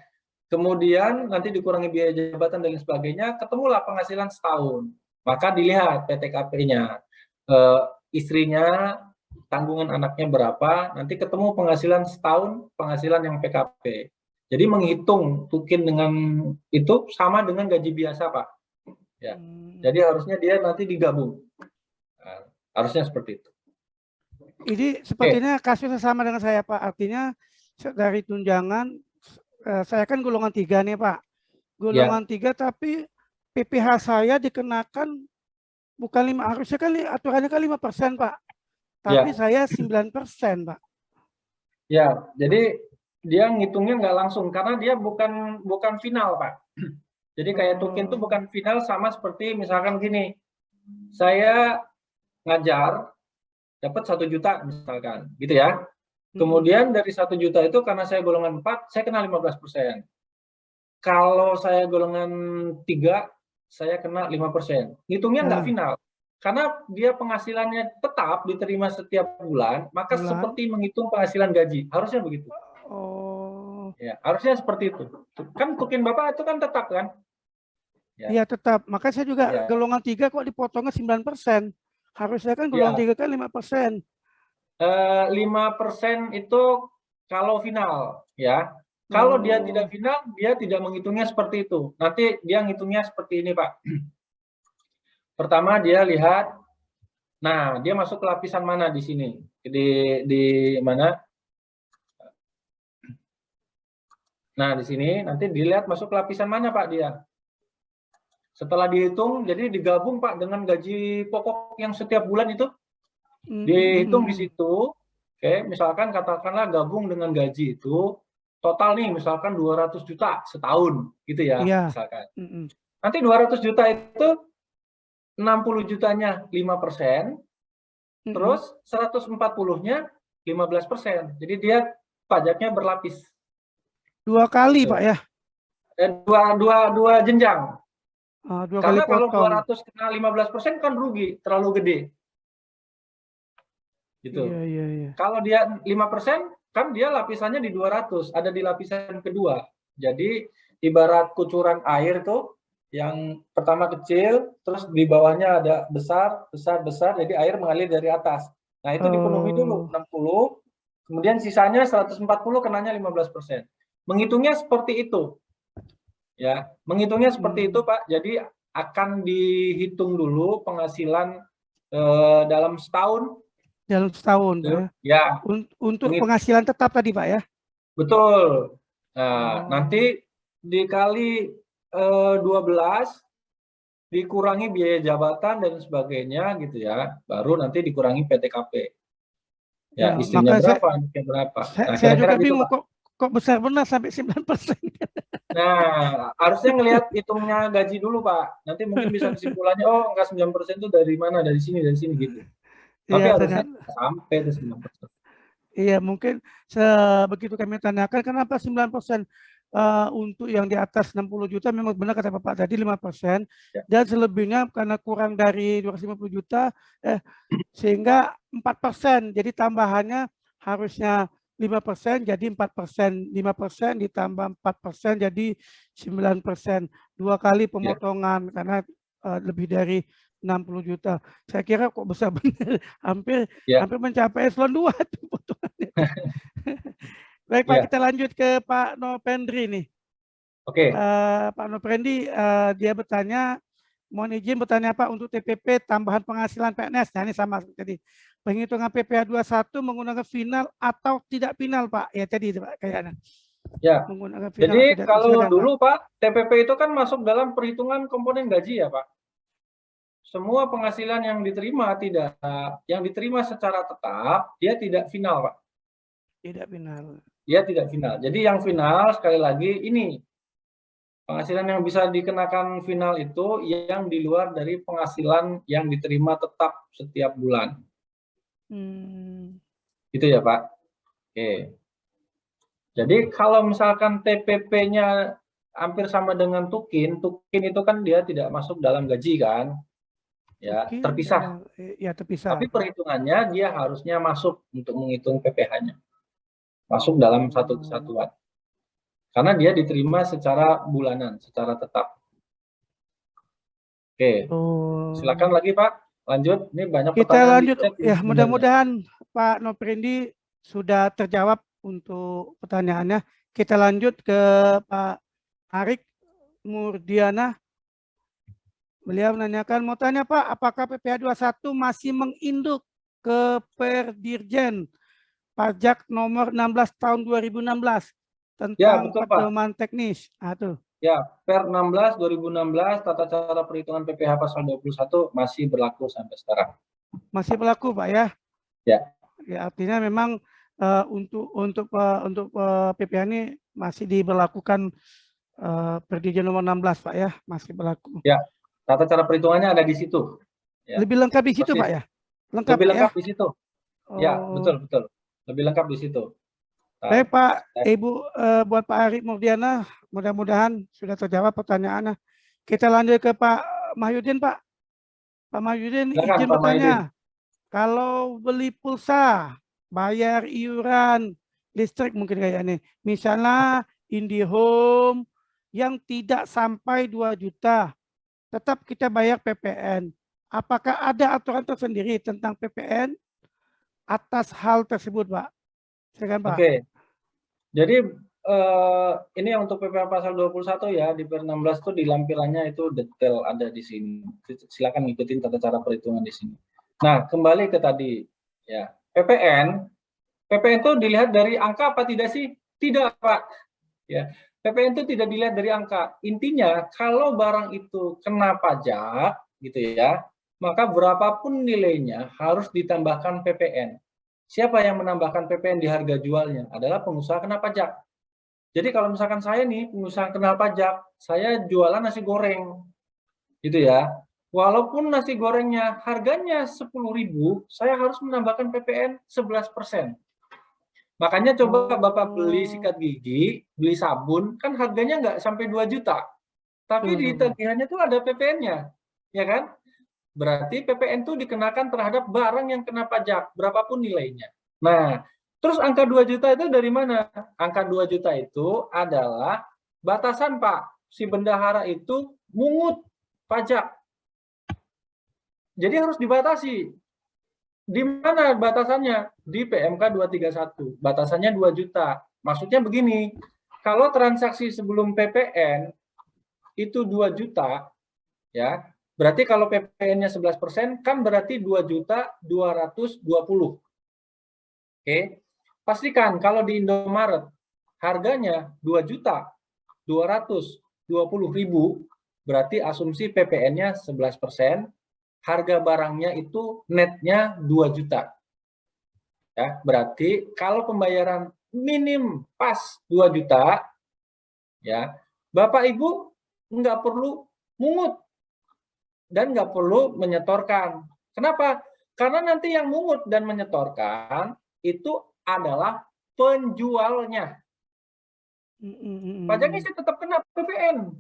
Kemudian nanti dikurangi biaya jabatan dan lain sebagainya, ketemulah penghasilan setahun. Maka dilihat PTKP-nya, istrinya, tanggungan anaknya berapa, nanti ketemu penghasilan setahun, penghasilan yang PKP. Jadi menghitung tukin dengan itu sama dengan gaji biasa, Pak. Ya. Jadi harusnya dia nanti digabung. Nah, harusnya seperti itu. Ini sepertinya kasusnya sama dengan saya, Pak. Artinya dari tunjangan, saya kan golongan 3 nih, Pak. Golongan 3 tapi PPh saya dikenakan bukan 5, harusnya kan aturannya kan 5%, Pak. Tapi saya 9%, Pak. Ya, jadi dia ngitungnya nggak langsung karena dia bukan final, Pak. Jadi kayak tukin itu bukan final, sama seperti misalkan gini, saya ngajar dapat 1 juta misalkan, gitu ya. Kemudian dari 1 juta itu karena saya golongan 4, saya kena 15%. Kalau saya golongan 3, saya kena 5%. Ngitungnya nggak final. Karena dia penghasilannya tetap diterima setiap bulan, maka seperti menghitung penghasilan gaji. Harusnya begitu. Ya, harusnya seperti itu. Kan tukin Bapak itu kan tetap kan? Iya, tetap. Maka saya juga golongan 3 kok dipotongnya 9%. Harusnya kan golongan 3 kan 5%. 5% itu kalau final, ya. Kalau dia tidak final, dia tidak menghitungnya seperti itu. Nanti dia ngitungnya seperti ini, Pak. Pertama dia lihat, nah dia masuk ke lapisan mana di sini? Di mana? Nah di sini nanti dilihat masuk ke lapisan mana, Pak, dia. Setelah dihitung, jadi digabung, Pak, dengan gaji pokok yang setiap bulan itu. Dihitung di situ, oke, misalkan katakanlah gabung dengan gaji itu, total nih misalkan 200 juta setahun, gitu ya, misalkan. Nanti 200 juta itu 60 jutanya 5%, terus 140-nya 15%. Jadi dia pajaknya berlapis. 2 kali, Pak, ya? Dua jenjang. 2 Karena kali kalau potong. 200 kena 15% kan rugi, terlalu gede. Gitu. Iya. Kalau dia 5%, kan dia lapisannya di 200, ada di lapisan kedua. Jadi ibarat kucuran air tuh, yang pertama kecil, terus di bawahnya ada besar, besar, besar, jadi air mengalir dari atas. Nah, itu dipenuhi dulu 60, kemudian sisanya 140 kenanya 15%. Menghitungnya seperti itu. Ya, menghitungnya seperti itu, Pak. Jadi akan dihitung dulu penghasilan dalam setahun. Dalam setahun, Pak ya. Ya, Untuk penghasilan tetap tadi, Pak ya. betul. Nah, nanti dikali 12 dikurangi biaya jabatan dan sebagainya gitu ya, baru nanti dikurangi PTKP. Ya, Ya, istrinya maka berapa, anaknya berapa. Nah, saya kira-kira juga gitu, bingung Pak. kok besar benar sampai 9%. Nah, harusnya ngelihat hitungnya gaji dulu, Pak. Nanti mungkin bisa kesimpulannya, oh, enggak 9% itu dari mana, dari sini gitu. Tapi Iya, harusnya ternyata. sampai ke 9%. Iya, mungkin begitu kami tanyakan kenapa 9%, untuk yang di atas 60 juta memang benar kata Bapak tadi 5%, Ya. dan selebihnya karena kurang dari 250 juta sehingga 4%. Jadi tambahannya harusnya 5% jadi 4%, 5% ditambah 4% jadi 9%. 2 kali pemotongan karena lebih dari 60 juta. Saya kira kok besar benar, hampir mencapai eselon 2 tuh potongannya. Baik Pak, kita lanjut ke Pak Nopendri nih. Oke. Pak Nopendri dia bertanya, mohon izin bertanya Pak, untuk TPP tambahan penghasilan PNS. Nah, ini sama tadi. Penghitungan PPh 21 menggunakan final atau tidak final Pak. Ya tadi Pak kayaknya. Ya. Menggunakan final Jadi tidak, kalau silakan, dulu Pak. Pak, TPP itu kan masuk dalam perhitungan komponen gaji ya Pak. Semua penghasilan yang diterima secara tetap, dia tidak final Pak. Tidak final. Dia tidak final. Jadi yang final sekali lagi ini penghasilan yang bisa dikenakan final itu yang di luar dari penghasilan yang diterima tetap setiap bulan. Gitu ya Pak. Oke. Jadi kalau misalkan TPP-nya hampir sama dengan Tukin itu kan dia tidak masuk dalam gaji kan. Ya, Tukin, terpisah. Ya, terpisah. Tapi perhitungannya dia harusnya masuk untuk menghitung PPh-nya. Masuk dalam satu kesatuan. Karena dia diterima secara bulanan, secara tetap. Oke. Silakan lagi Pak, lanjut. Ini banyak kita pertanyaan lanjut di chat ya, sebenarnya. mudah-mudahan Pak Noprendi sudah terjawab untuk pertanyaannya. Kita lanjut ke Pak Arik Murdiana. Beliau menanyakan, mau tanya Pak, apakah PPh 21 masih menginduk ke Perdirjen Pajak nomor 16 tahun 2016 tentang pedoman teknis? Ya, Per 16 2016 tata cara perhitungan PPh pasal 21 masih berlaku sampai sekarang. Masih berlaku Pak ya? Ya. Ya, artinya memang untuk PPh ini masih diberlakukan Perdirjen nomor 16 Pak ya, masih berlaku. Ya, tata cara perhitungannya ada di situ. Ya. Lebih lengkap di situ Pak ya? Lebih lengkap di situ. Ya, betul. Lebih lengkap di situ. Baik Pak, Ibu, buat Pak Arik Murdiana, mudah-mudahan sudah terjawab pertanyaannya. Kita lanjut ke Pak Mahyudin Pak. Pak Mahyudin, izin bertanya. Kalau beli pulsa, bayar iuran listrik mungkin kayaknya, misalnya IndiHome yang tidak sampai 2 juta, tetap kita bayar PPN. Apakah ada aturan tersendiri tentang PPN atas hal tersebut, Pak? Silakan, Pak. Oke. Jadi ini untuk PPh pasal 21 ya, di Per 16 itu di lampirannya itu detail ada di sini. Silakan ngikutin tata cara perhitungan di sini. Nah, kembali ke tadi ya, PPN itu dilihat dari angka apa tidak sih? Tidak, Pak. Ya, PPN itu tidak dilihat dari angka. Intinya kalau barang itu kena pajak gitu ya, maka berapapun nilainya harus ditambahkan PPN. Siapa yang menambahkan PPN di harga jualnya? Adalah pengusaha kena pajak. Jadi kalau misalkan saya nih pengusaha kena pajak, saya jualan nasi goreng. Gitu ya. Walaupun nasi gorengnya harganya 10.000, saya harus menambahkan PPN 11%. Makanya coba Bapak beli sikat gigi, beli sabun, kan harganya nggak sampai 2 juta. Tapi di tagihannya tuh ada PPN-nya. Ya kan? Berarti PPN itu dikenakan terhadap barang yang kena pajak, berapapun nilainya. Nah, Terus angka 2 juta itu dari mana? Angka 2 juta itu adalah batasan, Pak. Si bendahara itu mungut pajak. Jadi harus dibatasi. Di mana batasannya? Di PMK 231. Batasannya 2 juta. Maksudnya begini, kalau transaksi sebelum PPN itu 2 juta, ya, berarti kalau PPN-nya 11% kan berarti 2.220.000. Oke. Pastikan kalau di Indomaret harganya 2.220.000, berarti asumsi PPN-nya 11%, harga barangnya itu netnya 2 juta. Ya, berarti kalau pembayaran minim pas 2 juta, ya, Bapak Ibu nggak perlu mungut dan nggak perlu menyetorkan. Kenapa? Karena nanti yang mungut dan menyetorkan itu adalah penjualnya. Pajaknya sih tetap kena PPN.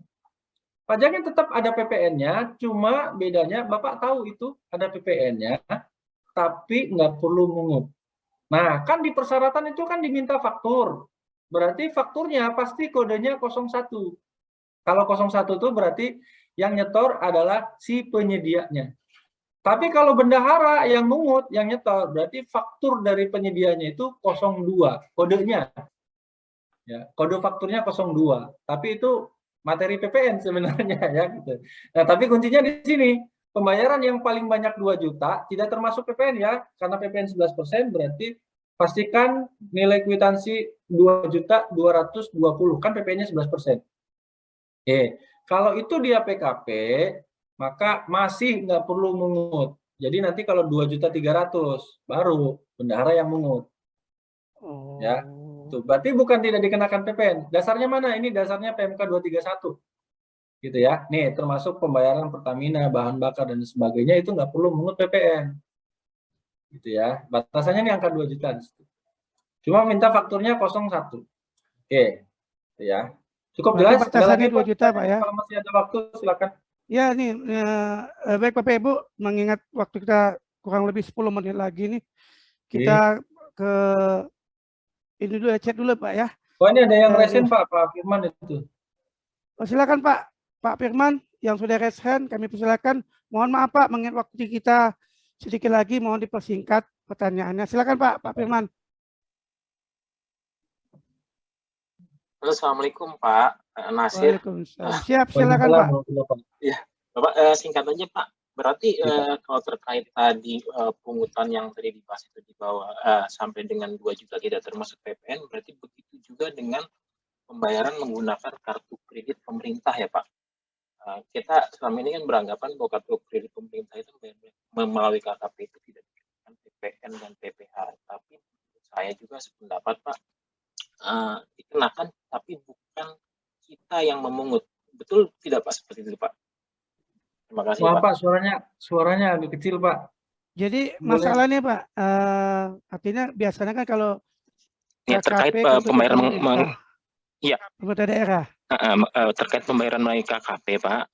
Pajaknya tetap ada PPN-nya, cuma bedanya Bapak tahu itu ada PPN-nya, tapi nggak perlu mungut. Nah, kan di persyaratan itu kan diminta faktur. Berarti fakturnya pasti kodenya 01. Kalau 01 itu berarti yang nyetor adalah si penyedianya. Tapi kalau bendahara yang mungut, yang nyetor, berarti faktur dari penyedianya itu 02, kodenya. Ya, kode fakturnya 02. Tapi itu materi PPN sebenarnya ya gitu. Nah, tapi kuncinya di sini. Pembayaran yang paling banyak 2 juta tidak termasuk PPN ya, karena PPN 11% berarti pastikan nilai kwitansi 2.220.000 kan PPN-nya 11%. Oke, kalau itu dia PKP, maka masih nggak perlu mungut. Jadi nanti kalau 2.300.000 baru bendahara yang mungut. Ya, tuh berarti bukan tidak dikenakan PPN. Dasarnya mana? Ini dasarnya PMK 231. Gitu ya. Nih, termasuk pembayaran Pertamina, bahan bakar dan sebagainya itu nggak perlu mungut PPN. Gitu ya. Batasannya ini angka 2 juta di situ. Cuma minta fakturnya 01. Oke. Gitu ya. Cukup jelas? Batasannya 2 juta, Pak ya. Kalau masih ada waktu silakan. Ya, nih baik Bapak Ibu, mengingat waktu kita kurang lebih 10 menit lagi nih, kita ke ini dulu ya, chat dulu Pak ya. Oh, ini ada yang resen Pak Firman itu. Oh, silakan Pak Firman yang sudah raise hand, kami persilakan. Mohon maaf Pak, mengingat waktu kita sedikit lagi, mohon dipersingkat pertanyaannya. Silakan Pak Firman. Halo, Assalamualaikum Pak Nasir. Waalaikumsalam. Siap, silakan Pak. Ya, Bapak singkat aja Pak. Berarti kalau terkait tadi pungutan yang tadi dibahas itu di bawah sampai dengan 2 juta tidak termasuk PPN, berarti begitu juga dengan pembayaran menggunakan kartu kredit pemerintah ya Pak. Kita selama ini kan beranggapan bahwa kartu kredit pemerintah itu melalui KKP itu tidak dikenakan PPN dan PPh. Tapi saya juga sependapat Pak, dikenakan tapi bukan kita yang memungut. Betul tidak Pak seperti itu Pak? Terima kasih Pak. Suaranya agak kecil Pak. Jadi masalahnya Pak, artinya biasanya kan kalau ya, terkait pembayaran pemerintah daerah. Terkait pembayaran melalui KKP Pak,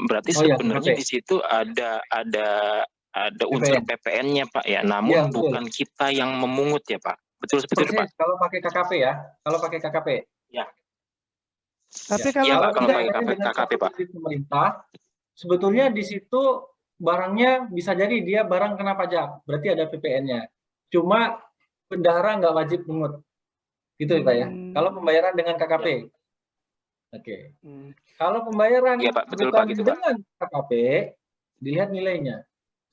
berarti sebenarnya di situ ada unsur PPN-nya Pak ya, namun bukan kita yang memungut ya Pak. Betul seperti itu Pak. Kalau pakai KKP ya, kalau pakai KKP. Ya. Tapi kalau tidak pakai KKP Pak. Pemerintah, sebetulnya di situ barangnya bisa jadi dia barang kena pajak, berarti ada PPN-nya. Cuma bendahara nggak wajib mungut, gitu Pak ya. Kalau pembayaran dengan KKP. Oke. Kalau pembayaran Pak, betul, Pak, gitu, dengan KKP, dilihat nilainya.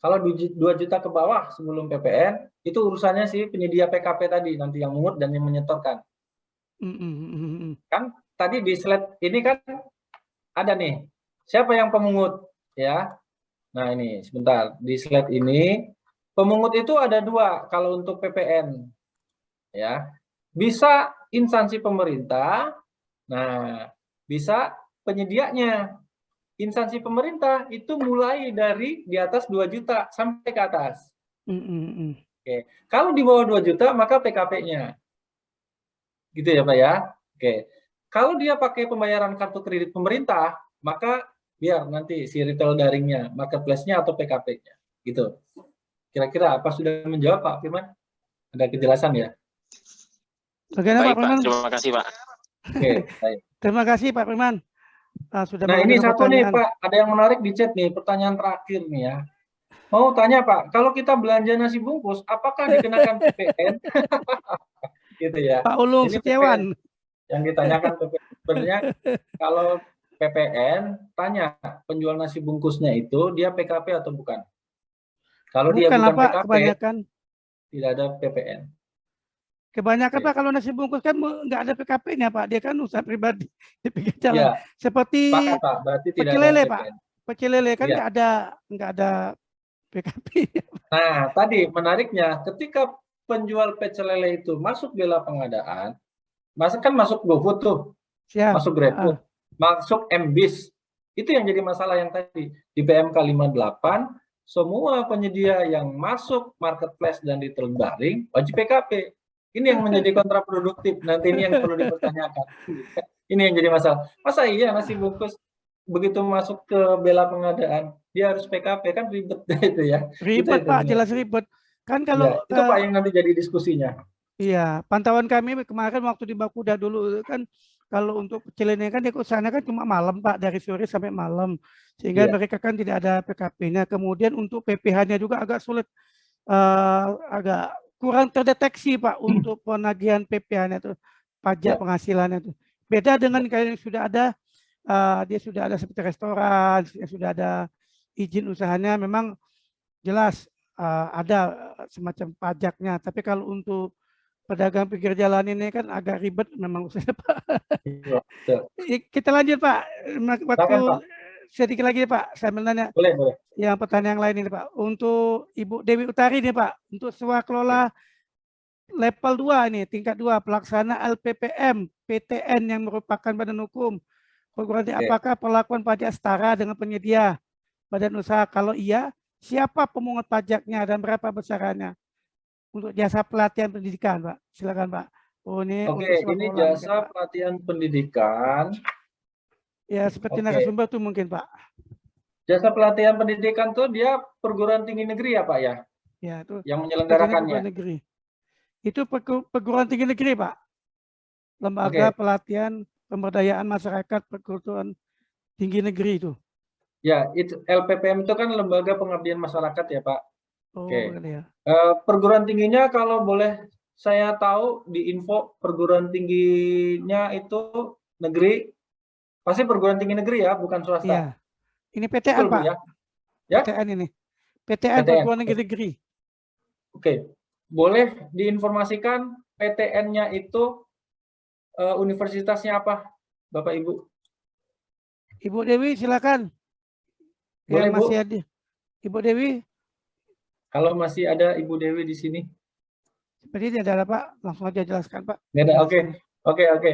Kalau 2 juta ke bawah sebelum PPN, itu urusannya si penyedia PKP tadi, nanti yang mungut dan yang menyetorkan. Kan tadi di slide ini kan ada nih, siapa yang pemungut? Ya. Nah ini, sebentar. Di slide ini, pemungut itu ada 2 kalau untuk PPN. Ya. Bisa instansi pemerintah, nah bisa penyedianya. Instansi pemerintah itu mulai dari di atas 2 juta sampai ke atas. Oke. Kalau di bawah 2 juta maka PKP-nya. Gitu ya Pak ya. Oke. Kalau dia pakai pembayaran kartu kredit pemerintah, maka biar nanti si retail daringnya, marketplace-nya atau PKP-nya. Gitu. Kira-kira apa sudah menjawab Pak Firman? Ada kejelasan ya? Bagaimana Baik, Pak Firman? Terima kasih, Pak. Oke, baik. Terima kasih Pak Firman. Sudah Nah, ini mengajukan satu nih pertanyaan. Pak, ada yang menarik di chat nih, pertanyaan terakhir nih ya. Mau tanya Pak, kalau kita belanja nasi bungkus, apakah dikenakan PPN? Gitu ya. Pak Ulung Ini Setiawan. yang ditanyakan PPN. Sebenarnya kalau PPN, tanya penjual nasi bungkusnya itu dia PKP atau bukan. Kalau dia Bukan lah bukan Pak, PKP, kebanyakan. tidak ada PPN. Kebanyakan Oke. Pak kalau nasi bungkus kan nggak ada PKP-nya Pak. Dia kan usaha pribadi di pinggir jalan. Ya, Seperti sepakat Pak, berarti tidak pecel ada lele PPN. Pak. Pecel lele kan Iya. nggak ada PKP. Nah, tadi menariknya, ketika penjual pecel lele itu masuk bela pengadaan, kan masuk GoFood tuh, Siap. masuk GrabFood, masuk MBIS. Itu yang jadi masalah yang tadi. Di PMK 58, semua penyedia yang masuk marketplace dan retail daring wajib PKP. Ini yang menjadi kontraproduktif. Nanti ini yang perlu dipertanyakan. Ini yang jadi masalah. Masa iya nasi bungkus begitu masuk ke bela pengadaan, dia harus PKP, kan ribet itu ya. Ribet Itu Pak, sebenarnya. jelas ribet. Kan kalau Ya, itu Pak yang nanti jadi diskusinya. iya, pantauan kami kemarin waktu di Bakuda dulu kan kalau untuk pecel lele kan dia ke sana kan cuma malam Pak, dari sore sampai malam. Sehingga Iya. mereka kan tidak ada PKP-nya. Kemudian untuk PPh-nya juga agak sulit, agak kurang terdeteksi Pak untuk penagihan PPh-nya itu, pajak Ya. penghasilannya itu. Beda dengan kalau yang sudah ada, dia sudah ada seperti restoran, sudah ada izin usahanya, memang jelas ada semacam pajaknya. Tapi kalau untuk pedagang pinggir jalan ini kan agak ribet memang usaha Pak. Iya, betul. Kita lanjut Pak. Waktu Silakan, Pak. sedikit lagi Pak, saya menanya Boleh, boleh. yang pertanyaan lain ini Pak. Untuk Ibu Dewi Utari nih Pak, untuk swakelola level 2 ini, tingkat 2, pelaksana LPPM, PTN yang merupakan badan hukum. Perguruan tinggi, Oke. apakah perlakuan pajak setara dengan penyedia badan usaha? Kalau iya, siapa pemungut pajaknya dan berapa besarannya? Untuk jasa pelatihan pendidikan, Pak. Silakan, Pak. Oh, ini Oke, untuk ini swakelola mungkin, jasa Pak. pelatihan pendidikan. Ya, seperti Oke. narasumber tuh mungkin, Pak. Jasa pelatihan pendidikan tuh dia perguruan tinggi negeri ya, Pak ya, Ya, itu yang sepertinya menyelenggarakannya. perguruan negeri. Itu perguruan tinggi negeri, Pak. Lembaga Oke. pelatihan pemberdayaan masyarakat perguruan tinggi negeri itu. Ya, itu LPPM itu kan lembaga pengabdian masyarakat ya, Pak. Oh, Oke. ya. Perguruan tingginya kalau boleh saya tahu di info perguruan tingginya itu negeri, pasti perguruan tinggi negeri ya, bukan swasta. Iya. Ini PTN, Betul, Bu, Pak. ya? Ya? PTN ini. PTN, PTN. perguruan tinggi negeri. Oke. Boleh diinformasikan PTN-nya itu universitasnya apa, Bapak Ibu? Ibu Dewi, silakan. Boleh, Yang Bu? masih ada. Ibu Dewi, Kalau masih ada Ibu Dewi di sini. seperti ini adalah Pak. Langsung aja jelaskan, Pak. Nggak ada. Oke.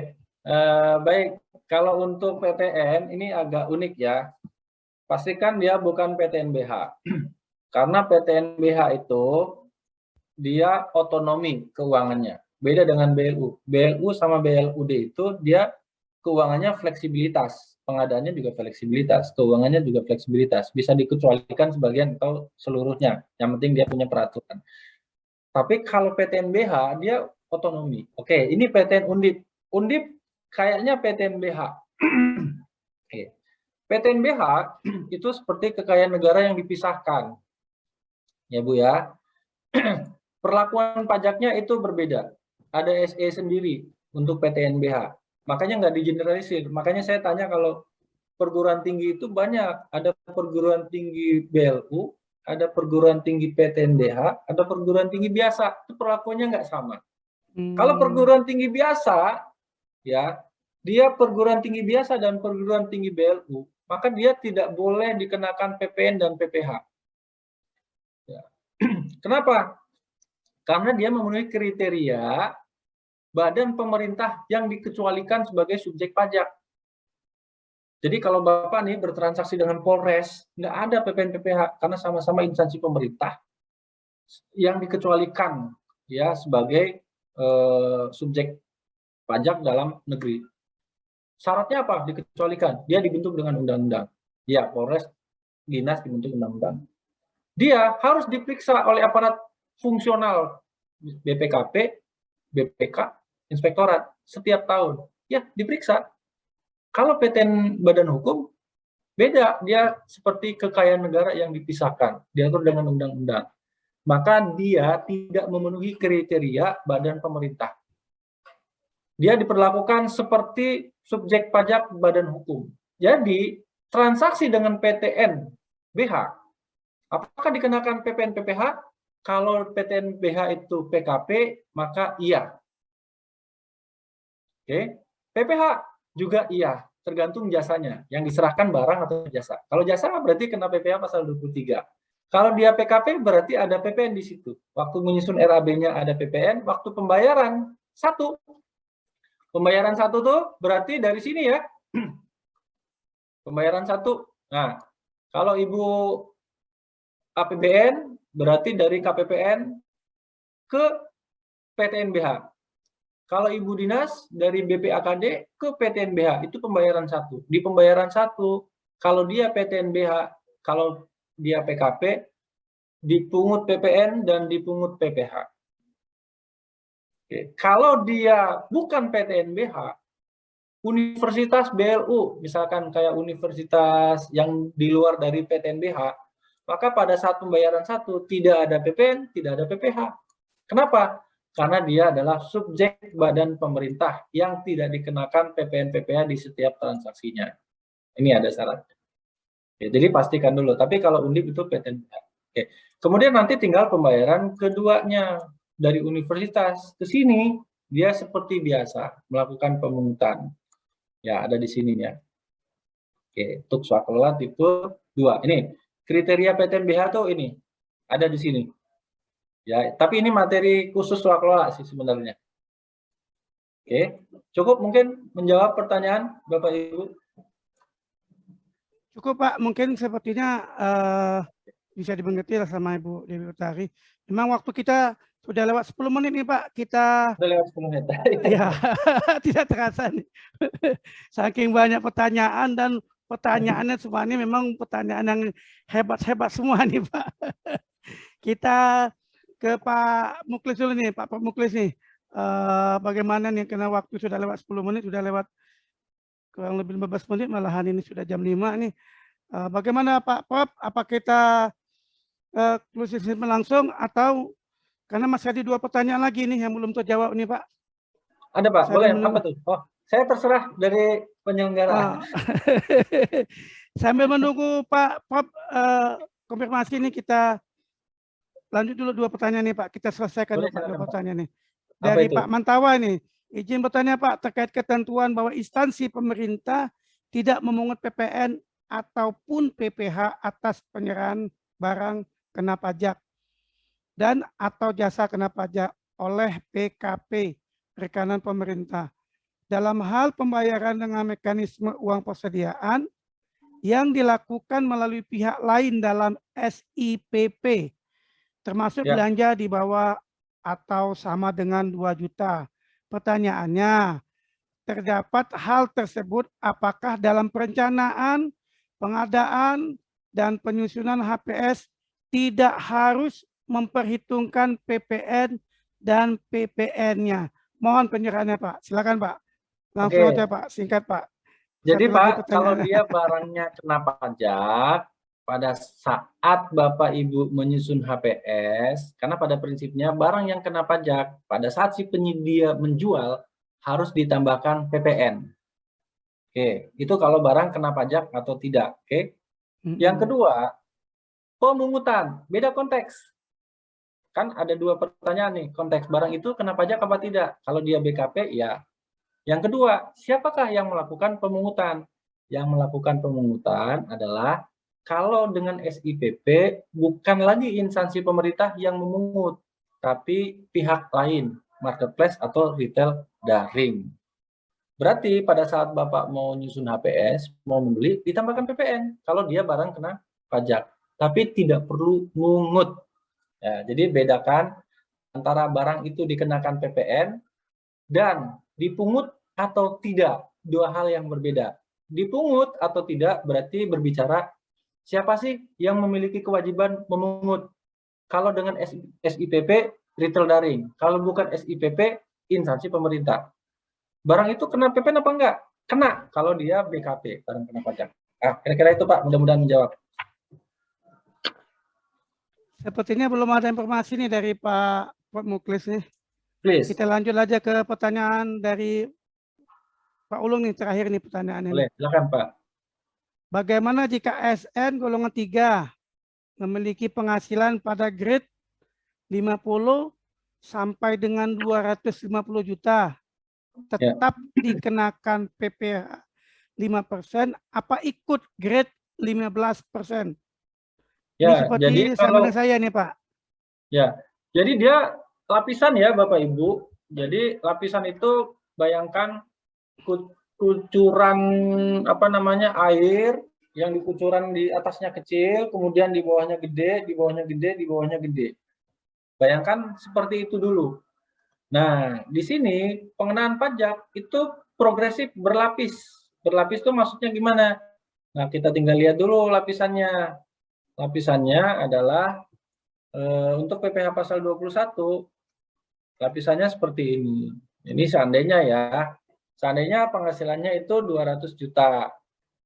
Baik, kalau untuk PTN ini agak unik ya. Pastikan dia bukan PTNBH. Karena PTNBH itu dia otonomi keuangannya. Beda dengan BLU. BLU sama BLUD itu dia keuangannya fleksibilitas. Pengadaannya juga fleksibilitas. Keuangannya juga fleksibilitas. Bisa dikecualikan sebagian atau seluruhnya. Yang penting dia punya peraturan. Tapi kalau PTNBH dia otonomi. Oke, ini PTN Undip. Undip kayaknya PTNBH. Oke. PTNBH itu seperti kekayaan negara yang dipisahkan. Ya, Bu ya. Perlakuan pajaknya itu berbeda. Ada SE sendiri untuk PTNBH. Makanya nggak digeneralisir. Makanya saya tanya kalau perguruan tinggi itu banyak. Ada perguruan tinggi BLU, ada perguruan tinggi PTNBH, ada perguruan tinggi biasa. Itu perlakuannya nggak sama. Kalau perguruan tinggi biasa, ya, dia perguruan tinggi biasa dan perguruan tinggi BLU, maka dia tidak boleh dikenakan PPN dan PPH. Ya. Kenapa? Karena dia memenuhi kriteria badan pemerintah yang dikecualikan sebagai subjek pajak. Jadi kalau Bapak nih bertransaksi dengan Polres, nggak ada PPN PPH karena sama-sama instansi pemerintah yang dikecualikan ya sebagai subjek pajak dalam negeri. Syaratnya apa? Dikecualikan. Dia dibentuk dengan undang-undang. Ya, Polres, dinas dibentuk undang-undang. Dia harus diperiksa oleh aparat fungsional BPKP BPK, inspektorat setiap tahun. Ya, diperiksa. Kalau PTN Badan Hukum beda, dia seperti kekayaan negara yang dipisahkan, diatur dengan undang-undang. Maka dia tidak memenuhi kriteria badan pemerintah. Dia diperlakukan seperti subjek pajak badan hukum. Jadi, transaksi dengan PTN BH, apakah dikenakan PPN PPH? Kalau PTN BH itu PKP, maka iya. Oke, PPH juga iya, tergantung jasanya, yang diserahkan barang atau jasa. Kalau jasa berarti kena PPH pasal 23. Kalau dia PKP berarti ada PPN di situ. Waktu menyusun RAB-nya ada PPN, waktu pembayaran satu. Pembayaran satu tuh berarti dari sini ya. Pembayaran satu. Nah, kalau Ibu APBN berarti dari KPPN ke PTNBH. Kalau Ibu Dinas dari BPAKD ke PTNBH, itu pembayaran satu. Di pembayaran satu, kalau dia PTNBH, kalau dia PKP, dipungut PPN dan dipungut PPH. Oke. Kalau dia bukan PTNBH, universitas BLU, misalkan kayak universitas yang di luar dari PTNBH, maka pada saat pembayaran satu tidak ada PPN, tidak ada PPH. Kenapa? Karena dia adalah subjek badan pemerintah yang tidak dikenakan PPN PPH di setiap transaksinya. Ini ada syaratnya. Oke, jadi pastikan dulu. Tapi kalau undip itu PTNBH. Oke. Kemudian nanti tinggal pembayaran keduanya. Dari universitas ke sini, dia seperti biasa melakukan pemungutan. Ya, ada di sini ya. Oke, untuk swakelola tipe 2. Ini, kriteria PTNBH tuh ini, ada di sini. Ya, tapi ini materi khusus swakelola sih sebenarnya. Oke, cukup mungkin menjawab pertanyaan Bapak Ibu. Cukup Pak, mungkin sepertinya bisa dimengerti lah sama Ibu Dewi Utari. Memang waktu kita sudah lewat 10 menit nih Pak, kita Sudah lewat 10 menit. ya tidak terasa nih. Saking banyak pertanyaan dan pertanyaannya semuanya memang pertanyaan yang hebat-hebat semua nih Pak. Kita ke Pak Muklis dulu nih, Pak Muklis nih. Bagaimana nih, karena waktu sudah lewat 10 menit, sudah lewat kurang lebih 15 menit, malahan ini sudah jam 5 nih. Bagaimana Pak Prof, apa kita closing statement langsung atau karena masih ada 2 pertanyaan lagi nih yang belum terjawab nih Pak. Ada Pak, Saya boleh. menunggu. Apa tuh? Oh, saya terserah dari penyelenggara. Sambil menunggu Pak Prof konfirmasi ini, kita lanjut dulu 2 pertanyaan nih Pak. Kita selesaikan Boleh, dulu Pak 2 silakan, pertanyaan nih. Apa Dari itu? Pak Mantawa nih. Izin bertanya Pak, terkait ketentuan bahwa instansi pemerintah tidak memungut PPN ataupun PPH atas penyerahan barang kena pajak dan atau jasa kena pajak oleh PKP, perikanan pemerintah, dalam hal pembayaran dengan mekanisme uang persediaan yang dilakukan melalui pihak lain dalam SIPP, termasuk Ya. belanja di bawah atau sama dengan 2 juta. Pertanyaannya, terdapat hal tersebut apakah dalam perencanaan, pengadaan, dan penyusunan HPS tidak harus memperhitungkan PPN dan PPN-nya. Mohon penyerahannya Pak. Silakan Pak. Langsung Oke. aja Pak, singkat Pak. Jadi Satu lagi Pak, kalau pertanyaan. dia barangnya kena pajak, pada saat Bapak Ibu menyusun HPS, karena pada prinsipnya barang yang kena pajak, pada saat si penyedia menjual, harus ditambahkan PPN. Oke, itu kalau barang kena pajak atau tidak. Oke. Yang kedua, pemungutan. Beda konteks. Kan ada 2 pertanyaan nih, konteks barang itu kena pajak apa tidak? Kalau dia BKP, ya. Yang kedua, siapakah yang melakukan pemungutan? Yang melakukan pemungutan adalah kalau dengan SIPP bukan lagi instansi pemerintah yang memungut, tapi pihak lain, marketplace atau retail daring. Berarti pada saat Bapak mau nyusun HPS, mau membeli, ditambahkan PPN kalau dia barang kena pajak, tapi tidak perlu mungut. Ya, jadi bedakan antara barang itu dikenakan PPN dan dipungut atau tidak, 2 hal yang berbeda. Dipungut atau tidak berarti berbicara siapa sih yang memiliki kewajiban memungut. Kalau dengan SIPP, retail daring. Kalau bukan SIPP, instansi pemerintah. Barang itu kena PPN apa enggak? Kena kalau dia BKP, barang kena pajak. Kira-kira itu Pak, mudah-mudahan menjawab. Sepertinya belum ada informasi nih dari Pak Muklis nih. Please, Kita lanjut aja ke pertanyaan dari Pak Ulung nih, terakhir nih pertanyaannya. boleh, silakan Pak. Bagaimana jika ASN golongan 3 memiliki penghasilan pada grade 50 sampai dengan 250 juta, tetap dikenakan PPh 5%, apa ikut grade 15%? Ini Ya, seperti jadi sama kalau dengan saya nih Pak. ya, jadi dia lapisan ya Bapak Ibu. Jadi lapisan itu bayangkan kucuran apa namanya air yang dikucuran di atasnya kecil, kemudian di bawahnya gede, di bawahnya gede, di bawahnya gede. Bayangkan seperti itu dulu. Nah, di sini pengenaan pajak itu progresif berlapis. Berlapis itu maksudnya gimana? Nah, kita tinggal lihat dulu lapisannya. Lapisannya adalah untuk PPh pasal 21, lapisannya seperti ini. Ini seandainya ya, seandainya penghasilannya itu 200 juta.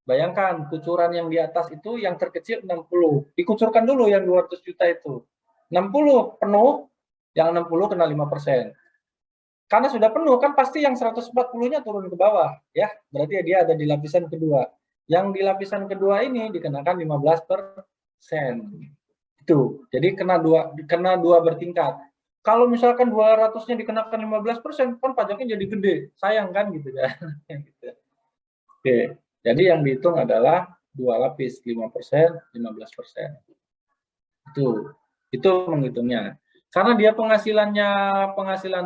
Bayangkan kucuran yang di atas itu yang terkecil 60. Dikucurkan dulu yang 200 juta itu. 60 penuh, yang 60 kena 5%. Karena sudah penuh kan pasti yang 140-nya turun ke bawah ya. Berarti dia ada di lapisan kedua. Yang di lapisan kedua ini dikenakan 15%. Itu. Jadi kena dua bertingkat. Kalau misalkan 200-nya dikenakan 15%, kan pajaknya jadi gede. Sayang kan gitu ya. Oke. Jadi yang dihitung adalah 2 lapis, 5%, 15%. Itu menghitungnya. Karena dia penghasilan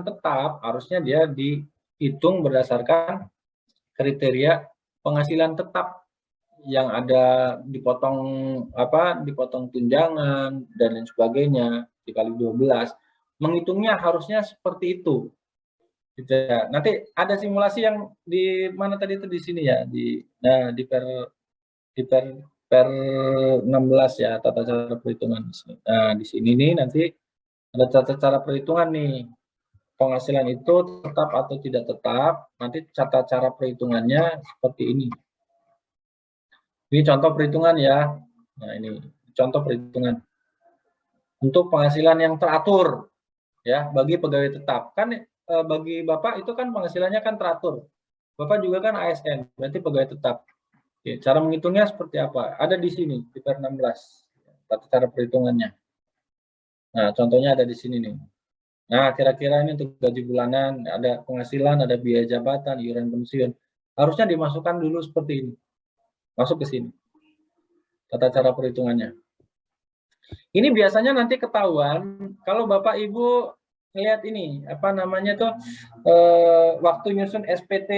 tetap, harusnya dia dihitung berdasarkan kriteria penghasilan tetap yang ada dipotong tunjangan dan lain sebagainya dikali 12. Menghitungnya harusnya seperti itu. Gitu ya. Nanti ada simulasi yang di mana tadi itu di sini ya, di per 16 ya, tata cara perhitungan. Nah, di sini nih nanti ada tata cara perhitungan nih. Penghasilan itu tetap atau tidak tetap, nanti tata cara perhitungannya seperti ini. Ini contoh perhitungan ya. Nah, ini contoh perhitungan. Untuk penghasilan yang teratur ya bagi pegawai tetap. Kan bagi Bapak itu kan penghasilannya kan teratur. Bapak juga kan ASN, berarti pegawai tetap. Oke, cara menghitungnya seperti apa? Ada di sini, di per 16. Tata cara perhitungannya. Nah, contohnya ada di sini nih. Nah, kira-kira ini untuk gaji bulanan, ada penghasilan, ada biaya jabatan, iuran pensiun. Harusnya dimasukkan dulu seperti ini. Masuk ke sini. Tata cara perhitungannya. Ini biasanya nanti ketahuan kalau Bapak Ibu lihat ini, apa namanya tuh, waktu nyusun SPT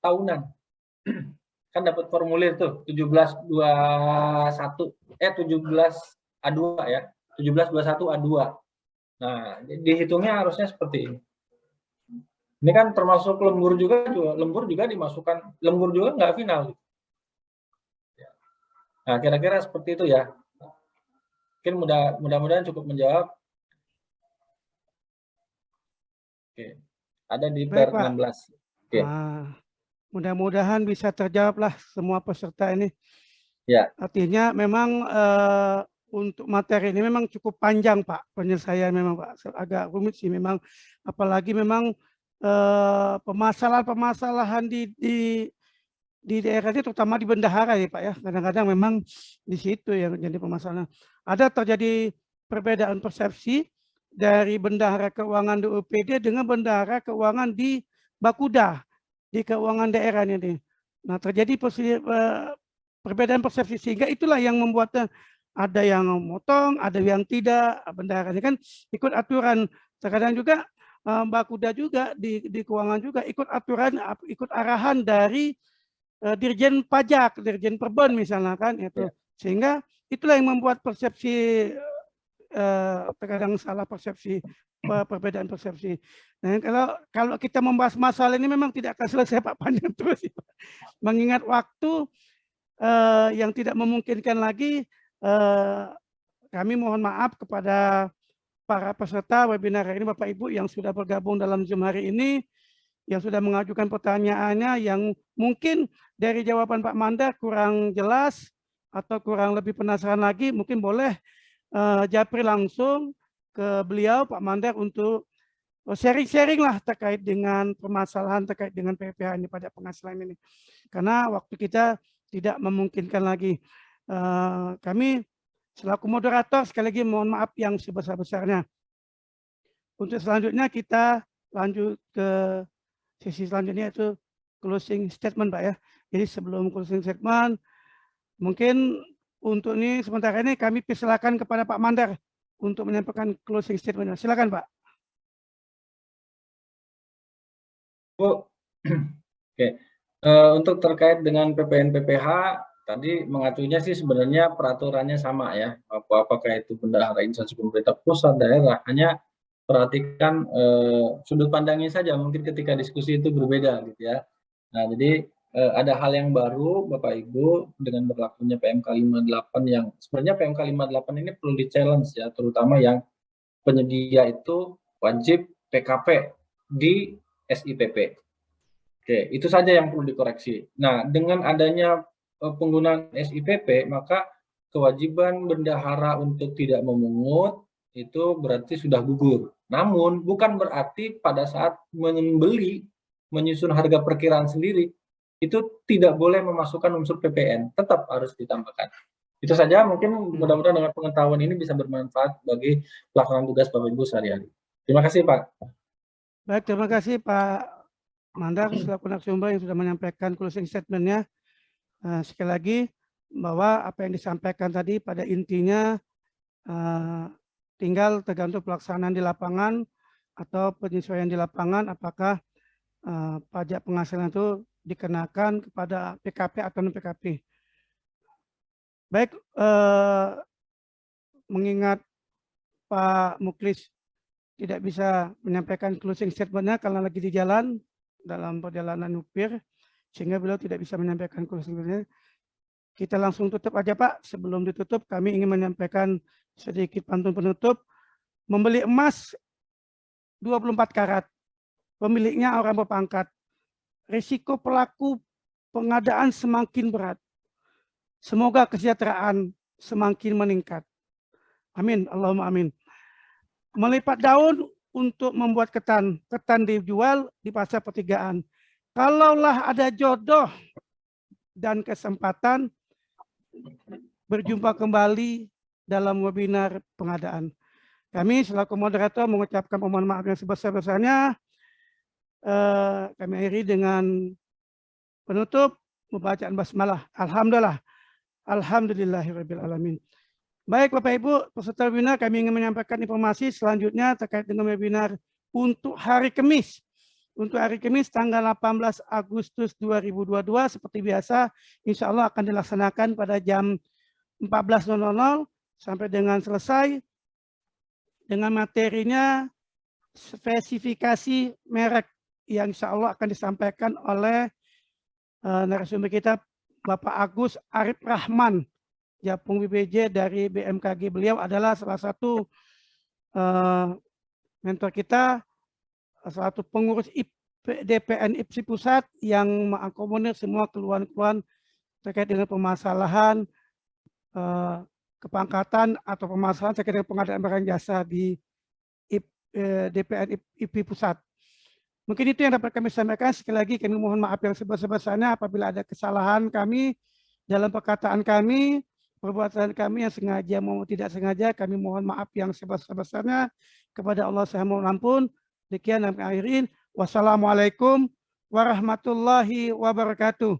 tahunan. Kan dapat formulir tuh, 1721, 17A2 ya, 1721A2. Nah, dihitungnya harusnya seperti ini. Ini kan termasuk lembur juga dimasukkan, lembur juga nggak final. Nah, kira-kira seperti itu ya. Mungkin mudah-mudahan cukup menjawab. Oke. Ada di per 16. Oke. Mudah-mudahan bisa terjawablah semua peserta ini. Ya. Artinya memang untuk materi ini memang cukup panjang Pak, penyelesaian memang Pak, agak rumit sih memang, apalagi memang permasalahan di daerah ini terutama di bendahara ya Pak ya, kadang-kadang memang di situ yang jadi permasalahan. Ada terjadi perbedaan persepsi dari bendahara keuangan di UPD dengan bendahara keuangan di Bakuda, di keuangan daerah ini. Nah, terjadi perbedaan persepsi sehingga itulah yang membuat ada yang motong, ada yang tidak. Bendahara ini kan ikut aturan. Terkadang juga Bakuda juga di keuangan juga ikut aturan, ikut arahan dari Dirjen Pajak, Dirjen Perben misalnya kan itu. Sehingga itulah yang membuat persepsi terkadang salah persepsi, perbedaan persepsi. Nah, kalau kita membahas masalah ini memang tidak akan selesai Pak, panjang terus. Mengingat waktu yang tidak memungkinkan lagi, kami mohon maaf kepada para peserta webinar ini, Bapak Ibu yang sudah bergabung dalam Zoom hari ini, yang sudah mengajukan pertanyaannya, yang mungkin dari jawaban Pak Manda kurang jelas atau kurang lebih penasaran lagi, mungkin boleh japri langsung ke beliau Pak Manda untuk sharing-sharing lah terkait dengan permasalahan terkait dengan PPh ini, pajak penghasilan ini. Karena waktu kita tidak memungkinkan lagi. Kami selaku moderator sekali lagi mohon maaf yang sebesar-besarnya. Untuk selanjutnya kita lanjut ke sesi selanjutnya, yaitu closing statement, Pak ya. Jadi sebelum closing statement, mungkin untuk ini sementara ini kami persilakan kepada Pak Mandar untuk menyampaikan closing statement. Silakan, Pak. Oke. Untuk terkait dengan PPN PPh tadi mengaturnya sih sebenarnya peraturannya sama ya. Apakah itu bendahara instansi pemerintah pusat, daerah, hanya perhatikan sudut pandangnya saja. Mungkin ketika diskusi itu berbeda gitu ya. Nah, jadi ada hal yang baru Bapak Ibu dengan berlakunya PMK 58 yang sebenarnya PMK 58 ini perlu di-challenge ya, terutama yang penyedia itu wajib PKP di SIPP. Oke, itu saja yang perlu dikoreksi. Nah, dengan adanya penggunaan SIPP, maka kewajiban bendahara untuk tidak memungut itu berarti sudah gugur. Namun, bukan berarti pada saat membeli, menyusun harga perkiraan sendiri, itu tidak boleh memasukkan unsur PPN, tetap harus ditambahkan. Itu saja, mungkin mudah-mudahan dengan pengetahuan ini bisa bermanfaat bagi pelaksanaan tugas Bapak Ibu sehari-hari. Terima kasih, Pak. Baik, terima kasih Pak Mandar selaku narasumber yang sudah menyampaikan closing statement-nya. Sekali lagi bahwa apa yang disampaikan tadi pada intinya tinggal tergantung pelaksanaan di lapangan atau penyesuaian di lapangan, apakah pajak penghasilan itu dikenakan kepada PKP atau non PKP. Baik, mengingat Pak Muklis tidak bisa menyampaikan closing statement-nya karena lagi di jalan dalam perjalanan upir, sehingga beliau tidak bisa menyampaikan closing statement-nya. Kita langsung tutup aja Pak. Sebelum ditutup, kami ingin menyampaikan sedikit pantun penutup. Membeli emas 24 karat, pemiliknya orang berpangkat. Risiko pelaku pengadaan semakin berat. Semoga kesejahteraan semakin meningkat. Amin, Allahumma amin. Melipat daun untuk membuat ketan. Ketan dijual di pasar pertigaan. Kalaulah ada jodoh dan kesempatan, berjumpa kembali dalam webinar pengadaan. Kami selaku moderator mengucapkan mohon maaf yang sebesar-besarnya. Kami akhiri dengan penutup pembacaan basmalah. Alhamdulillah. Alhamdulillahirabbil alamin. Baik Bapak Ibu peserta webinar, kami ingin menyampaikan informasi selanjutnya terkait dengan webinar untuk hari Kamis. Untuk hari Kamis tanggal 18 Agustus 2022 seperti biasa insya Allah akan dilaksanakan pada jam 14.00 sampai dengan selesai dengan materinya spesifikasi merek yang insya Allah akan disampaikan oleh narasumber kita Bapak Agus Arif Rahman, Japung BPJ dari BMKG. Beliau adalah salah satu mentor kita, salah satu pengurus DPN IPSI Pusat yang mengakomodir semua keluhan-keluhan terkait dengan permasalahan kepangkatan atau permasalahan terkait dengan pengadaan barang jasa di DPN IPSI Pusat. Mungkin itu yang dapat kami sampaikan. Sekali lagi kami mohon maaf yang sebesar-besarnya apabila ada kesalahan kami dalam perkataan kami, perbuatan kami yang sengaja maupun tidak sengaja, kami mohon maaf yang sebesar-besarnya kepada Allah Saya mohon ampun. Demikian kami akhirin. Wassalamualaikum warahmatullahi wabarakatuh.